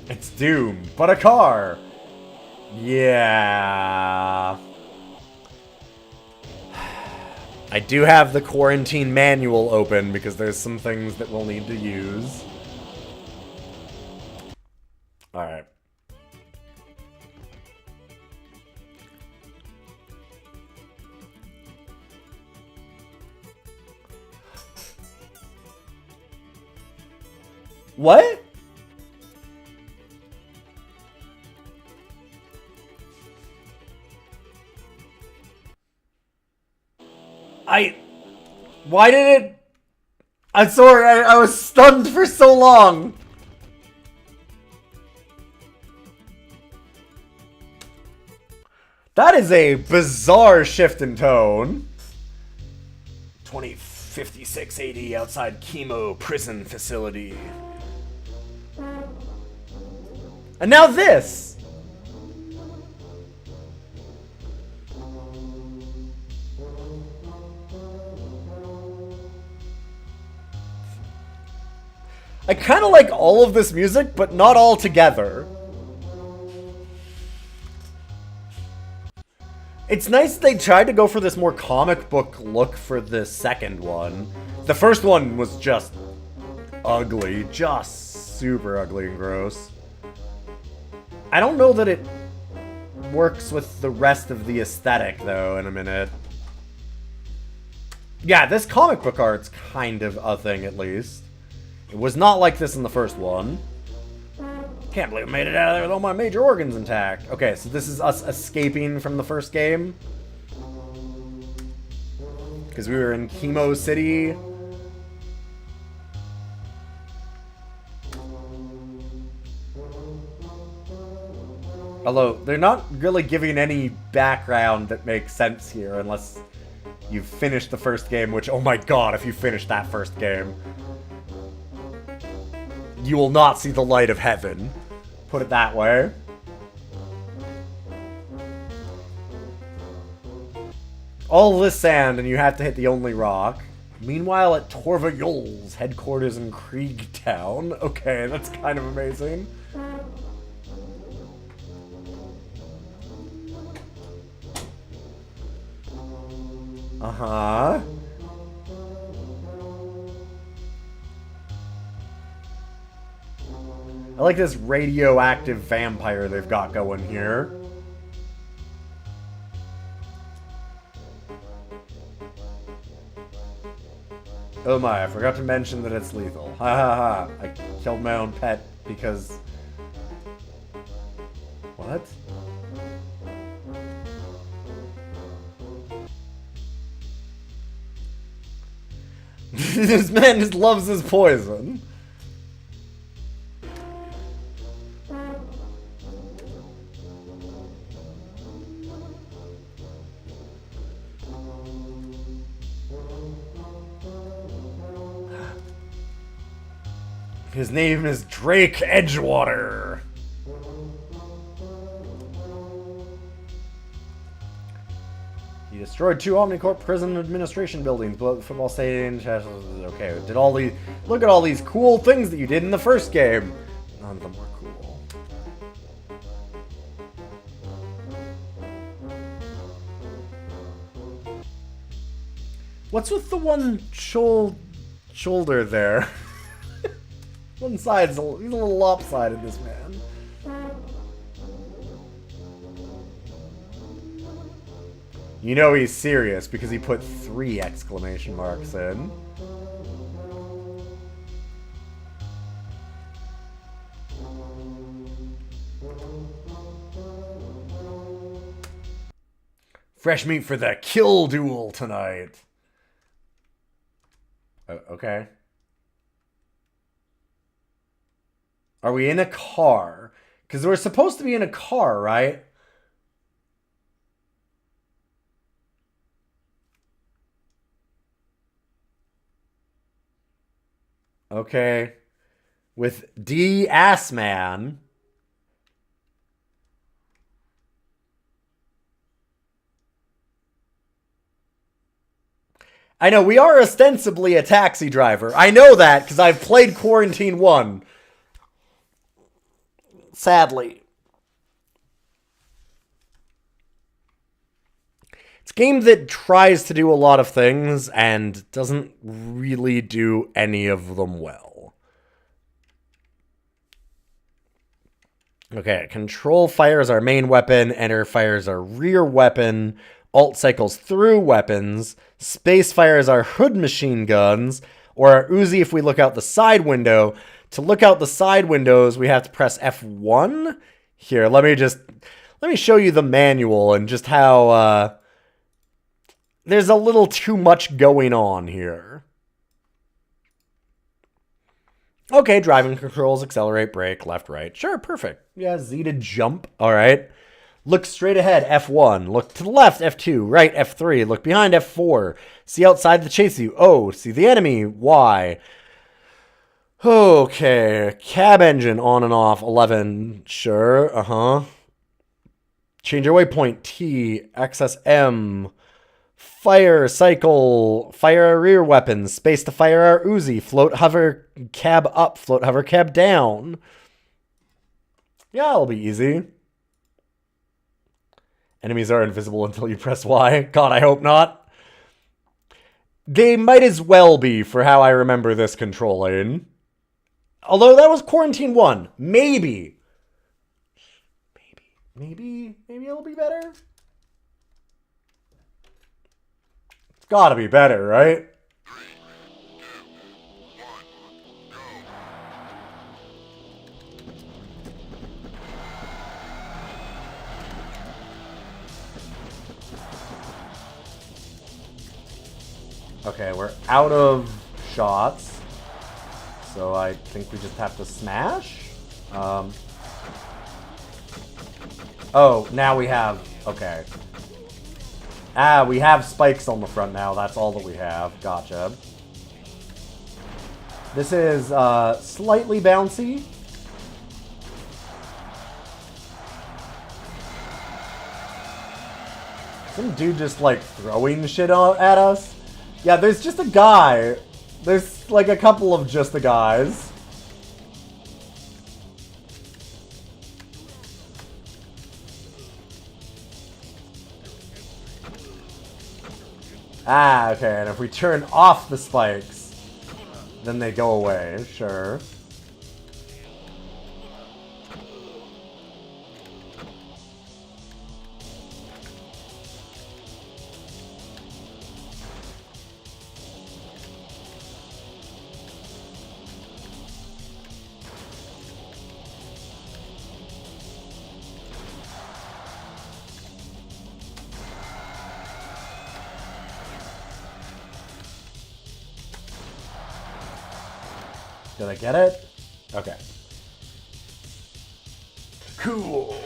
A: It's Doom, but a car. Yeah. I do have the Quarantine manual open because there's some things that we'll need to use. Alright. What? Why did it... I'm sorry, I was stunned for so long. That is a bizarre shift in tone. 205680 outside chemo prison facility. And now this! I kind of like all of this music, but not all together. It's nice they tried to go for this more comic book look for the second one. The first one was just ugly, just super ugly and gross. I don't know that it works with the rest of the aesthetic, though, in a minute. Yeah, this comic book art's kind of a thing, at least. It was not like this in the first one. Can't believe I made it out of there with all my major organs intact. Okay, so this is us escaping from the first game. Because we were in Chemo City. Although, they're not really giving any background that makes sense here unless you've finished the first game, which, oh my god, if you finished that first game, you will not see the light of heaven. Put it that way. All this sand, and you have to hit the only rock. Meanwhile, at Torva Yol's headquarters in Kriegtown. Okay, that's kind of amazing. Uh-huh. I like this radioactive vampire they've got going here. Oh my, I forgot to mention that it's lethal. Ha ha ha. I killed my own pet because... What? This man just loves his poison. His name is Drake Edgewater. He destroyed 2 Omnicorp prison administration buildings, blew up the football stadium. Okay, did all these. Look at all these cool things that you did in the first game. None of them were cool. What's with the one shoulder there? One side's he's a little lopsided, this man. You know he's serious because he put 3 exclamation marks in. Fresh meat for the kill duel tonight. Okay. Are we in a car? Because we're supposed to be in a car, right? Okay. With D. Assman. I know, we are ostensibly a taxi driver. I know that because I've played Quarantine 1. Sadly. It's a game that tries to do a lot of things and doesn't really do any of them well. Okay, control fires our main weapon, enter fires our rear weapon, alt cycles through weapons, space fires our hood machine guns, or our Uzi if we look out the side window. To look out the side windows, we have to press F1. Here, let me show you the manual and just how there's a little too much going on here. Okay, driving controls, accelerate, brake, left, right. Sure, perfect. Yeah, Z to jump. All right. Look straight ahead, F1. Look to the left, F2. Right, F3. Look behind, F4. See outside to chase you, O. See the enemy, Y. Okay, cab engine on and off, 11, sure, Change your waypoint, T, access M, fire, cycle, fire our rear weapons, space to fire our Uzi, float, hover, cab up, float, hover, cab down. Yeah, it'll be easy. Enemies are invisible until you press Y. God, I hope not. They might as well be for how I remember this controlling. Although that was Quarantine 1. Maybe it'll be better? It's gotta be better, right? Okay, we're out of shots. So I think we just have to smash? Oh, now we have... Okay. Ah, we have spikes on the front now. That's all that we have. Gotcha. This is slightly bouncy. Some dude just like throwing shit at us. Yeah, there's just a guy. There's like a couple of just the guys. Ah, okay, and if we turn off the spikes, then they go away, sure. Did I get it? Okay. Cool.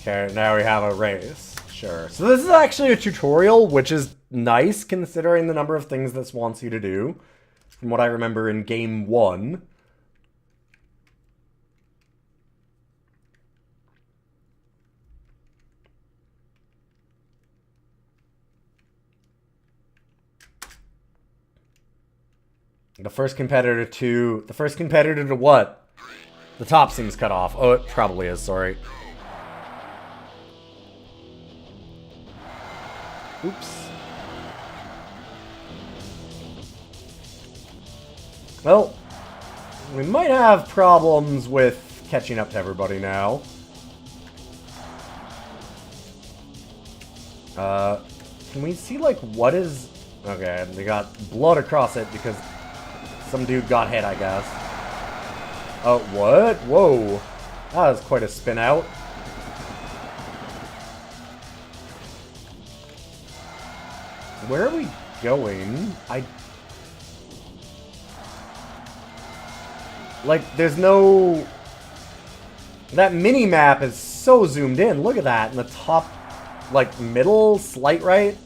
A: Okay, now we have a race. Sure. So this is actually a tutorial, which is nice considering the number of things this wants you to do. From what I remember in game 1. The first competitor to what? The top seems cut off. Oh, it probably is, sorry. Oops. Well, we might have problems with catching up to everybody now. Can we see, like, what is... Okay, they got blood across it because some dude got hit, I guess. Oh, what? Whoa. That was quite a spin out. Where are we going? Like, there's no... That mini-map is so zoomed in. Look at that. In the top, like, middle, slight right.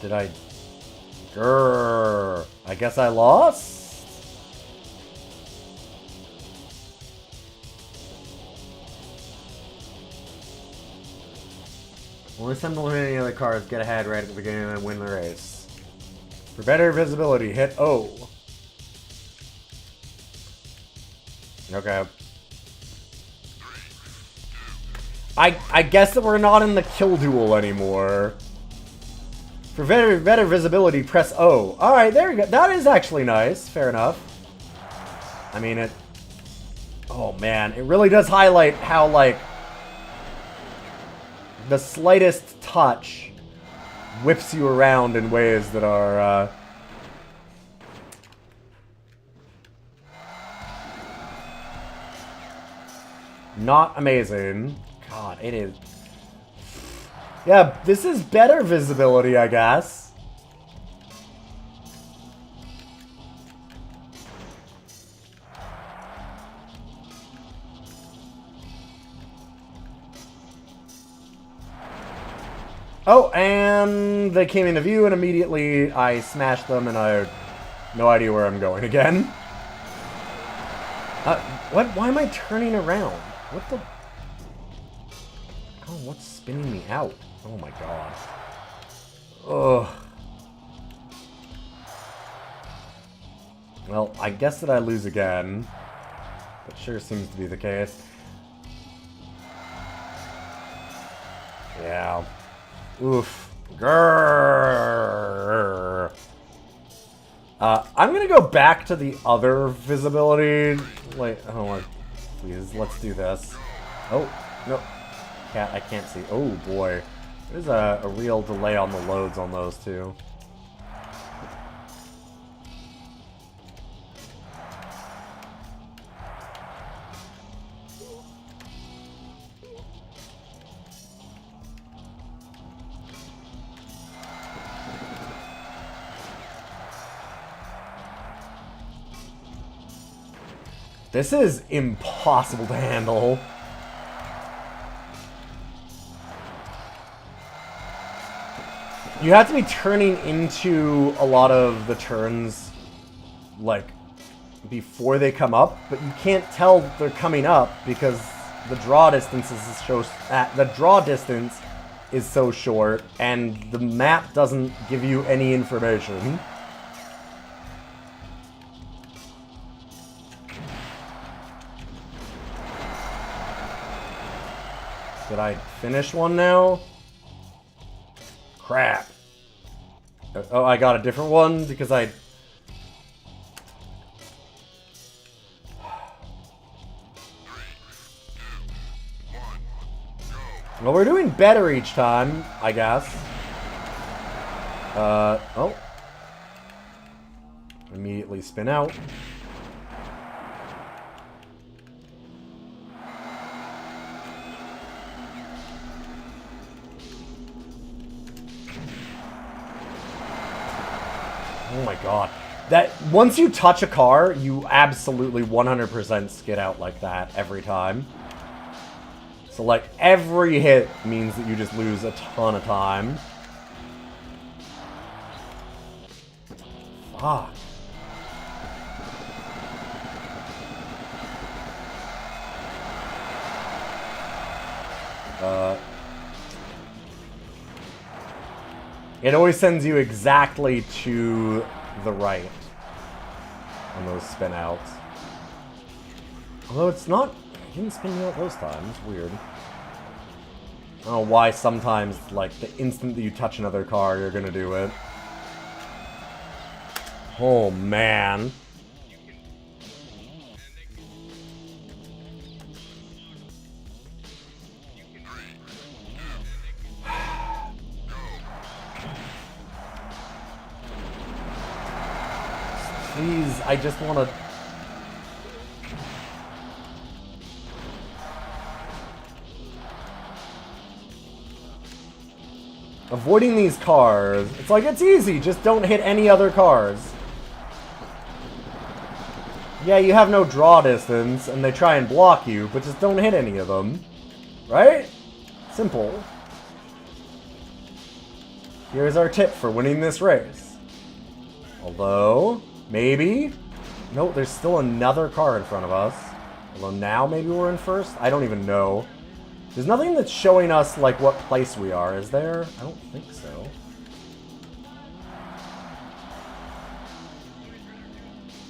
A: Did I... Grrr. I guess I lost? Only some than any other cars get ahead right at the beginning and win the race. For better visibility, hit O. Okay. I guess that we're not in the kill duel anymore. For better visibility, press O. Alright, there we go. That is actually nice. Fair enough. I mean, it... Oh, man. It really does highlight how, like... The slightest touch whips you around in ways that are, not amazing. God, it is... Yeah, this is better visibility, I guess. Oh, and they came into view, and immediately I smashed them, and I have no idea where I'm going again. What? Why am I turning around? What the... Oh, what's spinning me out? Oh my god. Ugh. Well, I guess that I lose again. That sure seems to be the case. Yeah. Oof. Grrr. I'm gonna go back to the other visibility. Wait, hold on. Please, let's do this. Oh, no. I can't see. Oh, boy. There's a real delay on the loads on those two. This is impossible to handle. You have to be turning into a lot of the turns, like, before they come up, but you can't tell they're coming up because the draw distance is so short, and the map doesn't give you any information. Did I finish one now? Crap. Oh, I got a different one because I... Well, we're doing better each time, I guess. Oh. Immediately spin out. Oh my god. That once you touch a car, you absolutely 100% skid out like that every time. So like every hit means that you just lose a ton of time. Fuck. It always sends you exactly to the right on those spin outs. Although it's not... It didn't spin me out those times. Weird. I don't know why sometimes, like, the instant that you touch another car, you're gonna do it. Oh, man. Please, I just want to... Avoiding these cars. It's like, it's easy. Just don't hit any other cars. Yeah, you have no draw distance, and they try and block you, but just don't hit any of them. Right? Simple. Here's our tip for winning this race. Although... Maybe? No, there's still another car in front of us. Although now maybe we're in first? I don't even know. There's nothing that's showing us, like, what place we are, is there? I don't think so.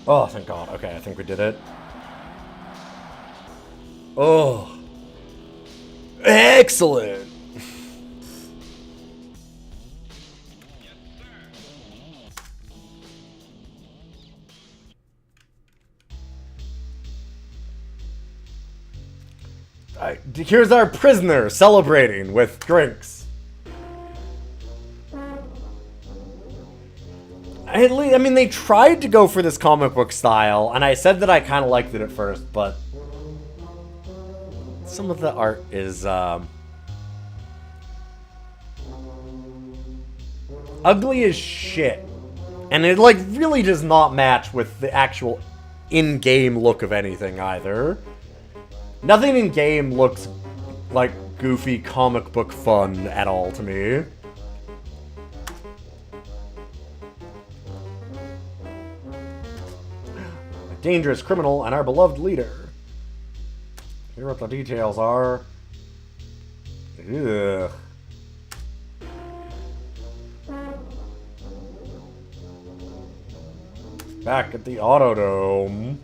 A: Oh, thank God. Okay, I think we did it. Oh. Excellent! Here's our prisoner celebrating with drinks. I mean, they tried to go for this comic book style, and I said that I kind of liked it at first, but some of the art is ugly as shit. And it, like, really does not match with the actual in-game look of anything either. Nothing in game looks like goofy comic book fun at all to me. A dangerous criminal and our beloved leader. Here what the details are. Ugh. Back at the Autodome.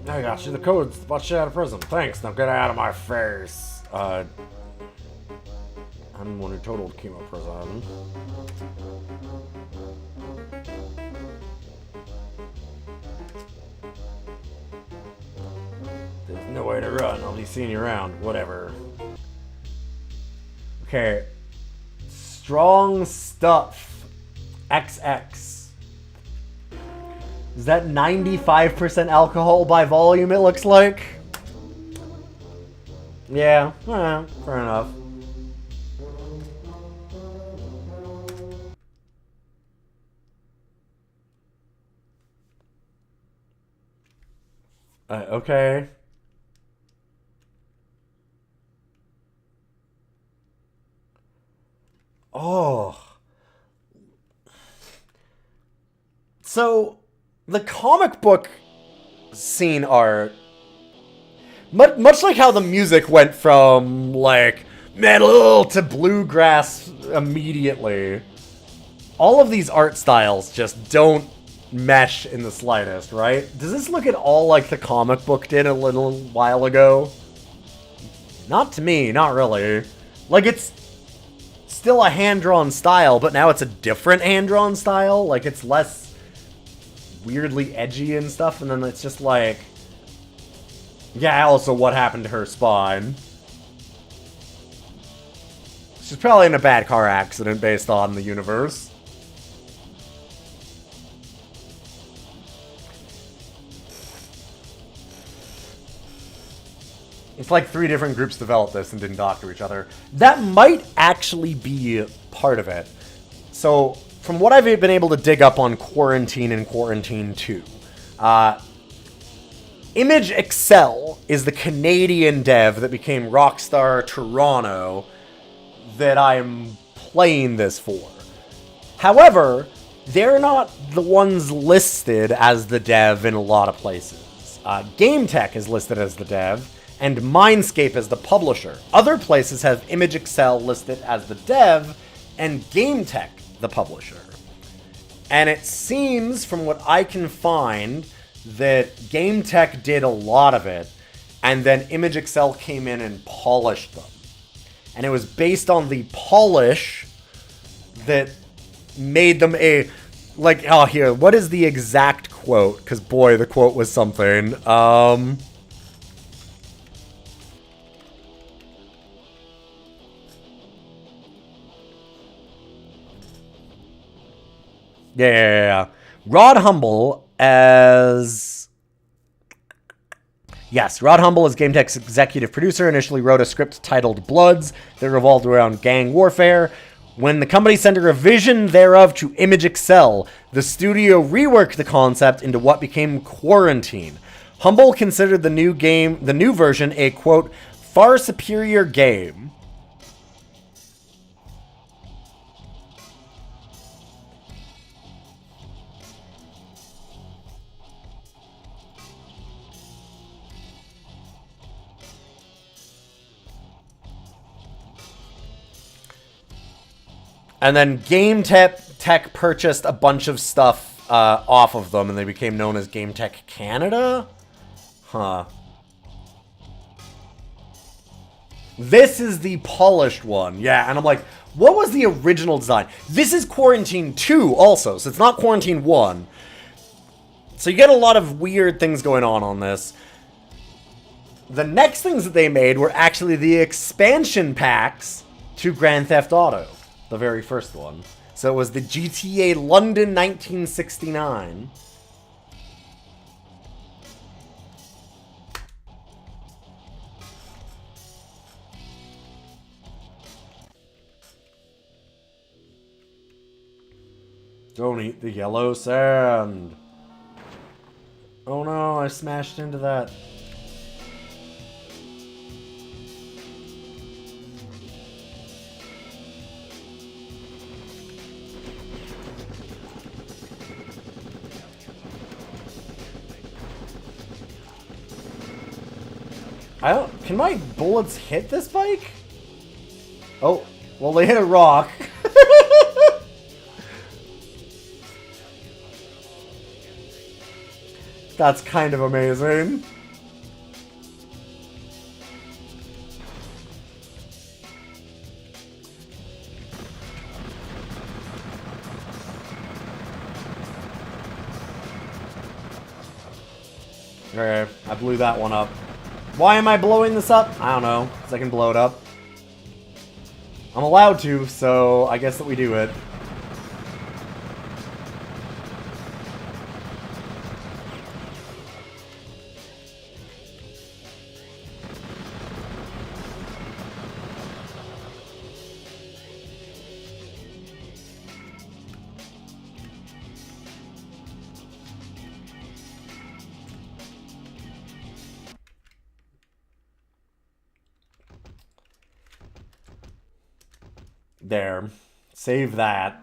A: I got you the codes to bust you out of prison. Thanks, now get out of my face. I'm the one who totaled chemo prison. There's no way to run. I'll be seeing you around. Whatever. Okay. Strong stuff. XX. Is that 95% alcohol by volume, it looks like? Yeah, fair enough. Okay. Oh. So, the comic book scene art, much like how the music went from, like, metal to bluegrass immediately, all of these art styles just don't mesh in the slightest, right? Does this look at all like the comic book did a little while ago? Not to me, not really. Like, it's still a hand-drawn style, but now it's a different hand-drawn style. Like, it's less weirdly edgy and stuff, and then it's just like, yeah, also what happened to her spine? She's probably in a bad car accident based on the universe. It's like 3 different groups developed this and didn't talk to each other. That might actually be part of it. So, from what I've been able to dig up on Quarantine and Quarantine 2, Imagexcel is the Canadian dev that became Rockstar Toronto that I'm playing this for. However, they're not the ones listed as the dev in a lot of places. GameTech is listed as the dev, and Mindscape as the publisher. Other places have Imagexcel listed as the dev, and GameTech the publisher. And it seems, from what I can find, that GameTech did a lot of it, and then Imagexcel came in and polished them. And it was based on the polish that made them a... Like, oh, here, what is the exact quote? Because, boy, the quote was something. Yeah. Rod Humble as... Yes, Rod Humble as GameTech's executive producer initially wrote a script titled Bloods that revolved around gang warfare. When the company sent a revision thereof to Imagexcel, the studio reworked the concept into what became Quarantine. Humble considered the new version a, quote, far superior game. And then GameTech purchased a bunch of stuff off of them, and they became known as GameTech Canada? Huh. This is the polished one. Yeah, and I'm like, what was the original design? This is Quarantine 2 also, so it's not Quarantine 1. So you get a lot of weird things going on this. The next things that they made were actually the expansion packs to Grand Theft Auto. The very first one. So it was the GTA London 1969. Don't eat the yellow sand. Oh no, I smashed into that. I don't... Can my bullets hit this bike? Oh, well, they hit a rock. That's kind of amazing. Okay, I blew that one up. Why am I blowing this up? I don't know, because I can blow it up. I'm allowed to, so I guess that we do it. There. Save that.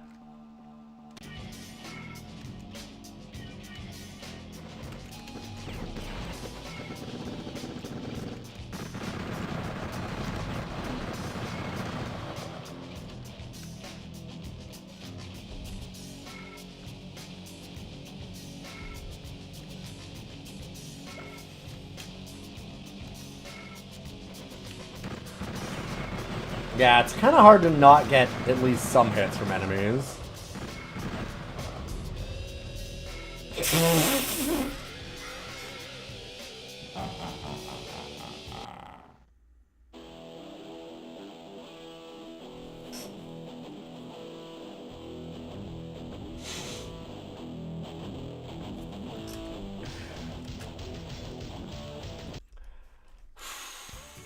A: Yeah, it's kind of hard to not get at least some hits from enemies.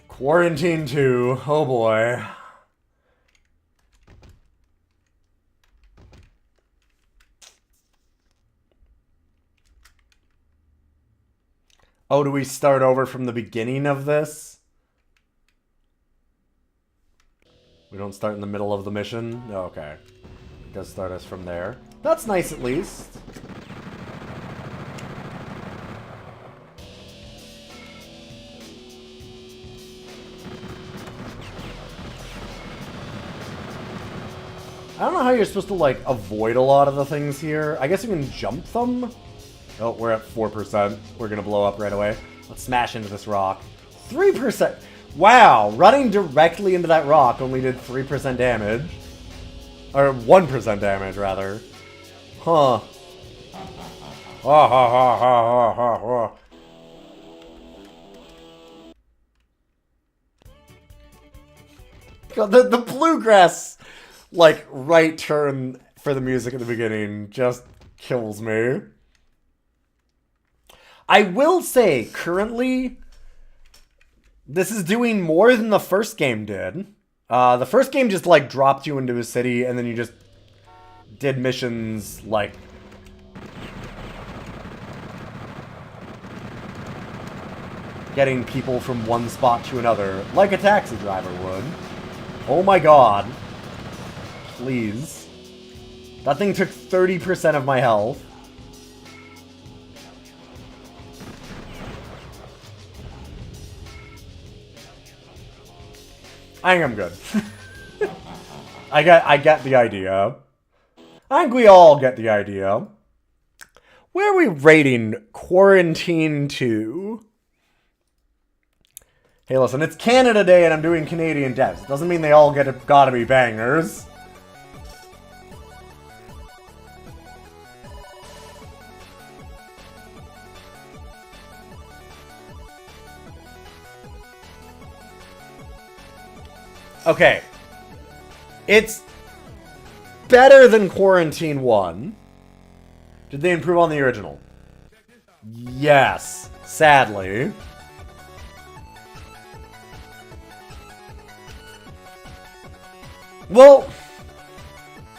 A: Quarantine 2, oh boy. Oh, do we start over from the beginning of this? We don't start in the middle of the mission? Oh, okay. It does start us from there. That's nice at least. I don't know how you're supposed to, like, avoid a lot of the things here. I guess you can jump them? Oh, we're at 4%. We're gonna blow up right away. Let's smash into this rock. 3%! Wow! Running directly into that rock only did 3% damage. Or 1% damage, rather. Huh. Ha ha ha ha ha ha. God, the bluegrass, like, right turn for the music at the beginning just kills me. I will say, currently, this is doing more than the first game did. The first game just, like, dropped you into a city, and then you just did missions, like... getting people from one spot to another, like a taxi driver would. Oh my god. Please. That thing took 30% of my health. I think I'm good. I get the idea. I think we all get the idea. Where are we rating Quarantine 2? Hey, listen, it's Canada Day and I'm doing Canadian devs. It doesn't mean they all gotta be bangers. Okay. It's better than Quarantine 1. Did they improve on the original? Yes. Sadly. Well,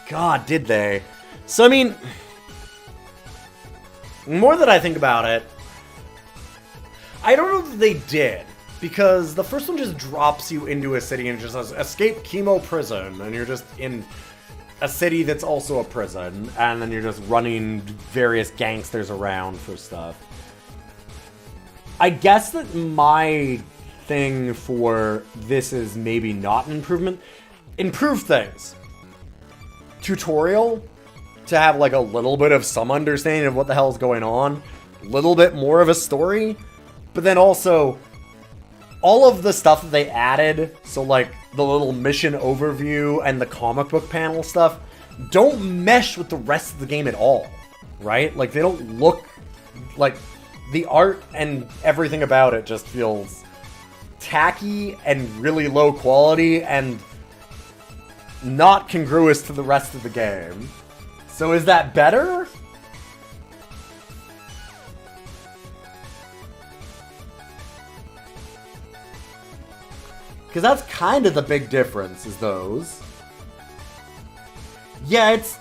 A: God, did they? So, I mean, the more that I think about it, I don't know that they did. Because the first one just drops you into a city and just says, escape chemo prison. And you're just in a city that's also a prison. And then you're just running various gangsters around for stuff. I guess that my thing for this is maybe not an improvement. Improve things. Tutorial, to have like a little bit of some understanding of what the hell is going on. A little bit more of a story. But then also, all of the stuff that they added, so like the little mission overview and the comic book panel stuff, don't mesh with the rest of the game at all, right? Like, they don't look like... The art and everything about it just feels tacky and really low quality and not congruous to the rest of the game. So is that better? Because that's kind of the big difference, is those. Yeah, it's...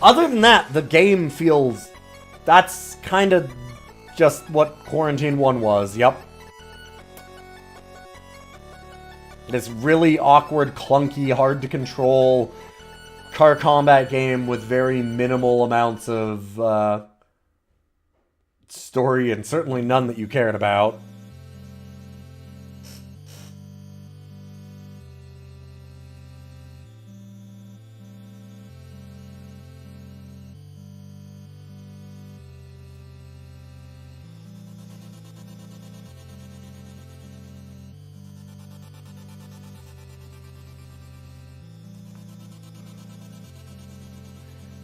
A: Other than that, the game feels... That's kind of just what Quarantine 1 was, yep. This really awkward, clunky, hard to control car combat game with very minimal amounts of story and certainly none that you cared about.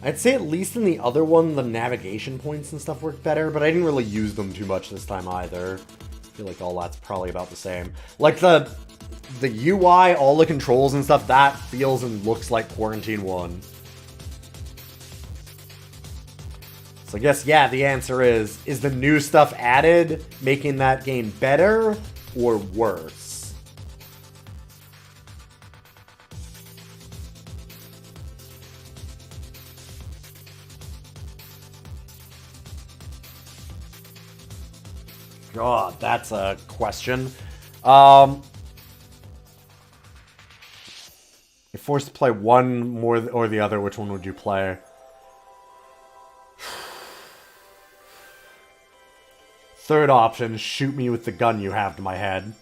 A: I'd say at least in the other one, the navigation points and stuff worked better, but I didn't really use them too much this time either. I feel like all that's probably about the same. Like the UI, all the controls and stuff, that feels and looks like Quarantine 1. So I guess, yeah, the answer is the new stuff added making that game better or worse? God, that's a question. You're forced to play one more or the other. Which one would you play? Third option, shoot me with the gun you have to my head.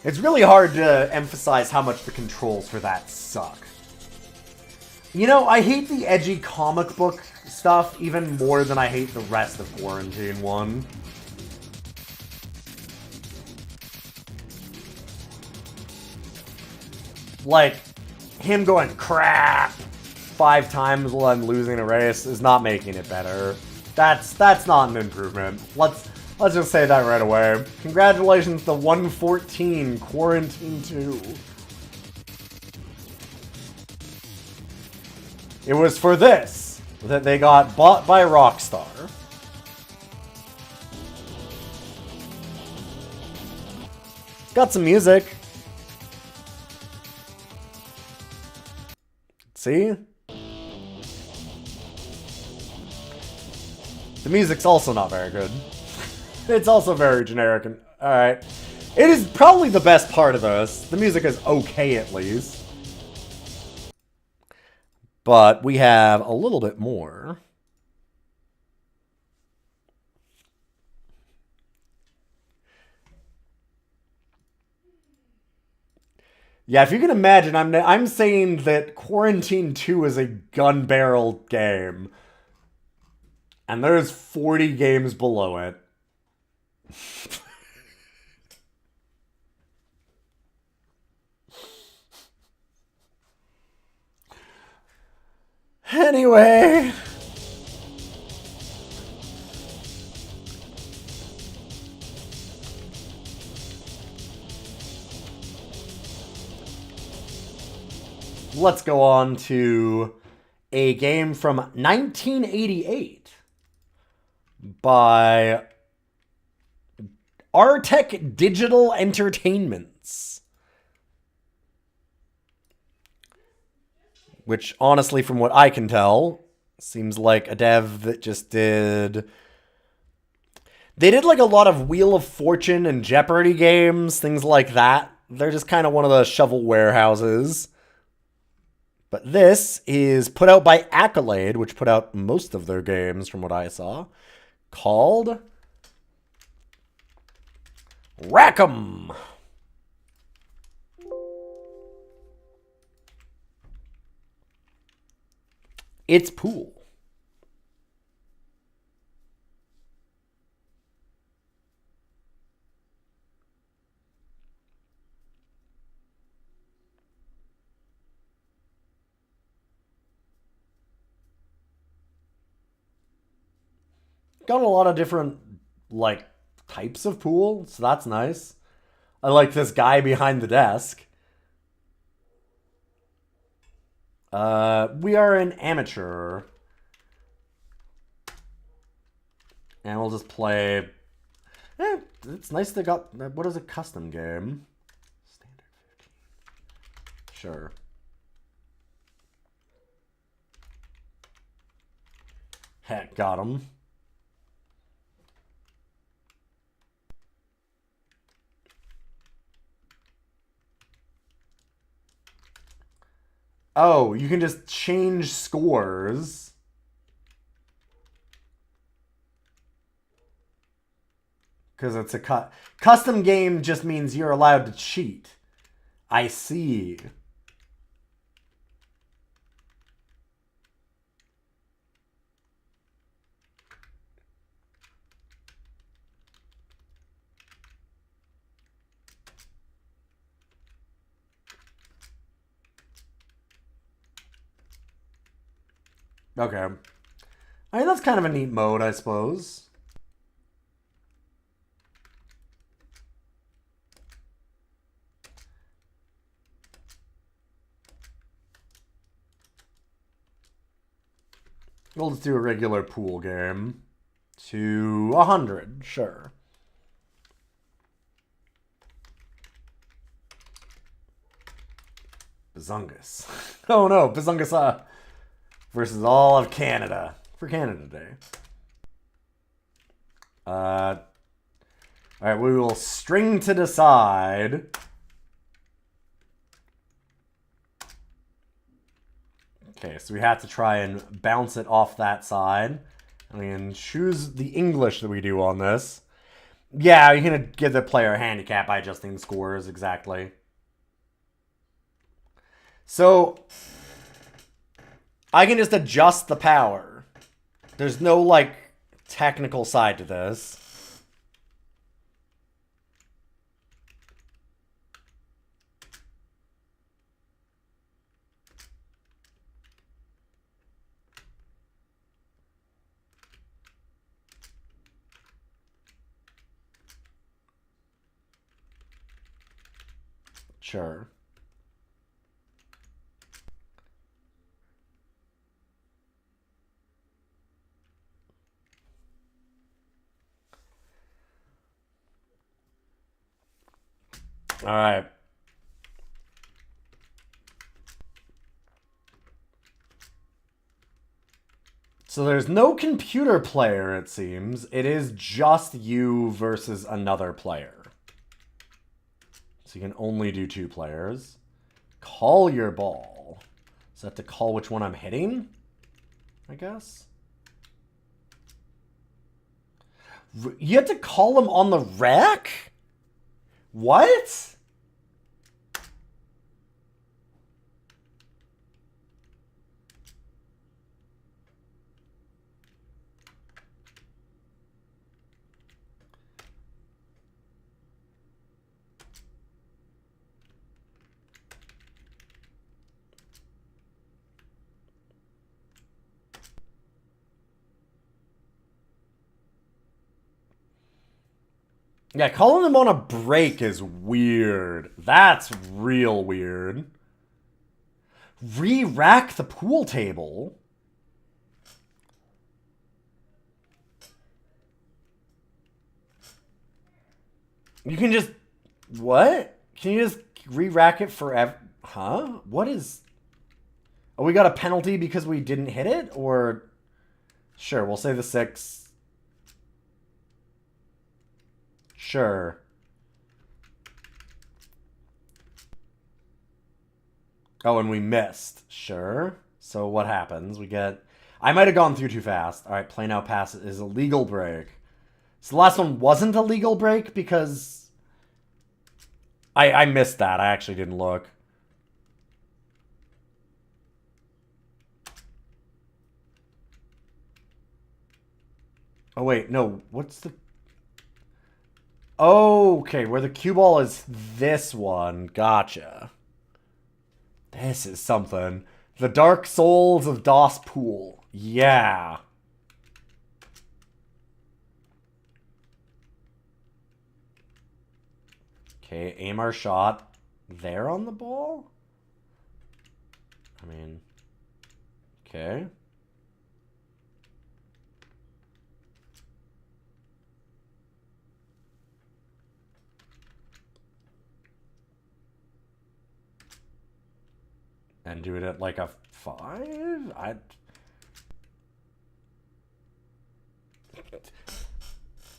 A: It's really hard to emphasize how much the controls for that suck. You know, I hate the edgy comic book stuff even more than I hate the rest of Quarantine 1. Like, him going crap 5 times while I'm losing a race is not making it better. That's not an improvement. Let's just say that right away. Congratulations to 114 Quarantine 2. It was for this that they got bought by Rockstar. It's got some music. See? The music's also not very good. It's also very generic and... Alright. It is probably the best part of this. The music is okay, at least. But we have a little bit more. Yeah, if you can imagine, I'm saying that Quarantine 2 is a gun barrel game. And there's 40 games below it. Anyway, let's go on to a game from 1988 by Artech Digital Entertainments. Which, honestly, from what I can tell, seems like a dev that just did... They did like a lot of Wheel of Fortune and Jeopardy games, things like that. They're just kind of one of the shovelware houses. But this is put out by Accolade, which put out most of their games from what I saw, called Rack'em. It's pool. Got a lot of different, like, types of pool, so that's nice. I like this guy behind the desk. We are an amateur. And we'll just play... it's nice they got... What is a custom game? Standard 15. Sure. Heck, got him. Oh, you can just change scores. Because it's a custom game just means you're allowed to cheat. I see. Okay. I mean, that's kind of a neat mode, I suppose. We'll just do a regular pool game. To 100, sure. Bazungus. Oh no, Bazungus versus all of Canada. For Canada Day. Alright, we will string to decide. Okay, so we have to try and bounce it off that side. And we can choose the English that we do on this. Yeah, you're going to give the player a handicap by adjusting the scores, exactly. So, I can just adjust the power. There's no, like, technical side to this. Sure. All right. So there's no computer player, it seems. It is just you versus another player. So you can only do 2 players. Call your ball. So I have to call which one I'm hitting, I guess. You have to call them on the rack? What? Yeah, calling them on a break is weird. That's real weird. Re-rack the pool table? You can just... What? Can you just re-rack it forever? Huh? What is... Oh, we got a penalty because we didn't hit it? Or... Sure, we'll say the 6. Sure. Oh, and we missed. Sure. So what happens? We get... I might have gone through too fast. Alright, play now pass is a legal break. So the last one wasn't a legal break because... I missed that. I actually didn't look. Oh, wait. No. What's the... Okay, where the cue ball is this one. Gotcha. This is something. The Dark Souls of DOS Pool. Yeah. Okay, aim our shot there on the ball? I mean... Okay. And do it at like a 5?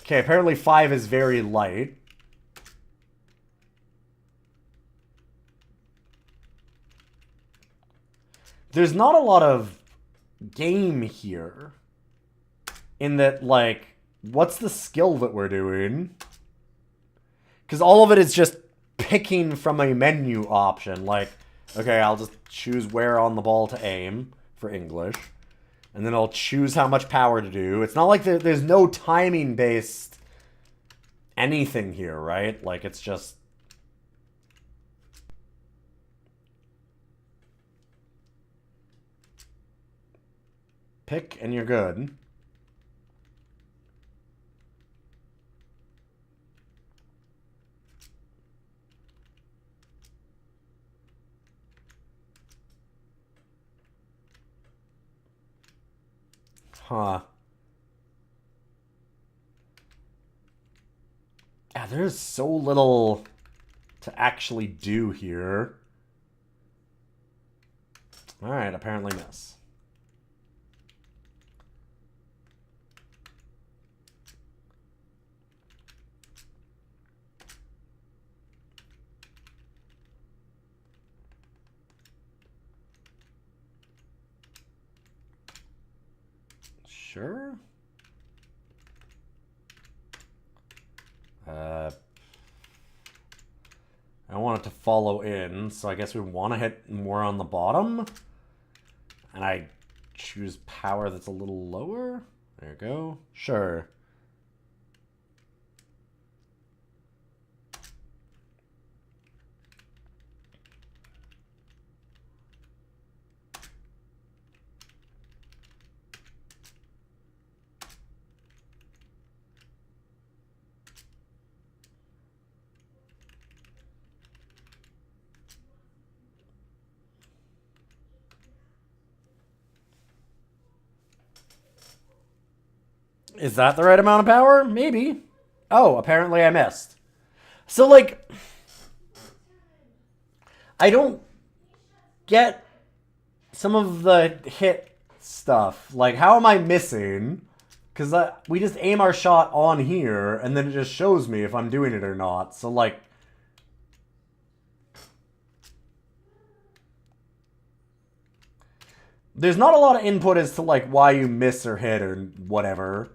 A: Okay, apparently 5 is very light. There's not a lot of game here. In that, like, what's the skill that we're doing? Because all of it is just picking from a menu option. Like, okay, I'll just choose where on the ball to aim for English. And then I'll choose how much power to do. It's not like there's no timing-based anything here, right? Like, it's just... Pick and you're good. Huh. Yeah, there's so little to actually do here. Alright, apparently miss. Sure. I want it to follow in, so I guess we want to hit more on the bottom. And I choose power that's a little lower. There you go. Sure. Is that the right amount of power? Maybe. Oh, apparently I missed. So, like, I don't get some of the hit stuff. Like, how am I missing? Because we just aim our shot on here, and then it just shows me if I'm doing it or not. So, like... There's not a lot of input as to, like, why you miss or hit or whatever.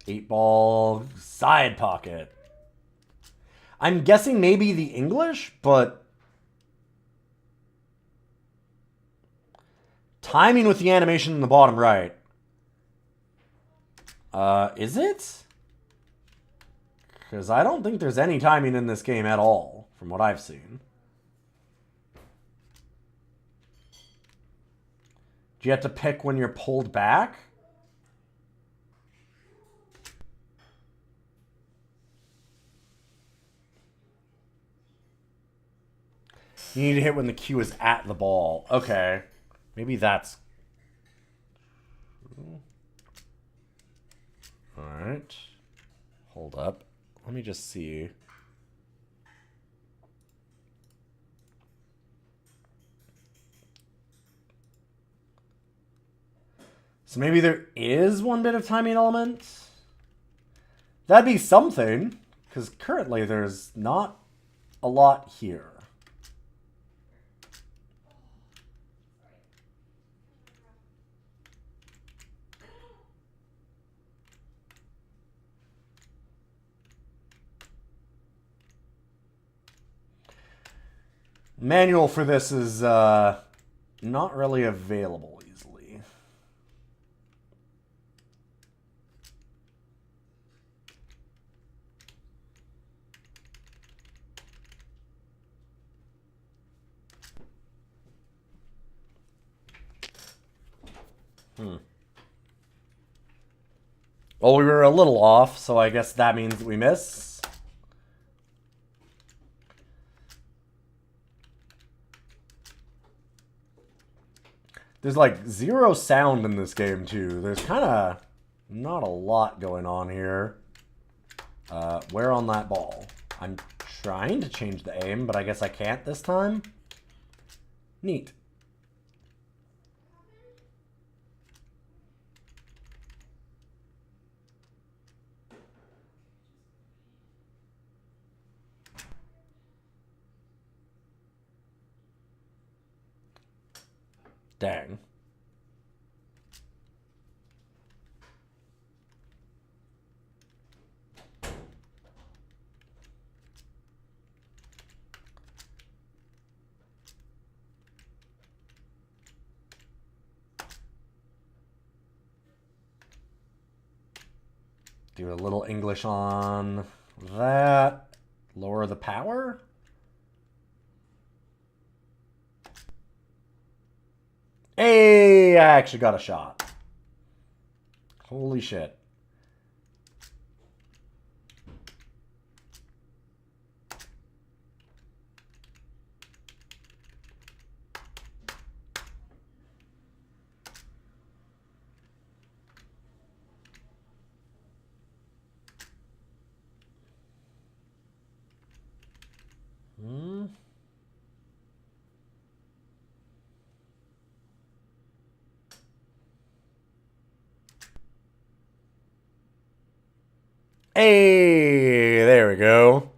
A: Eight ball side pocket. I'm guessing maybe the English, but timing with the animation in the bottom right. Is it? Because I don't think there's any timing in this game at all, from what I've seen. Do you have to pick when you're pulled back? You need to hit when the cue is at the ball. Okay. Maybe that's... Alright. Hold up. Let me just see. So maybe there is one bit of timing element? That'd be something, because currently there's not a lot here. Manual for this is not really available easily. Well, we were a little off, so I guess that means that we miss. There's like zero sound in this game too. There's kind of not a lot going on here. Where on that ball? I'm trying to change the aim, but I guess I can't this time. Neat. Dang. Do a little English on that. Lower the power. Hey, I actually got a shot. Holy shit. Hey, there we go.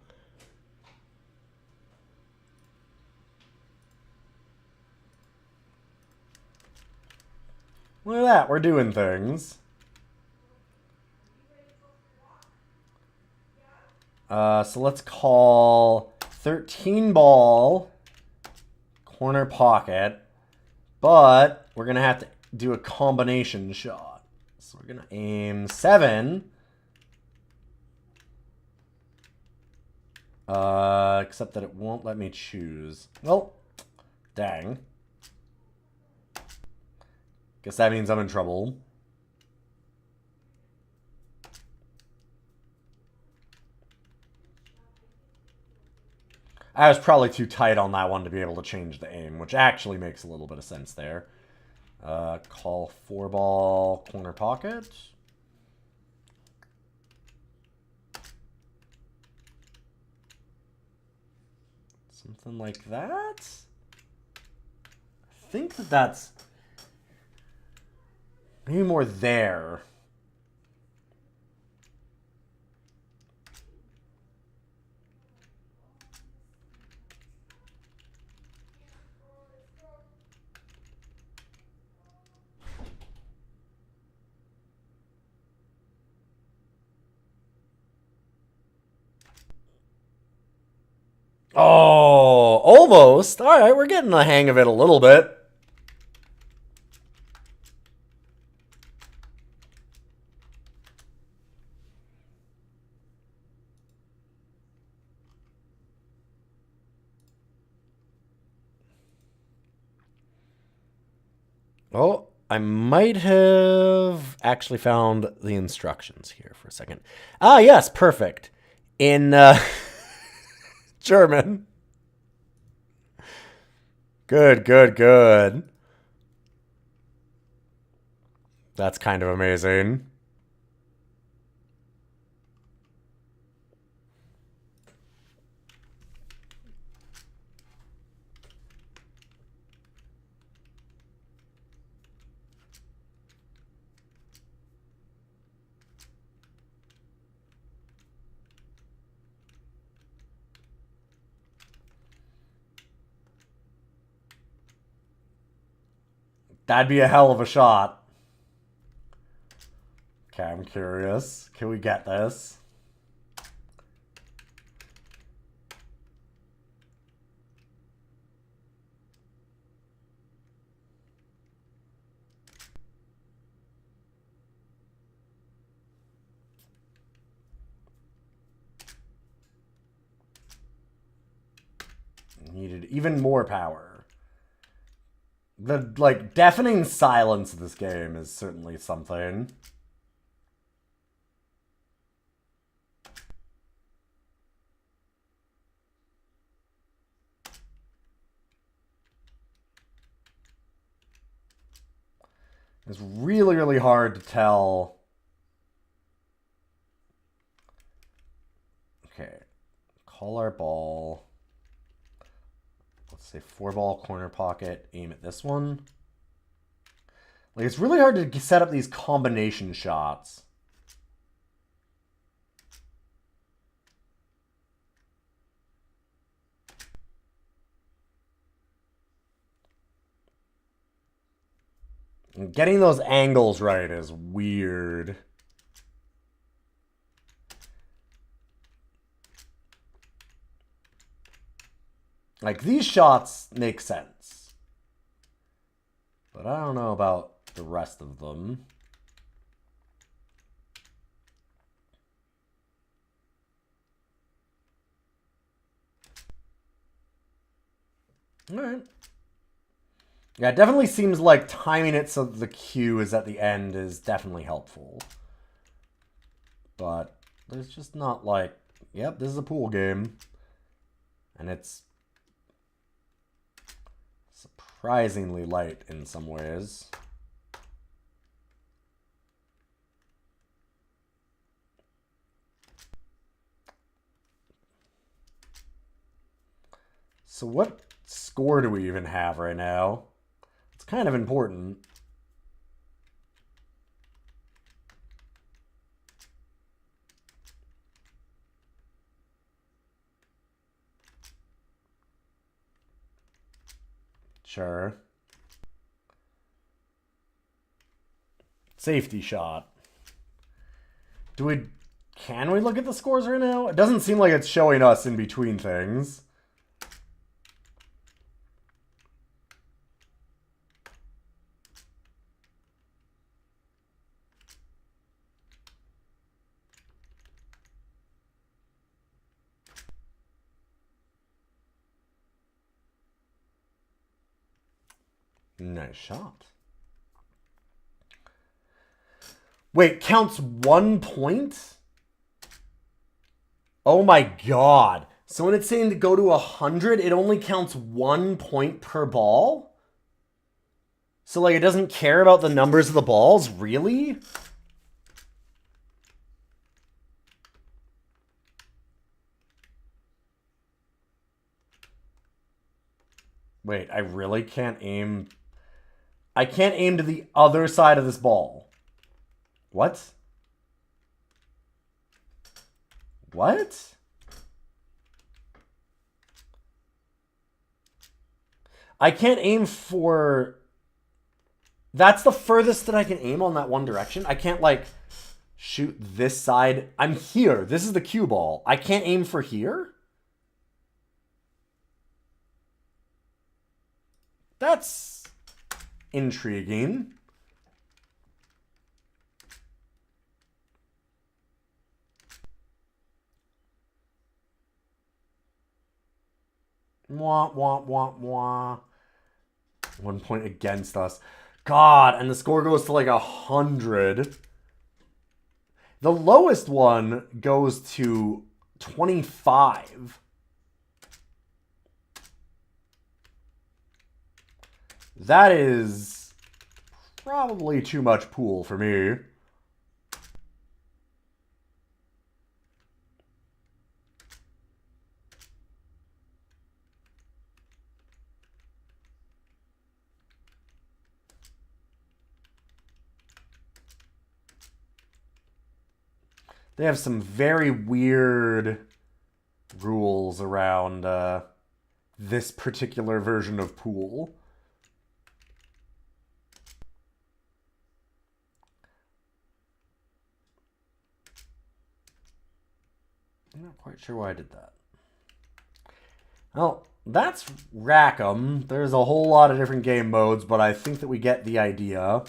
A: Look at that, we're doing things. So let's call 13 ball corner pocket, but we're gonna have to do a combination shot. So we're gonna aim 7. Except that it won't let me choose. Well, dang. Guess that means I'm in trouble. I was probably too tight on that one to be able to change the aim, which actually makes a little bit of sense there. Call 4 ball corner pocket. Something like that. I think that that's maybe more there. Oh, almost. All right, we're getting the hang of it a little bit. Oh, I might have actually found the instructions here for a second. Ah, yes, perfect. In German. Good, good, good. That's kind of amazing. That'd be a hell of a shot. Okay, I'm curious. Can we get this? Needed even more power. The, like, deafening silence of this game is certainly something. It's really, really hard to tell. Okay. Call our ball. Let's say 4-ball corner pocket. Aim at this one. Like, it's really hard to set up these combination shots. And getting those angles right is weird. Like, these shots make sense. But I don't know about the rest of them. Alright. Yeah, it definitely seems like timing it so the cue is at the end is definitely helpful. But there's just not like, yep, this is a pool game. And it's surprisingly light in some ways. So what score do we even have right now? It's kind of important. Sure. Safety shot. Can we look at the scores right now? It doesn't seem like it's showing us in between things. Nice shot. Wait, counts 1 point? Oh my god. So when it's saying to go to 100, it only counts 1 point per ball? So, like, it doesn't care about the numbers of the balls? Really? Wait, I really can't aim... I can't aim to the other side of this ball. What? What? I can't aim for... That's the furthest that I can aim on that one direction. I can't, like, shoot this side. I'm here. This is the cue ball. I can't aim for here? That's intriguing. Wah, wah, wah, wah. 1 point against us. God, and the score goes to like 100. The lowest one goes to 25. That is probably too much pool for me. They have some very weird rules around this particular version of pool. I'm not quite sure why I did that. Well, that's Rackham. There's a whole lot of different game modes, but I think that we get the idea.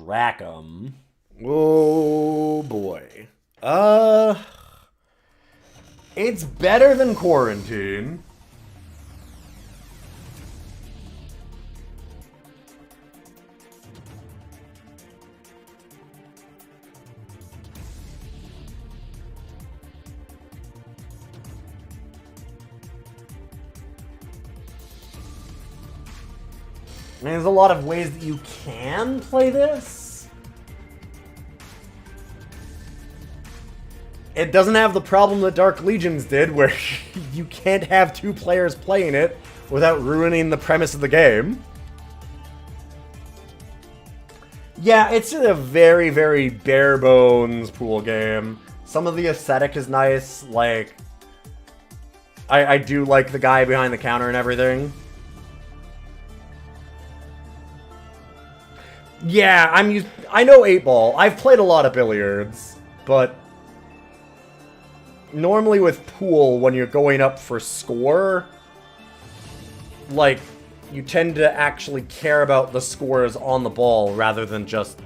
A: Rackham. Oh boy. It's better than Quarantine. I mean, there's a lot of ways that you can play this. It doesn't have the problem that Dark Legions did, where you can't have two players playing it without ruining the premise of the game. Yeah, it's a very, very bare bones pool game. Some of the aesthetic is nice, like... I do like the guy behind the counter and everything. Yeah, I know 8-ball. I've played a lot of billiards, but normally with pool, when you're going up for score, like, you tend to actually care about the scores on the ball rather than just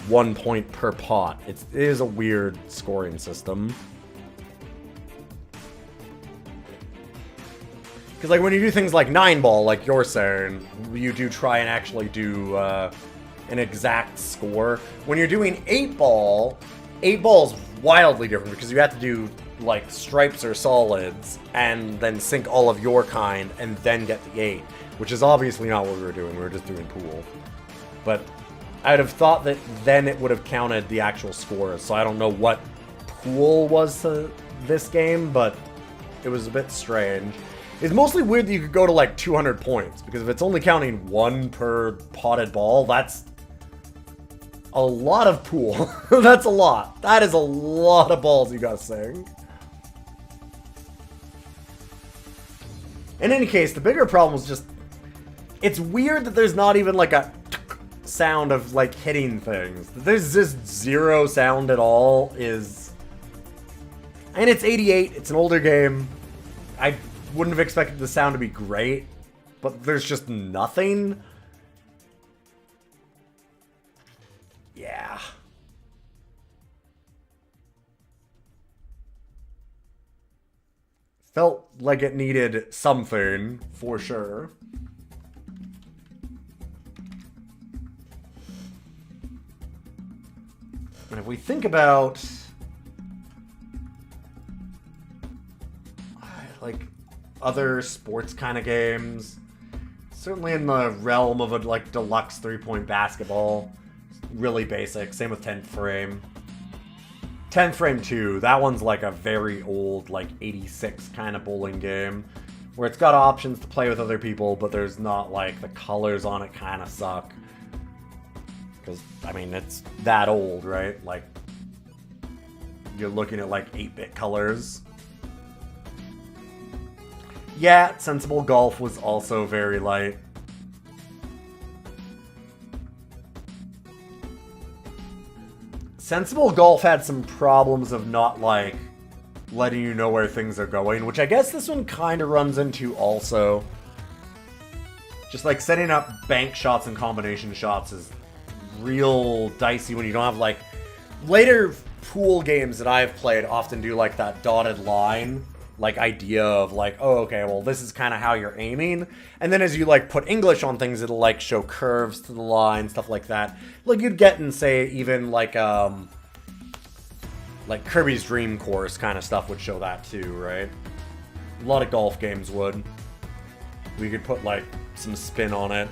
A: 1 point per pot. It is a weird scoring system. Because, like, when you do things like 9-ball, like you're saying, you do try and actually do an exact score. When you're doing 8-ball, 8-ball is wildly different because you have to do, like, stripes or solids and then sink all of your kind and then get the 8, which is obviously not what we were doing. We were just doing pool. But I'd have thought that then it would have counted the actual scores, so I don't know what pool was to this game, but it was a bit strange. It's mostly weird that you could go to, like, 200 points, because if it's only counting 1 per potted ball, that's a lot of pool. That's a lot. That is a lot of balls you gotta sink. In any case, the bigger problem is just... It's weird that there's not even, like, a sound of, like, hitting things. There's just zero sound at all is... And it's 88. It's an older game. I wouldn't have expected the sound to be great, but there's just nothing. Yeah. Felt like it needed something, for sure. And if we think about... like, other sports kind of games, certainly in the realm of a, like, deluxe 3-point basketball, really basic. Same with 10th Frame. 10th Frame 2, that one's like a very old, like, 86 kind of bowling game, where it's got options to play with other people, but there's not, like, the colors on it kind of suck. Because, I mean, it's that old, right? Like, you're looking at, like, 8-bit colors. Yeah, Sensible Golf was also very light. Sensible Golf had some problems of not, like, letting you know where things are going, which I guess this one kind of runs into also. Just, like, setting up bank shots and combination shots is real dicey when you don't have, like... Later pool games that I've played often do, like, that dotted line, like, idea of, like, oh, okay, well, this is kind of how you're aiming. And then as you, like, put English on things, it'll, like, show curves to the line, stuff like that. Like, you'd get in, say, even, like Kirby's Dream Course kind of stuff would show that, too, right? A lot of golf games would. We could put, like, some spin on it.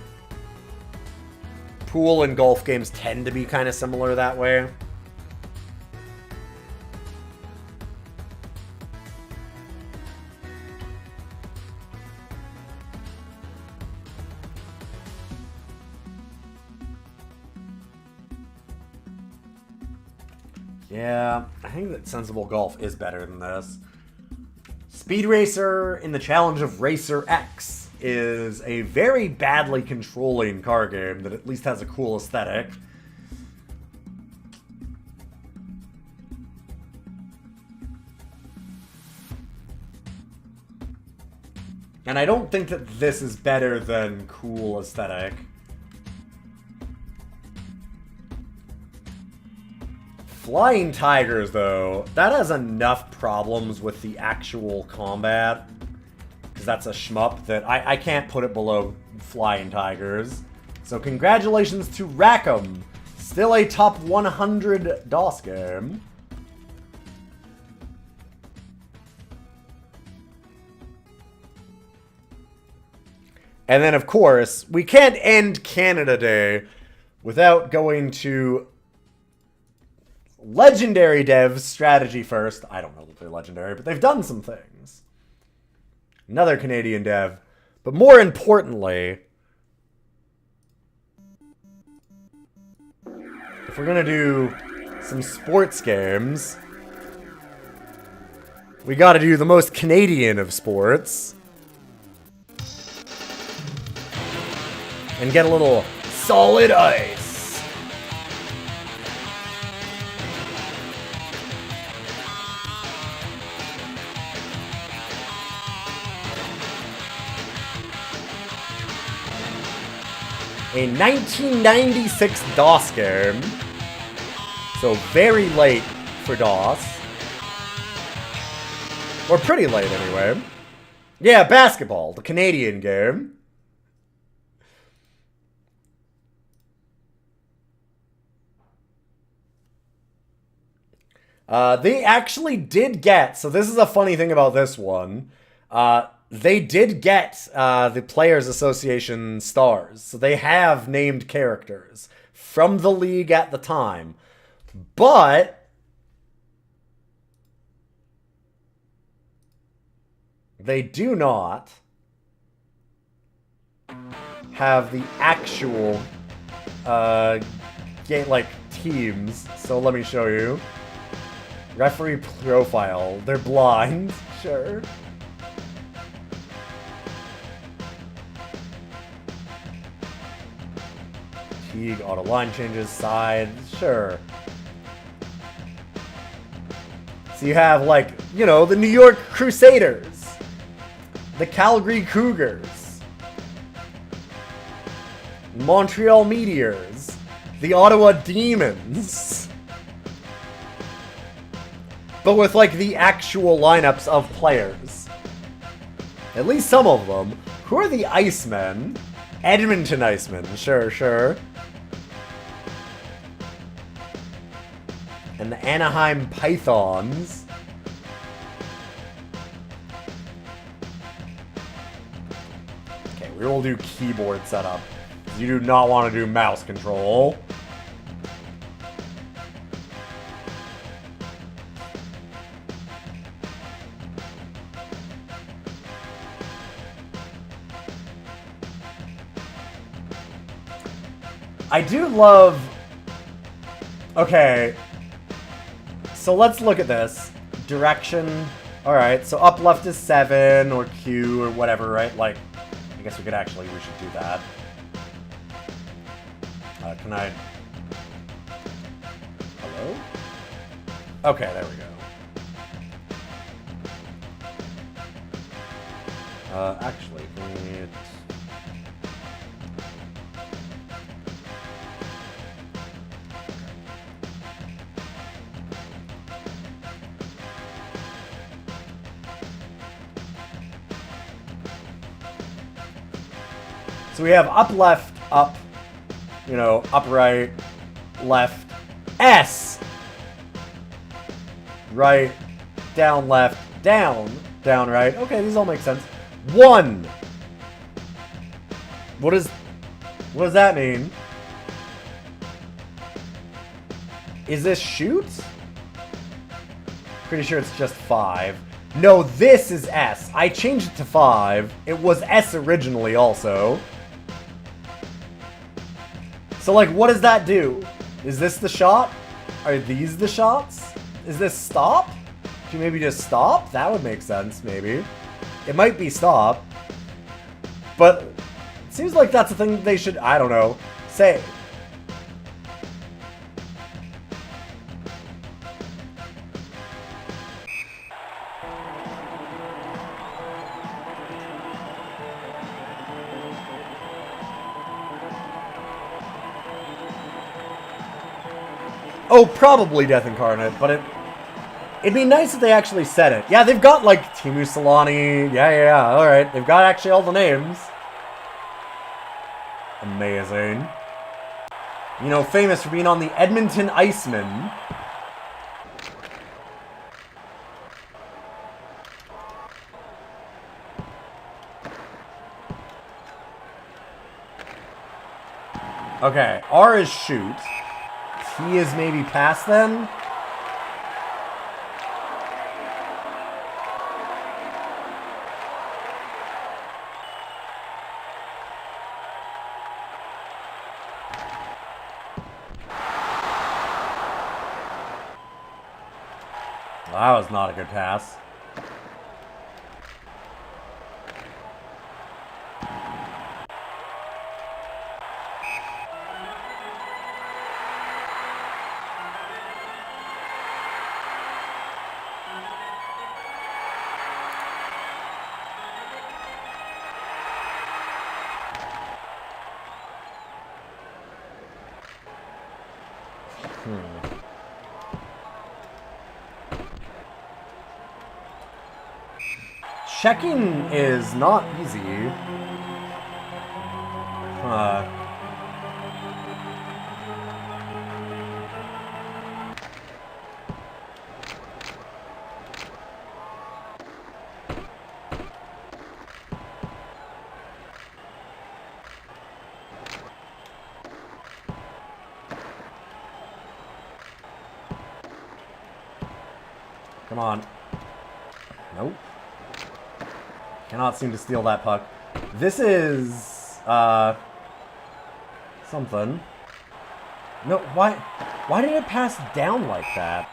A: Pool and golf games tend to be kind of similar that way. Yeah, I think that Sensible Golf is better than this. Speed Racer in the Challenge of Racer X is a very badly controlling car game that at least has a cool aesthetic. And I don't think that this is better than cool aesthetic. Flying Tigers, though, that has enough problems with the actual combat. Because that's a shmup that I can't put it below Flying Tigers. So congratulations to Rackham. Still a top 100 DOS game. And then, of course, we can't end Canada Day without going to Legendary Devs Strategy First. I don't know that they're legendary, but they've done some things. Another Canadian dev. But more importantly, if we're going to do some sports games, we got to do the most Canadian of sports. And get a little solid ice. A 1996 DOS game. So very late for DOS. Or pretty late anyway. Yeah, basketball, the Canadian game. They actually did get, so this is a funny thing about this one, they did get the Players Association stars. So they have named characters from the league at the time. But they do not have the actual game, like, teams. So let me show you. Referee profile. They're blind. Sure. Teague, auto line changes, side. Sure. So you have, like, you know, the New York Crusaders. The Calgary Cougars. Montreal Meteors. The Ottawa Demons. But with, like, the actual lineups of players. At least some of them. Who are the Icemen? Edmonton Icemen. Sure, sure. And the Anaheim Pythons. Okay, we will do keyboard setup. You do not want to do mouse control. I do love... Okay. So let's look at this. Direction. Alright, so up left is 7 or Q or whatever, right? Like, I guess we should do that. Can I... Hello? Okay, there we go. Actually, can we... So we have up, left, up, you know, up, right, left, S. Right, down, left, down, down, right. Okay, these all make sense. 1. What does that mean? Is this shoot? Pretty sure it's just 5. No, this is S. I changed it to 5. It was S originally also. So, like, what does that do? Is this the shot? Are these the shots? Is this stop? Should you maybe just stop? That would make sense, maybe. It might be stop. But it seems like that's a thing they should, I don't know, say. Oh, probably Death Incarnate, but it'd be nice if they actually said it. Yeah, they've got, like, Timu Solani. Yeah, alright. They've got actually all the names. Amazing. You know, famous for being on the Edmonton Icemen. Okay, R is shoot. T is maybe pass then? Well, that was not a good pass. Checking is not easy. Come on. Nope. Cannot seem to steal that puck. This is, something. No, why did it pass down like that?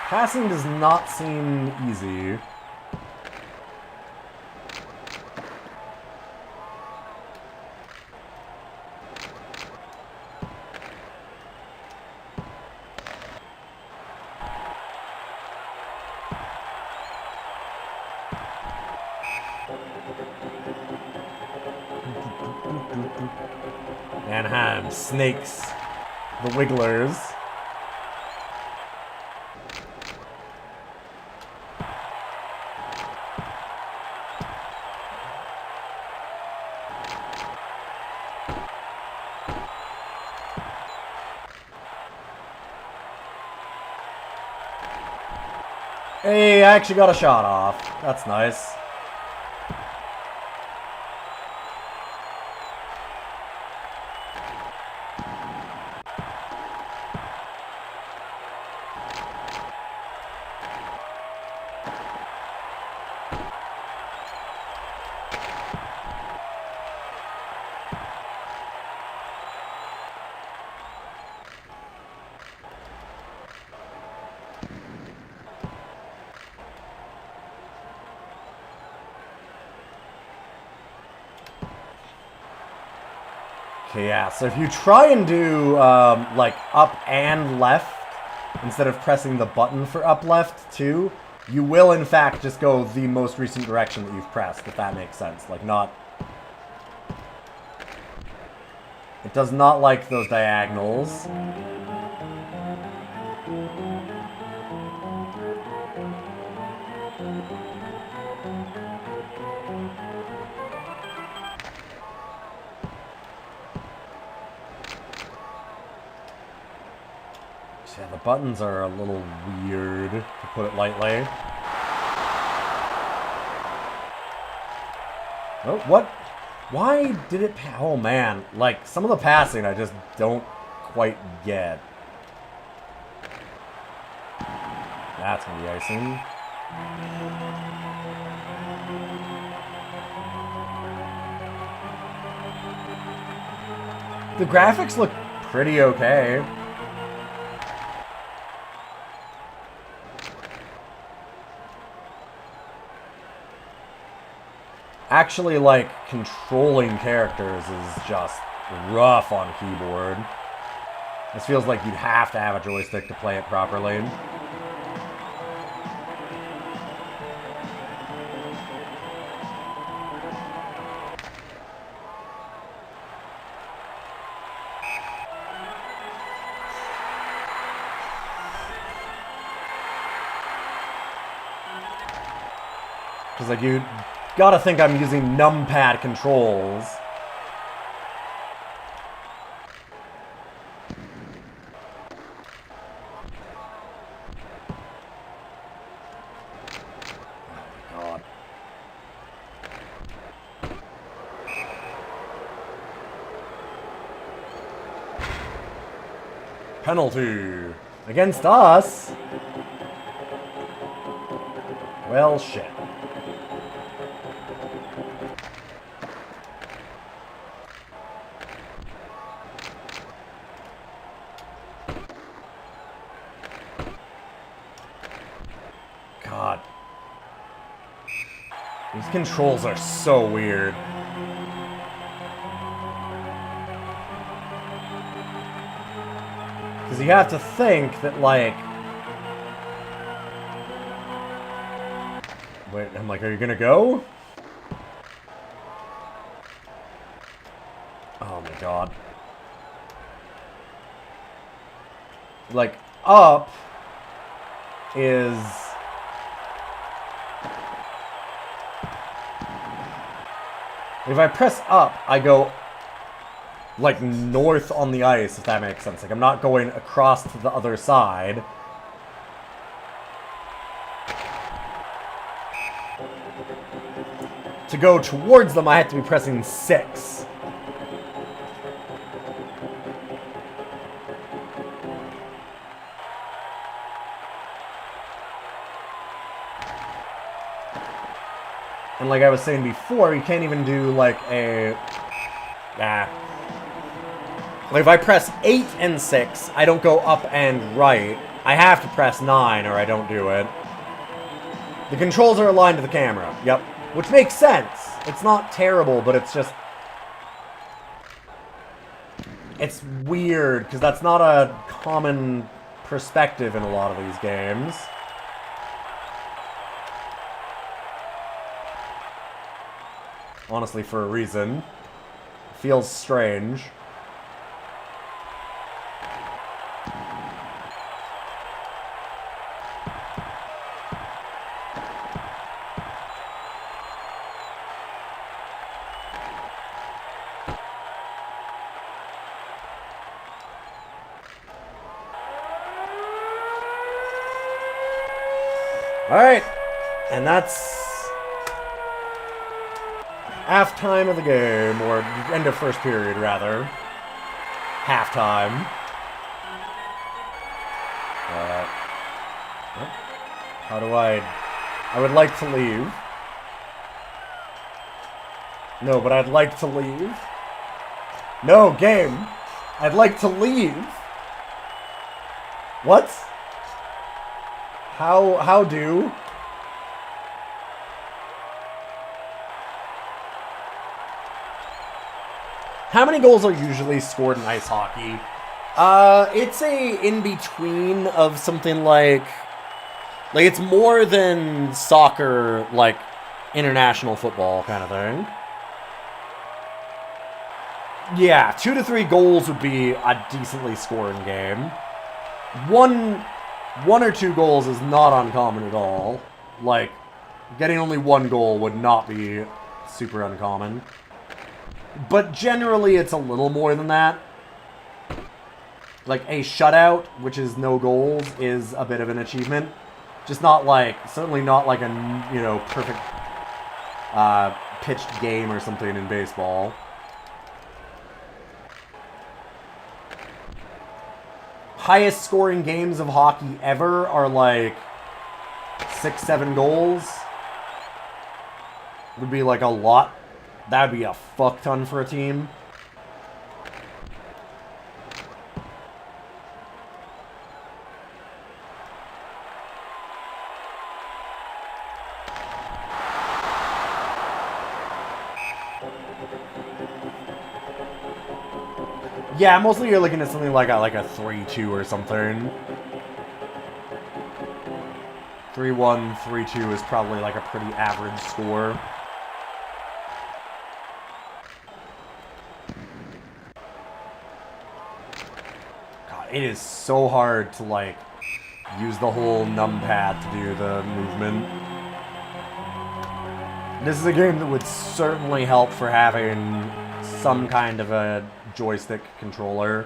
A: Passing does not seem easy. Anaheim Snakes, the Wigglers. Hey, I actually got a shot off. That's nice. Okay, yeah, so if you try and do, like, up and left, instead of pressing the button for up left, too, you will, in fact, just go the most recent direction that you've pressed, if that makes sense. Like, not It does not like those diagonals. Yeah, the buttons are a little weird, to put it lightly. Oh, what? Why did it... Oh, man. Like, some of the passing I just don't quite get. That's gonna be icing. The graphics look pretty okay. Actually, like, controlling characters is just rough on keyboard. This feels like you'd have to have a joystick to play it properly. Because, like, you gotta think I'm using numpad controls. Oh my god. Penalty against us. Well, shit. God. These controls are so weird. Because you have to think that, like... Wait, I'm like, are you gonna go? Oh my god. Like, up is... If I press up, I go, like, north on the ice, if that makes sense. Like, I'm not going across to the other side. To go towards them, I have to be pressing 6. And like I was saying before, you can't even do like a... Like if I press 8 and 6, I don't go up and right. I have to press 9 or I don't do it. The controls are aligned to the camera. Yep. Which makes sense. It's not terrible, but it's just... It's weird, because that's not a common perspective in a lot of these games. Honestly, for a reason. It feels strange. Alright, and that's halftime of the game, or end of first period, rather. Halftime. How do I would like to leave. No, but I'd like to leave. No, game. I'd like to leave. What? How do? How many goals are usually scored in ice hockey? It's a in-between of something like it's more than soccer, like international football kind of thing. Yeah, 2 to 3 goals would be a decently scoring game. One or two goals is not uncommon at all. Like, getting only 1 goal would not be super uncommon. But generally, it's a little more than that. Like, a shutout, which is no goals, is a bit of an achievement. Just not like, certainly not like a, you know, perfect pitched game or something in baseball. Highest scoring games of hockey ever are like 6-7 goals. Would be like a lot. That'd be a fuck ton for a team. Yeah, mostly you're looking at something like a 3-2 or something. 3-1, 3-2 is probably like a pretty average score. God, it is so hard to like use the whole numpad to do the movement. This is a game that would certainly help for having some kind of a joystick controller.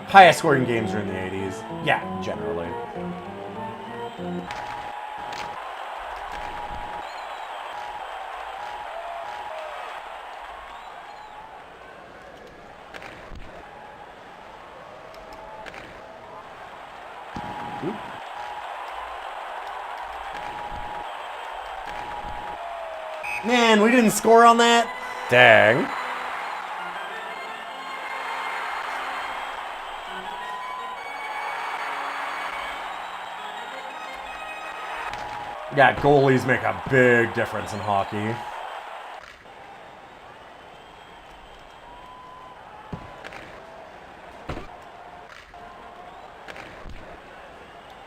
A: Highest scoring games are in the 80s. Yeah, generally. Oop. Man, we didn't score on that? Dang. Yeah, goalies make a big difference in hockey.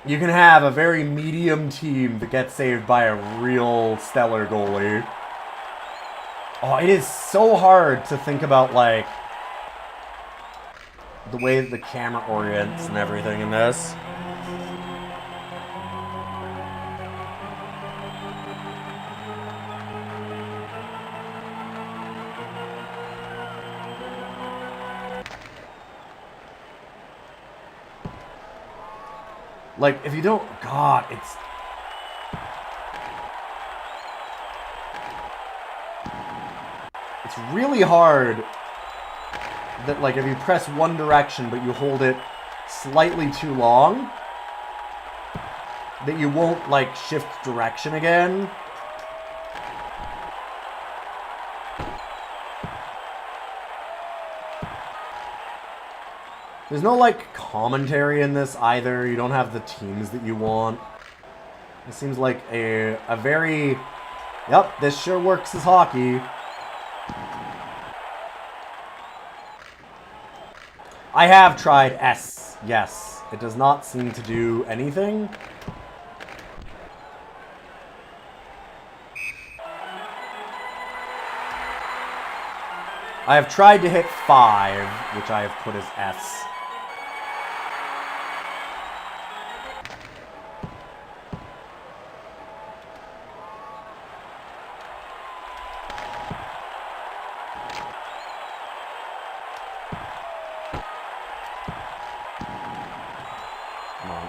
A: You can have a very medium team that gets saved by a real stellar goalie. Oh, it is so hard to think about, like, the way that the camera orients and everything in this. Like, if you don't... God, it's... It's really hard that, like, if you press one direction but you hold it slightly too long, that you won't, like, shift direction again. There's no, like, commentary in this either. You don't have the teams that you want. It seems like a very... Yep, this sure works as hockey. I have tried S. Yes. It does not seem to do anything. I have tried to hit 5, which I have put as S. Come on.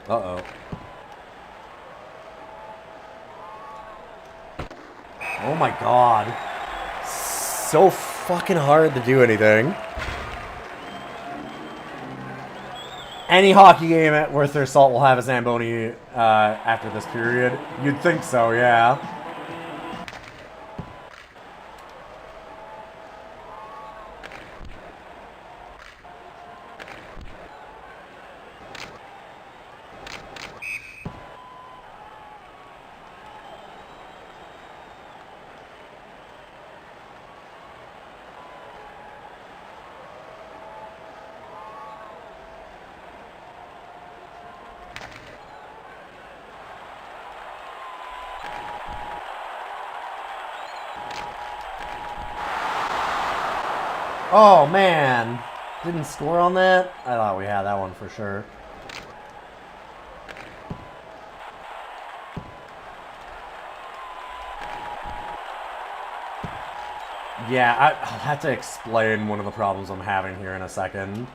A: Uh-oh. Oh my god. So fucking hard to do anything. Any hockey game worth their salt will have a Zamboni after this period. You'd think so, yeah. Oh, man. Didn't score on that? I thought we had that one for sure. Yeah, I'll have to explain one of the problems I'm having here in a second.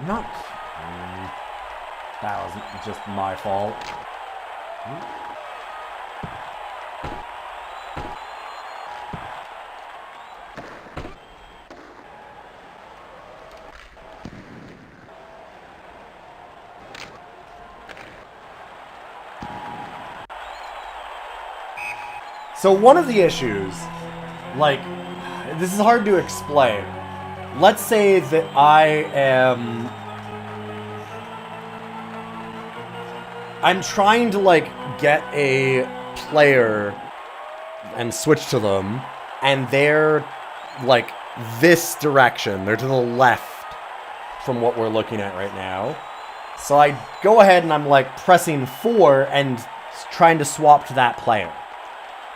A: Not... that was just my fault. So one of the issues, like, this is hard to explain. Let's say that I'm trying to, like, get a player and switch to them, and they're, like, this direction. They're to the left from what we're looking at right now. So I go ahead and I'm, like, pressing 4 and trying to swap to that player.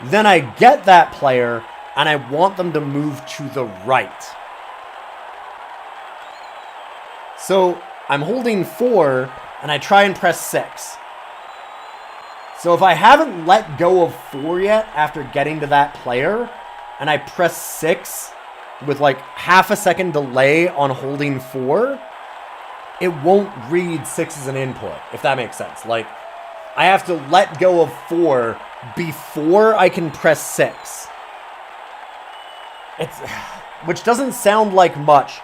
A: Then I get that player, and I want them to move to the right. So I'm holding 4, and I try and press 6. So if I haven't let go of 4 yet after getting to that player, and I press 6 with like half a second delay on holding 4, it won't read 6 as an input, if that makes sense. Like, I have to let go of 4 before I can press 6. Which doesn't sound like much,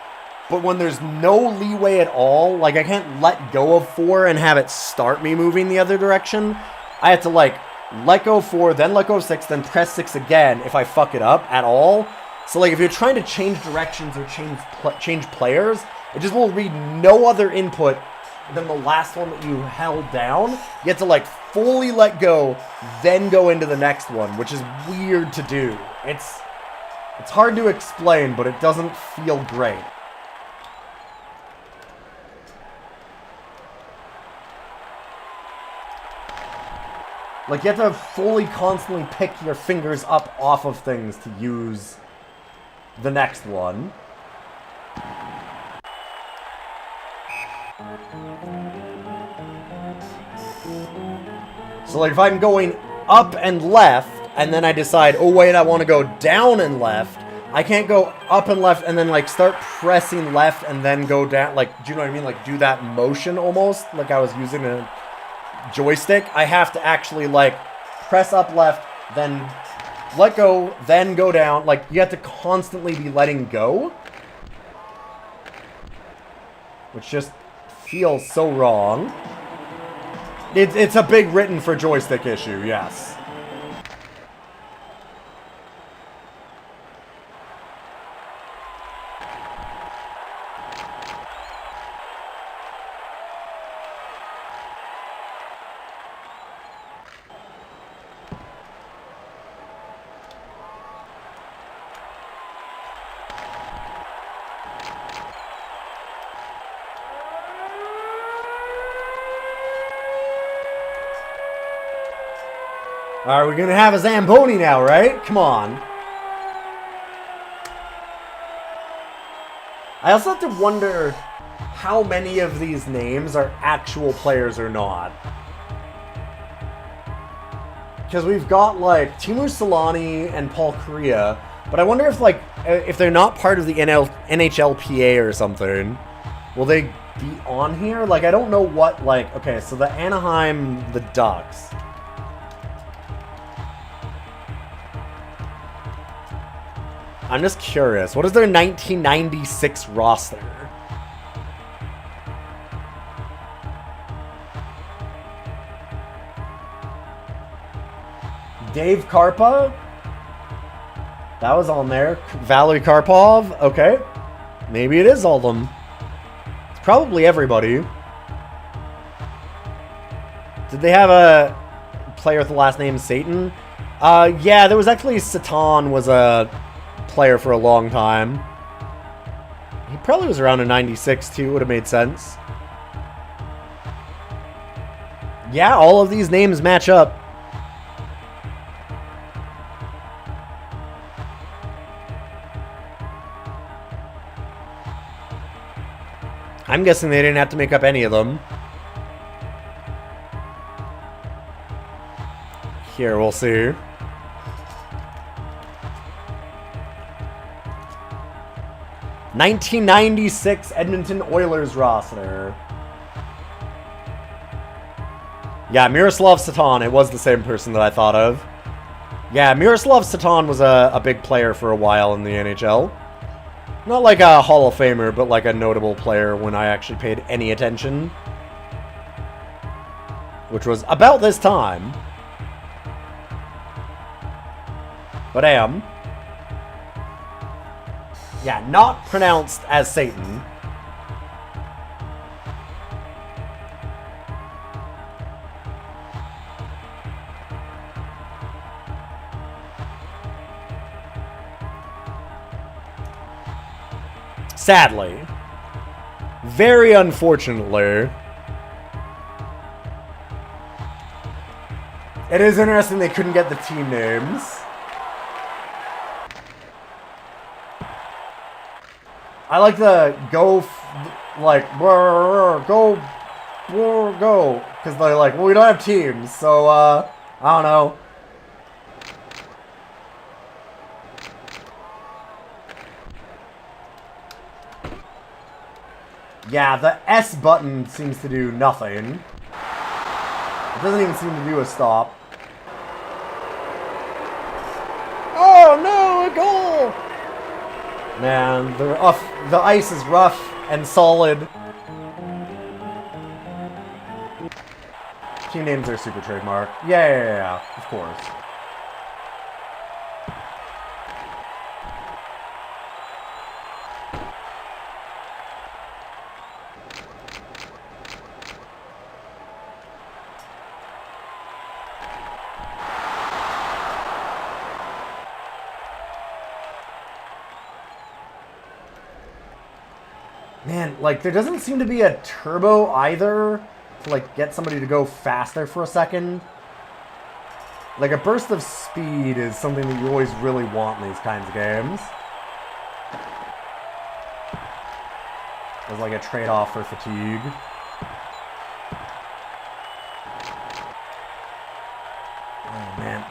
A: but when there's no leeway at all, like I can't let go of 4 and have it start me moving the other direction. I have to like let go of 4, then let go of 6, then press 6 again if I fuck it up at all. So like if you're trying to change directions or change players, it just will read no other input than the last one that you held down. You have to like fully let go, then go into the next one, which is weird to do. It's hard to explain, but it doesn't feel great. Like, you have to fully, constantly pick your fingers up off of things to use the next one. So, like, if I'm going up and left, and then I decide, oh, wait, I want to go down and left, I can't go up and left and then, like, start pressing left and then go down. Like, do you know what I mean? Like, do that motion almost, like I was using a joystick. I have to actually like press up left, then let go, then go down. Like, you have to constantly be letting go, which just feels so wrong. It's a big written for joystick issue, yes. Alright, we're gonna have a Zamboni now, right? Come on. I also have to wonder how many of these names are actual players or not. Because we've got, like, Timu Solani and Paul Correa, but I wonder if, like, if they're not part of the NHLPA or something, will they be on here? Like, I don't know what, like, okay, so the Anaheim, the Ducks. I'm just curious. What is their 1996 roster? Dave Karpa? That was on there. Valery Karpov? Okay. Maybe it is all of them. It's probably everybody. Did they have a player with the last name Satan? Yeah, there was actually Satan was a player for a long time. He probably was around a 96 too, would have made sense. Yeah, all of these names match up. I'm guessing they didn't have to make up any of them. Here, we'll see. '96 Edmonton Oilers roster. Yeah, Miroslav Satan. It was the same person that I thought of. Yeah, Miroslav Satan was a big player for a while in the NHL. Not like a Hall of Famer, but like a notable player when I actually paid any attention. Which was about this time. But am. Yeah, not pronounced as Satan. Sadly. Very unfortunately. It is interesting they couldn't get the team names. I like the go, go, because they're like, well, we don't have teams, so, I don't know. Yeah, the S button seems to do nothing. It doesn't even seem to do a stop. Oh no, a goal! Man, the ice is rough and solid. Team names are super trademark. Yeah, of course. Man, like, there doesn't seem to be a turbo either to, like, get somebody to go faster for a second. Like, a burst of speed is something that you always really want in these kinds of games. As, like, a trade-off for fatigue. Oh, man.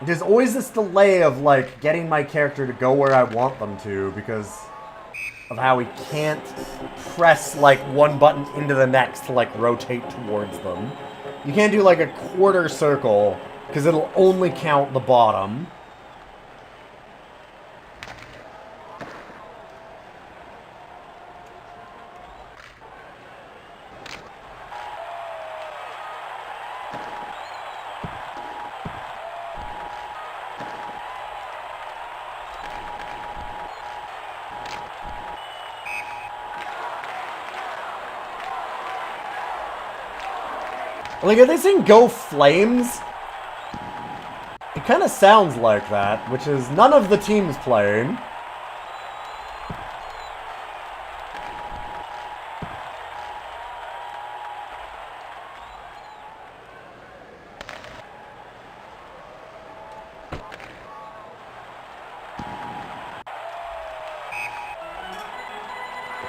A: There's always this delay of, like, getting my character to go where I want them to, because of how we can't press, like, one button into the next to, like, rotate towards them. You can't do, like, a quarter circle, because it'll only count the bottom. Like, are they saying go Flames? It kind of sounds like that, which is none of the teams playing.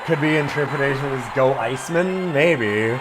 A: Could be interpretation as go Iceman? Maybe.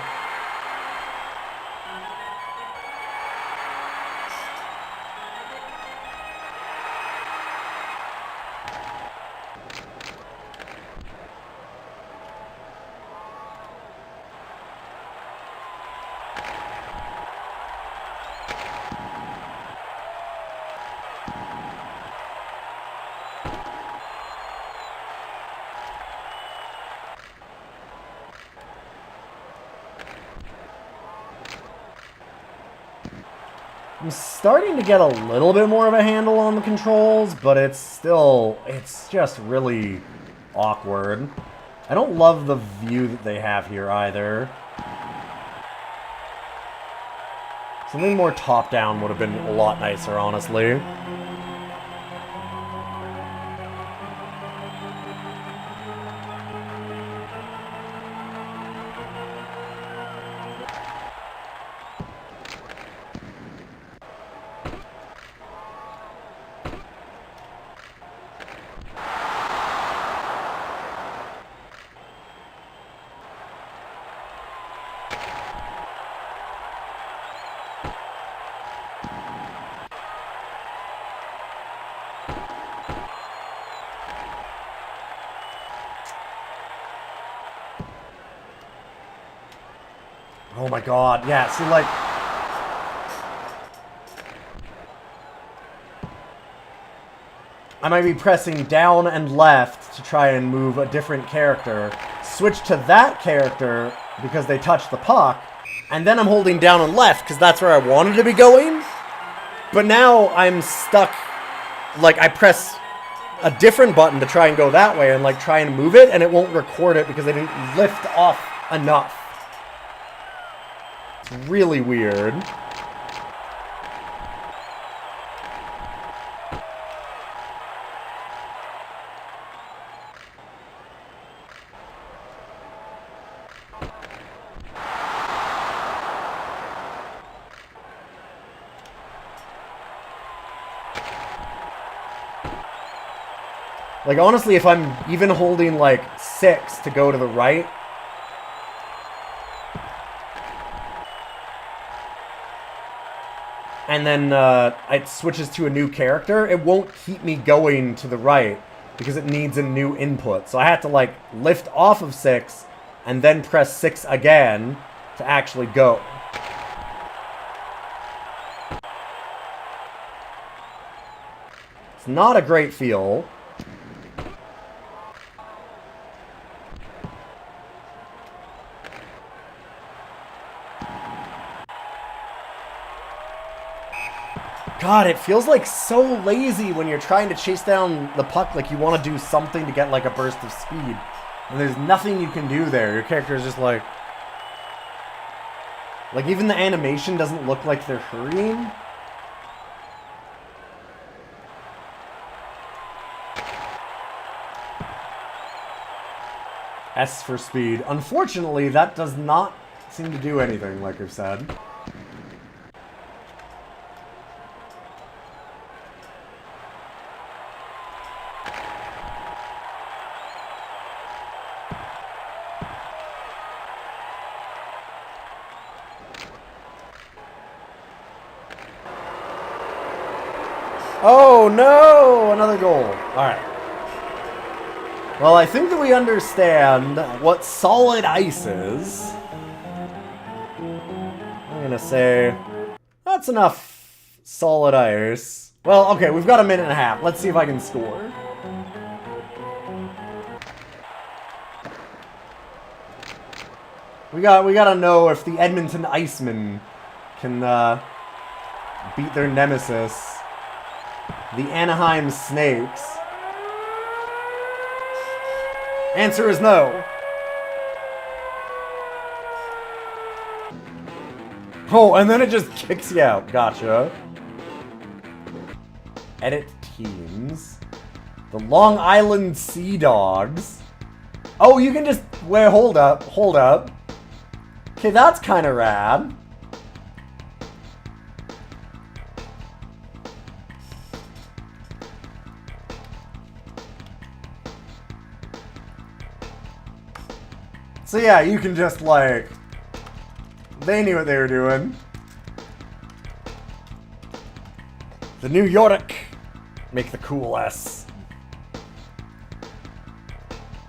A: I'm starting to get a little bit more of a handle on the controls, but it's just really awkward. I don't love the view that they have here either. Something more top-down would have been a lot nicer, honestly. Oh my god, yeah, see, like... I might be pressing down and left to try and move a different character, switch to that character because they touch the puck, and then I'm holding down and left because that's where I wanted to be going. But now I'm stuck, like I press a different button to try and go that way and like try and move it, and it won't record it because I didn't lift off enough. It's really weird. Like, honestly, if I'm even holding, like, 6 to go to the right... and then it switches to a new character, it won't keep me going to the right because it needs a new input. So I have to, like, lift off of 6 and then press 6 again to actually go. It's not a great feel. God, it feels like so lazy when you're trying to chase down the puck, like you want to do something to get like a burst of speed. And there's nothing you can do there. Your character is just like... like, even the animation doesn't look like they're hurrying. S for speed. Unfortunately, that does not seem to do anything, like I've said. Oh no! Another goal. Alright. Well, I think that we understand what solid ice is. I'm gonna say that's enough solid ice. Well, okay, we've got a minute and a half. Let's see if I can score. We gotta know if the Edmonton Icemen can beat their nemesis, the Anaheim Snakes. Answer is no. Oh, and then it just kicks you out. Gotcha. Edit teams. The Long Island Sea Dogs. Oh, you can just... wait, hold up. Hold up. Okay, that's kind of rad. So yeah, you can just like... they knew what they were doing. The New York. Make the cool S.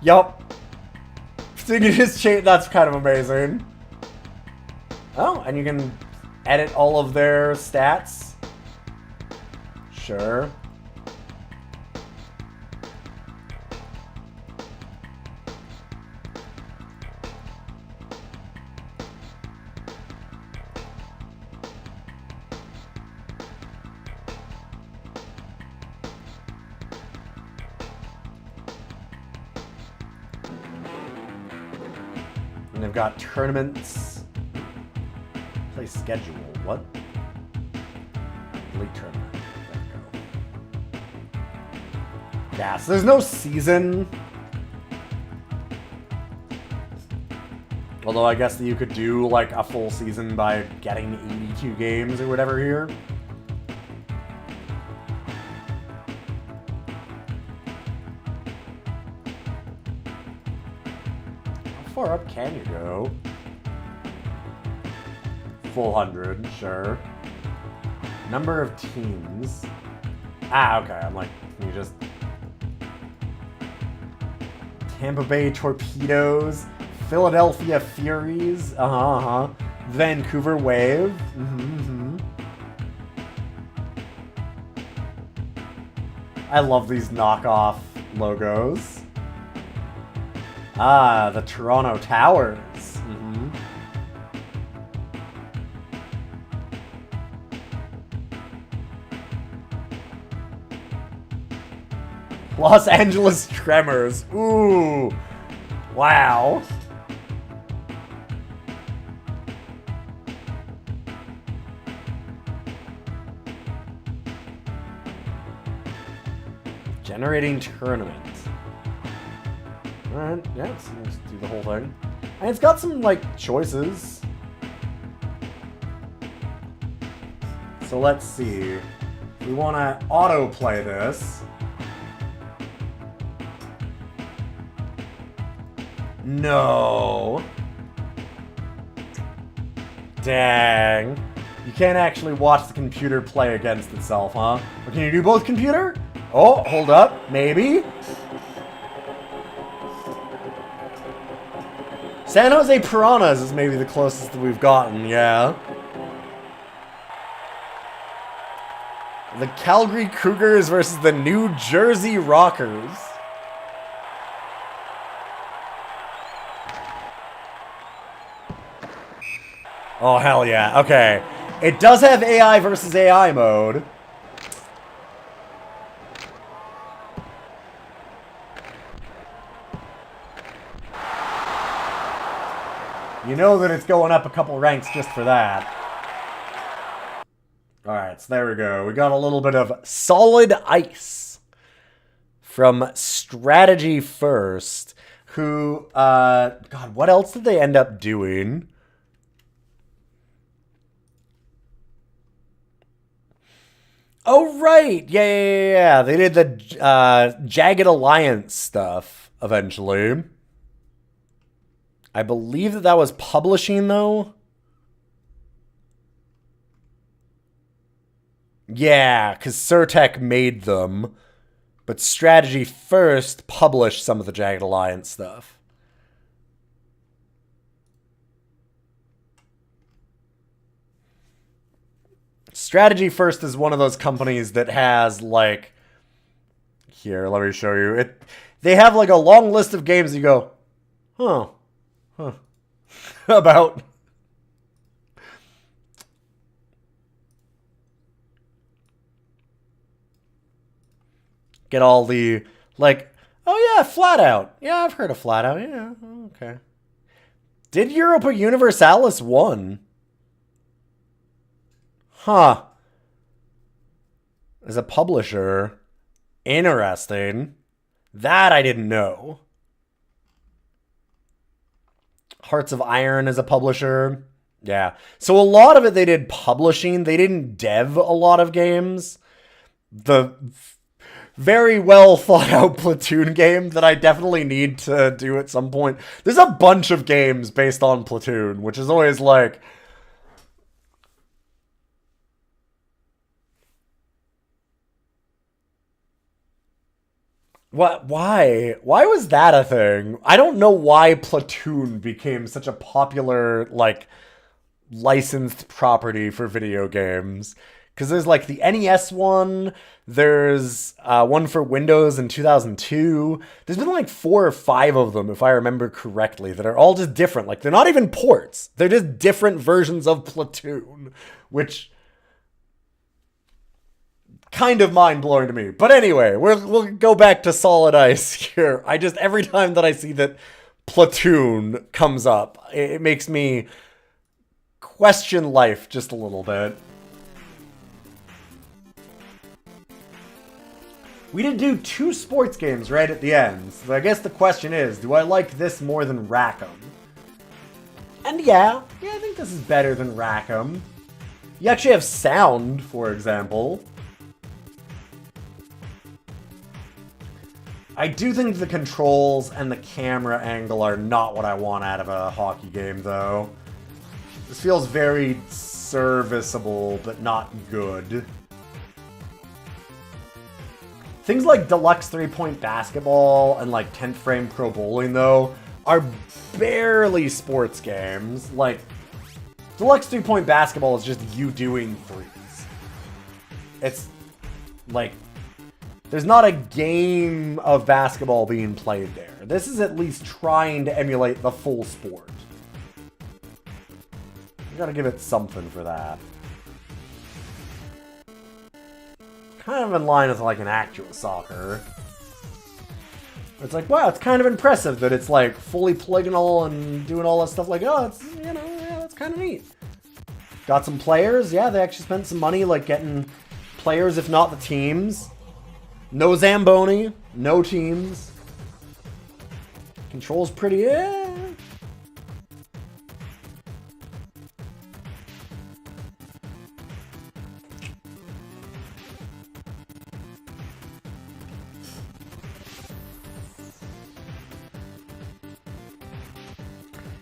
A: Yup. So you can just change... that's kind of amazing. Oh, and you can edit all of their stats. Sure. And they've got tournaments. Play schedule. What? League tournament. There we go. Yeah, so there's no season. Although I guess that you could do like a full season by getting 82 games or whatever here. How far up can you go? Full 100, sure. Number of teams. Ah, okay, I'm like, can you just... Tampa Bay Torpedoes, Philadelphia Furies, Vancouver Wave. I love these knockoff logos. Ah, the Toronto Towers. Los Angeles Tremors. Ooh. Wow. Generating tournament. Alright, yeah, let's do the whole thing. And it's got some, like, choices. So let's see. We want to autoplay this. No. Dang. You can't actually watch the computer play against itself, huh? Or can you do both computer? Oh, hold up. Maybe. San Jose Piranhas is maybe the closest that we've gotten, yeah. The Calgary Cougars versus the New Jersey Rockers. Oh, hell yeah. Okay. It does have AI versus AI mode. You know that it's going up a couple ranks just for that. Alright, so there we go. We got a little bit of Solid Ice from Strategy First, who, God, what else did they end up doing? Oh, right. Yeah. They did the Jagged Alliance stuff eventually. I believe that was publishing, though. Yeah, because Surtech made them. But Strategy First published some of the Jagged Alliance stuff. Strategy First is one of those companies that has, like... Here, let me show you. They have, like, a long list of games you go, huh. About... Get all the, like, oh yeah, Flat Out. Yeah, I've heard of Flat Out. Yeah, okay. Did Europa Universalis 1? Huh. As a publisher. Interesting. That I didn't know. Hearts of Iron as a publisher. Yeah. So a lot of it they did publishing. They didn't dev a lot of games. The very well thought out Platoon game that I definitely need to do at some point. There's a bunch of games based on Platoon, which is always like... What? Why? Why was that a thing? I don't know why Platoon became such a popular, like, licensed property for video games. Because there's, like, the NES one, there's one for Windows in 2002. There's been, like, 4 or 5 of them, if I remember correctly, that are all just different. Like, they're not even ports. They're just different versions of Platoon, which... kind of mind-blowing to me. But anyway, we'll go back to Solid Ice here. Every time that I see that Platoon comes up, it makes me question life just a little bit. We did do 2 sports games right at the end, so I guess the question is, do I like this more than Rackham? And yeah, I think this is better than Rackham. You actually have sound, for example. I do think the controls and the camera angle are not what I want out of a hockey game, though. This feels very serviceable, but not good. Things like Deluxe 3-Point Basketball and like 10th Frame Pro Bowling, though, are barely sports games. Like, Deluxe 3-point basketball is just you doing threes. It's like, there's not a game of basketball being played there. This is at least trying to emulate the full sport. You gotta give it something for that. Kind of in line with like an actual soccer. It's like, wow, it's kind of impressive that it's like fully polygonal and doing all that stuff. Like, oh, it's, you know, yeah, that's kind of neat. Got some players. Yeah, they actually spent some money like getting players, if not the teams. No Zamboni, no teams. Controls pretty, yeah.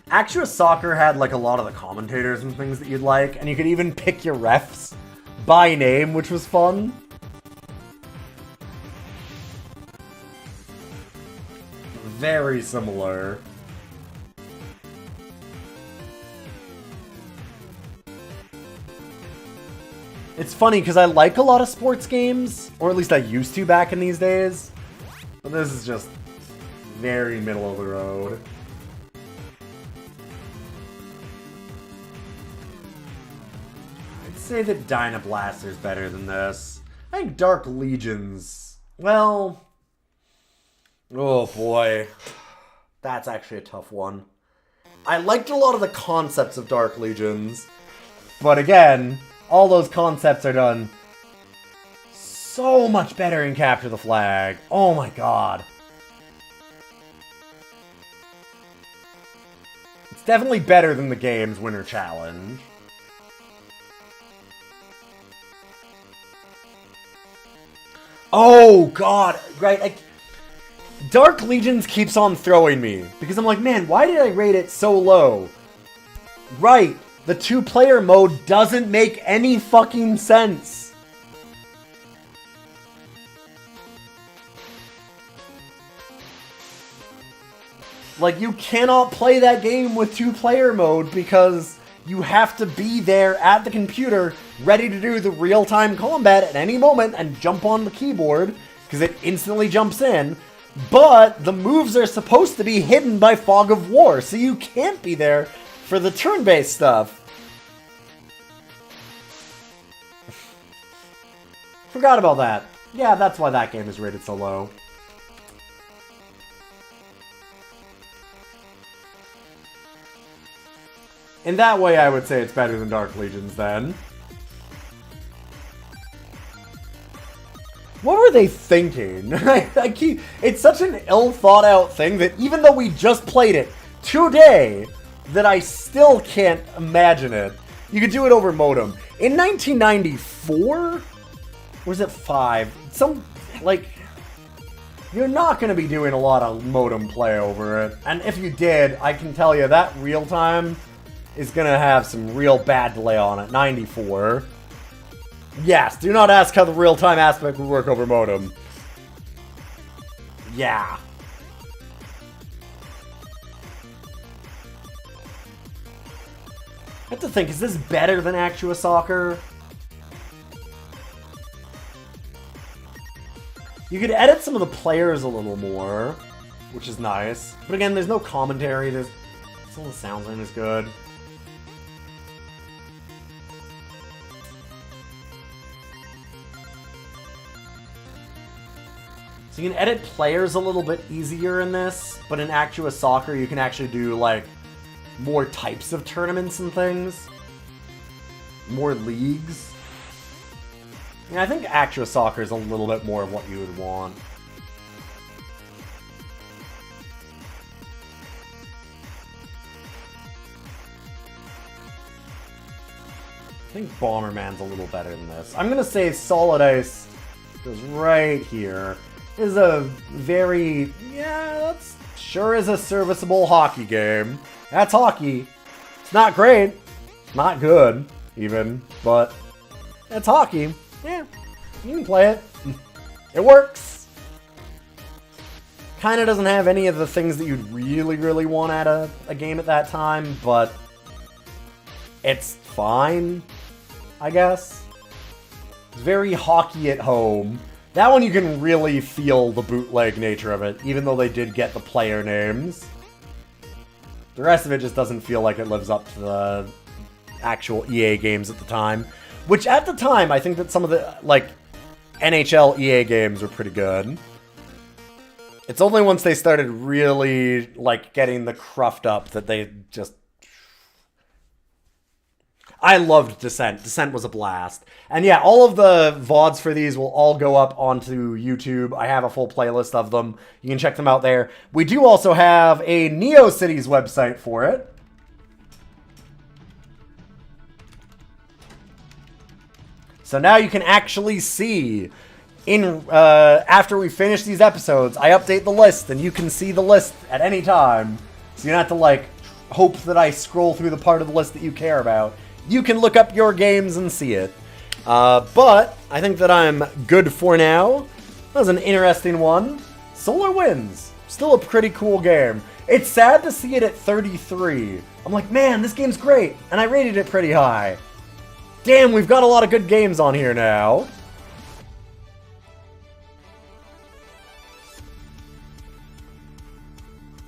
A: Actua Soccer had like a lot of the commentators and things that you'd like, and you could even pick your refs by name, which was fun. Very similar. It's funny because I like a lot of sports games, or at least I used to back in these days, but this is just very middle of the road. I'd say that Dynablaster's better than this. I think Dark Legions, well, oh boy, that's actually a tough one. I liked a lot of the concepts of Dark Legions, but again, all those concepts are done so much better in Capture the Flag. Oh my god. It's definitely better than the game's Winter Challenge. Oh god, right. Dark Legions keeps on throwing me because I'm like, man, why did I rate it so low? Right. The 2-player mode doesn't make any fucking sense. Like, you cannot play that game with 2-player mode because you have to be there at the computer ready to do the real-time combat at any moment and jump on the keyboard because it instantly jumps in. But the moves are supposed to be hidden by Fog of War, so you can't be there for the turn-based stuff. Forgot about that. Yeah, that's why that game is rated so low. In that way, I would say it's better than Dark Legions, then. What were they thinking? It's such an ill-thought-out thing that even though we just played it today, that I still can't imagine it. You could do it over modem. In 1994? Or was it 5? You're not going to be doing a lot of modem play over it. And if you did, I can tell you that real-time is going to have some real bad delay on it. 94. Yes, do not ask how the real-time aspect would work over modem. Yeah. I have to think, is this better than Actua Soccer? You could edit some of the players a little more, which is nice. But again, there's no commentary. Some of the sounds aren't as good. So you can edit players a little bit easier in this, but in Actua Soccer you can actually do, like, more types of tournaments and things. More leagues. Yeah, I think Actua Soccer is a little bit more of what you would want. I think Bomberman's a little better than this. I'm gonna say Solid Ice goes right here. Is a very, yeah, that's sure is a serviceable hockey game. That's hockey. It's not great, not good even, but it's hockey. Yeah, you can play it. It works. Kind of doesn't have any of the things that you'd really, really want out of a game at that time, but it's fine, I guess. It's very hockey at home. That one you can really feel the bootleg nature of it, even though they did get the player names. The rest of it just doesn't feel like it lives up to the actual EA games at the time. Which, at the time, I think that some of the, like, NHL EA games were pretty good. It's only once they started really, like, getting the cruft up that they just... I loved Descent. Descent was a blast. And yeah, all of the VODs for these will all go up onto YouTube. I have a full playlist of them. You can check them out there. We do also have a NeoCities website for it. So now you can actually see, after we finish these episodes, I update the list, and you can see the list at any time. So you don't have to, like, hope that I scroll through the part of the list that you care about. You can look up your games and see it. But I think that I'm good for now. That was an interesting one. Solar Winds. Still a pretty cool game. It's sad to see it at 33. I'm like, man, this game's great. And I rated it pretty high. Damn, we've got a lot of good games on here now.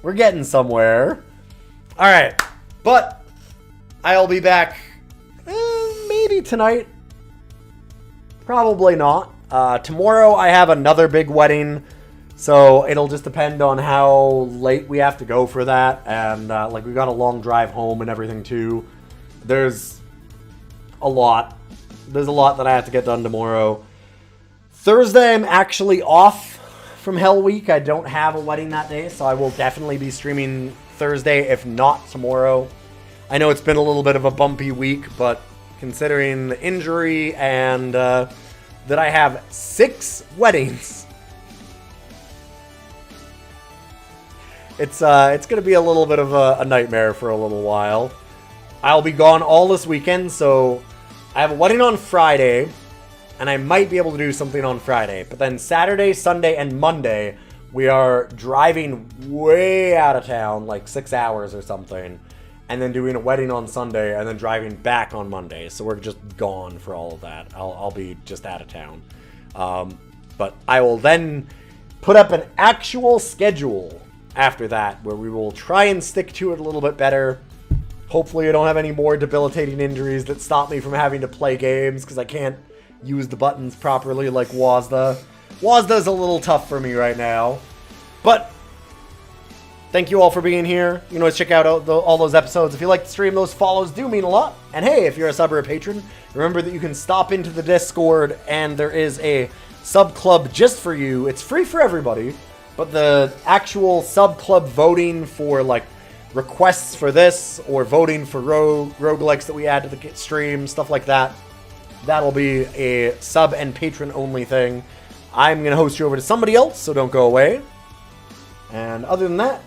A: We're getting somewhere. Alright. But I'll be back maybe tonight. Probably not. Tomorrow I have another big wedding, so it'll just depend on how late we have to go for that. And like, we got a long drive home and everything too. There's a lot. There's a lot that I have to get done tomorrow. Thursday I'm actually off from Hell Week. I don't have a wedding that day, so I will definitely be streaming Thursday, if not tomorrow. I know it's been a little bit of a bumpy week, but considering the injury and that I have 6 weddings, it's going to be a little bit of a nightmare for a little while. I'll be gone all this weekend, so I have a wedding on Friday, and I might be able to do something on Friday. But then Saturday, Sunday, and Monday, we are driving way out of town, like 6 hours or something, and then doing a wedding on Sunday, and then driving back on Monday. So we're just gone for all of that. I'll be just out of town. But I will then put up an actual schedule after that, where we will try and stick to it a little bit better. Hopefully I don't have any more debilitating injuries that stop me from having to play games, because I can't use the buttons properly like Wazda. Wazda's a little tough for me right now. But thank you all for being here. You can always check out all those episodes. If you like the stream, those follows do mean a lot. And hey, if you're a sub or a patron, remember that you can stop into the Discord, and there is a sub club just for you. It's free for everybody, but the actual sub club voting for, like, requests for this, or voting for roguelikes that we add to the stream, stuff like that, that'll be a sub and patron only thing. I'm going to host you over to somebody else, so don't go away. And other than that,